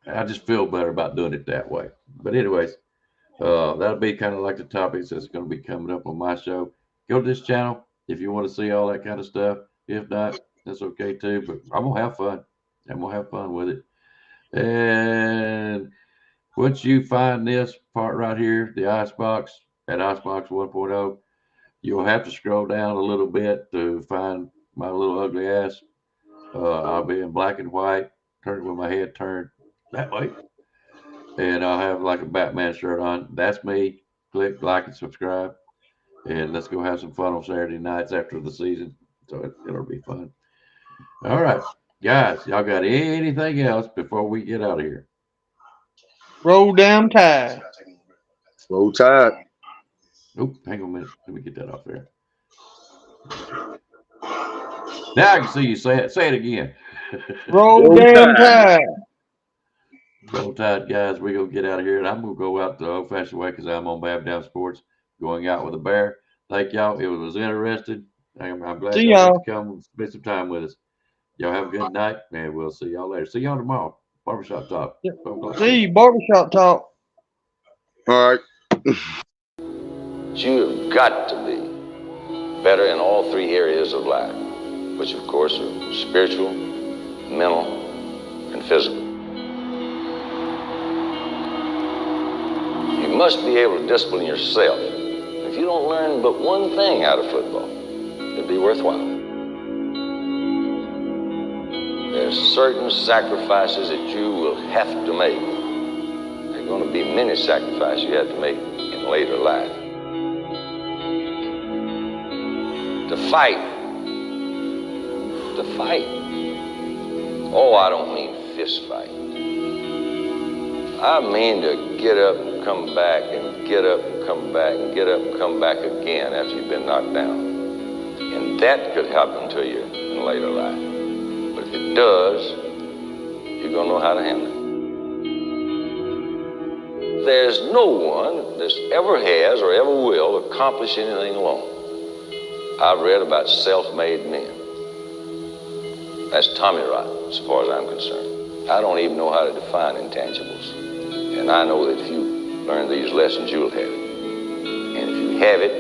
I just feel better about doing it that way. But anyways, that'll be kind of like the topics that's going to be coming up on my show. Go to this channel if you want to see all that kind of stuff. If not, that's okay too. But I'm gonna have fun. I'm gonna have fun with it. And once you find this part right here, the Icebox, at Icebox 1.0, you'll have to scroll down a little bit to find my little ugly ass. I'll be in black and white, turned with my head turned that way. And I'll have like a Batman shirt on. That's me. Click like and subscribe. And let's go have some fun on Saturday nights after the season. So it'll be fun. All right. Guys, y'all got anything else before we get out of here? Roll damn tide. Roll tide. Oop, hang on a minute. Let me get that off there. Now I can see you say it. Say it again. Roll damn tide. Roll tide, guys. We're going to get out of here. And I'm going to go out the old-fashioned way because I'm on Bab Down Sports, going out with a bear. Thank y'all. It was interesting. I'm glad y'all got to come and spend some time with us. Y'all have a good night, and we'll see y'all later. See y'all tomorrow. Barbershop Talk. See you, Barbershop Talk. All right. You've got to be better in all three areas of life, which of course are spiritual, mental, and physical. You must be able to discipline yourself. If you don't learn but one thing out of football, it'll be worthwhile. There's certain sacrifices that you will have to make. There are going to be many sacrifices you have to make in later life. To fight. Oh, I don't mean fist fight. I mean to get up and come back and get up and come back and get up and come back again after you've been knocked down. And that could happen to you in later life. But if it does, you're going to know how to handle it. There's no one that ever has or ever will accomplish anything alone. I've read about self-made men. That's Tommy Rot, as far as I'm concerned. I don't even know how to define intangibles. And I know that if you learn these lessons, you'll have it. And if you have it,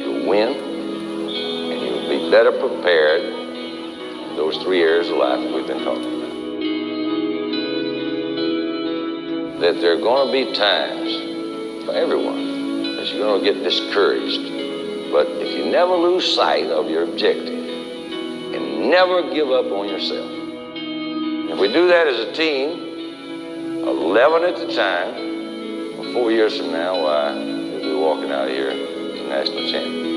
you'll win, and you'll be better prepared in those three areas of life that we've been talking about. That there are going to be times for everyone that you're going to get discouraged. But if you never lose sight of your objective and never give up on yourself, if we do that as a team, 11 at the time, well, 4 years from now, why, we'll be walking out of here as national champions.